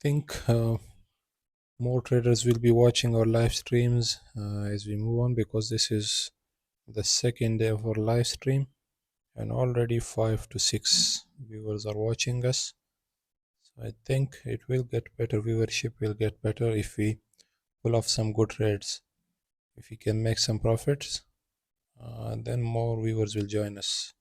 Think more traders will be watching our live streams as we move on, because this is the second day of our live stream, and already 5 to 6 viewers are watching us. So I think it will get better. Viewership will get better if we pull off some good trades. If we can make some profits, then more viewers will join us.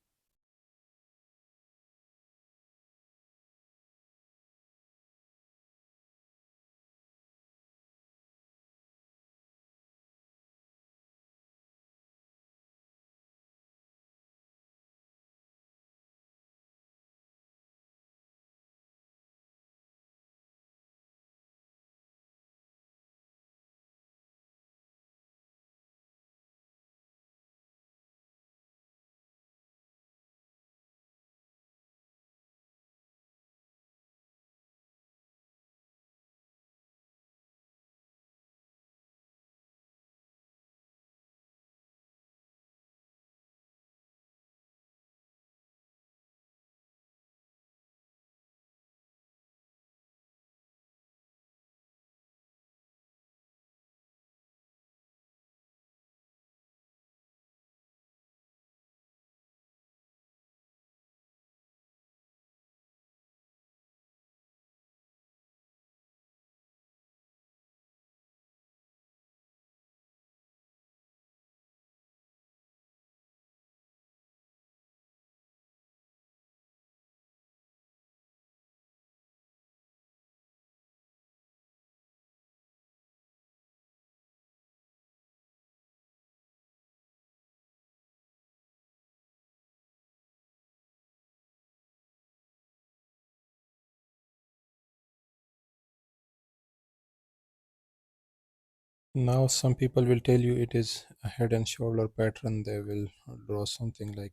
Now some people will tell you it is a head and shoulder pattern. They will draw something like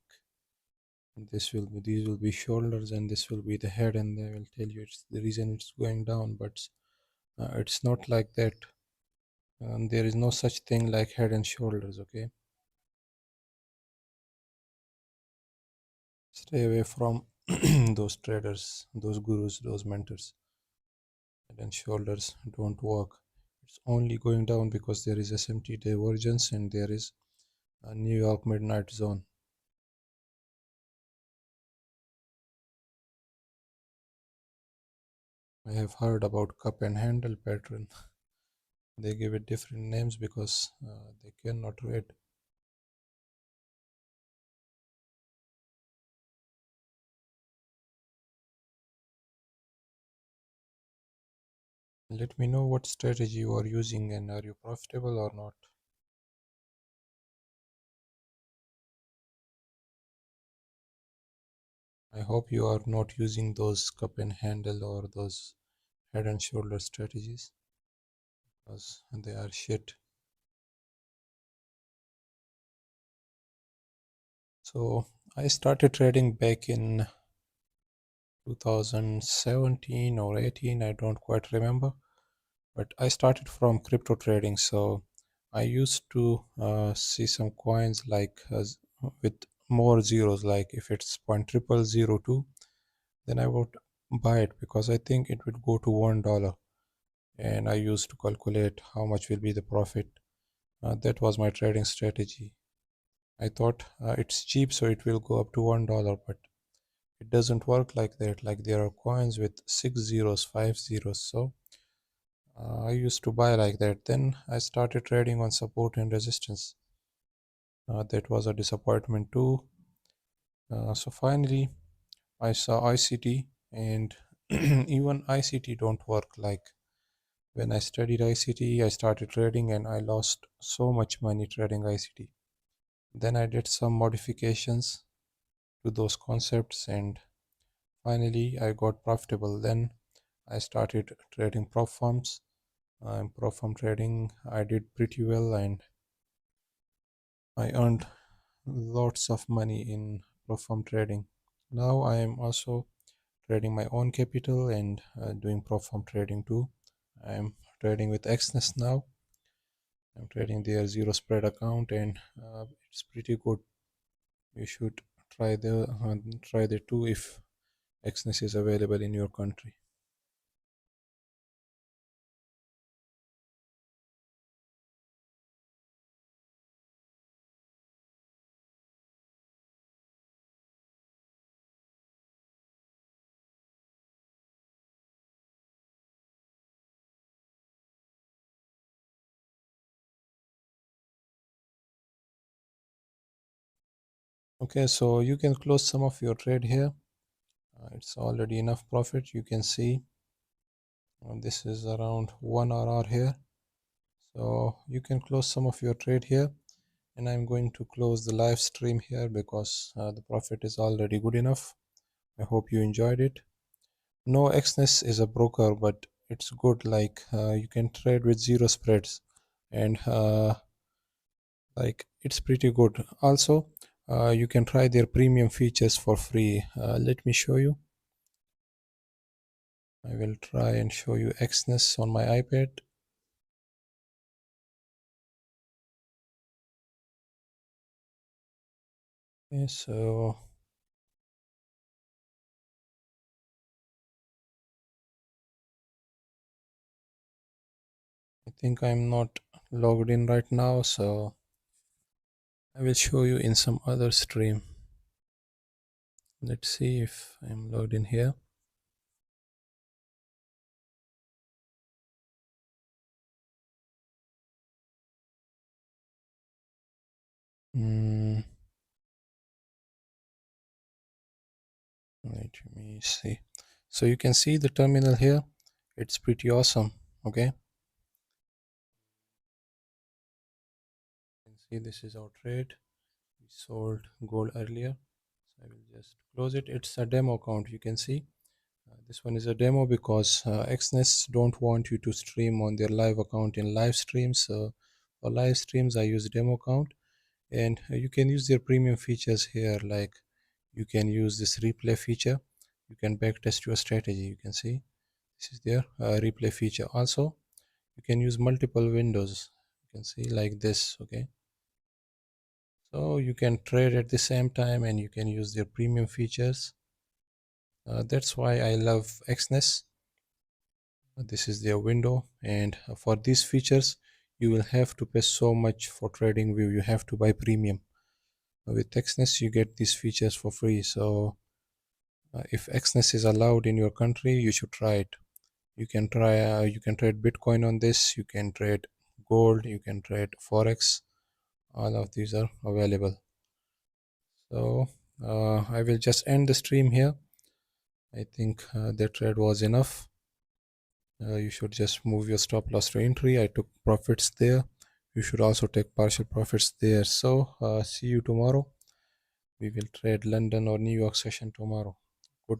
this will be, these will be shoulders and this will be the head, and they will tell you it's the reason it's going down, but it's not like that. There is no such thing like head and shoulders. Okay, stay away from those traders, those gurus, those mentors. Head and shoulders don't work. It's only going down because there is SMT divergence and there is a New York midnight zone. I have heard about cup and handle pattern. They give it different names because they cannot read. Let me know what strategy you are using and are you profitable or not. I hope you are not using those cup and handle or those head and shoulder strategies because they are shit. So I started trading back in 2017 or 18, I don't quite remember, but I started from crypto trading. So I used to see some coins like with more zeros, like if it's 0.0002, then I would buy it because I think it would go to $1, and I used to calculate how much will be the profit. That was my trading strategy. I thought it's cheap, so it will go up to $1, but it doesn't work like that. Like there are coins with 6 zeros, 5 zeros. So I used to buy like that. Then I started trading on support and resistance. That was a disappointment too. So finally, I saw ICT, and even ICT don't work. Like when I studied ICT, I started trading and I lost so much money trading ICT. Then I did some modifications to those concepts and finally I got profitable. Then I started trading prop firms. Prop firm trading, I did pretty well and I earned lots of money in prop firm trading. Now I am also trading my own capital and doing prop firm trading too. I'm trading with Exness now. I'm trading their zero spread account and it's pretty good. You should try the too if Exness is available in your country. Okay, so you can close some of your trade here. It's already enough profit. You can see this is around 1 hour here. So you can close some of your trade here. And I'm going to close the live stream here because the profit is already good enough. I hope you enjoyed it. No, Exness is a broker, but it's good. Like you can trade with zero spreads, and like it's pretty good. Also, you can try their premium features for free. Let me show you. I will try and show you Exness on my iPad. Okay, so I think I'm not logged in right now, so I will show you in some other stream. Let's see if I'm logged in here. Let me see. So you can see the terminal here. It's pretty awesome. Okay. You can see this is our trade. We sold gold earlier. So I will just close it. It's a demo account. You can see This one is a demo because Exness don't want you to stream on their live account in live streams. So for live streams, I use demo account, and you can use their premium features here. Like you can use this replay feature. You can backtest your strategy. You can see this is their replay feature. Also, you can use multiple windows. You can see like this. Okay, so you can trade at the same time, and you can use their premium features. That's why I love Exness. This is their window, and for these features you will have to pay so much. For trading view you have to buy premium. With Exness you get these features for free. So if Exness is allowed in your country, you should try it. You can trade Bitcoin on this, you can trade gold, you can trade Forex. All of these are available. So I will just end the stream here. I think that trade was enough. You should just move your stop loss to entry. I took profits there. You should also take partial profits there. So see you tomorrow. We will trade London or New York session tomorrow.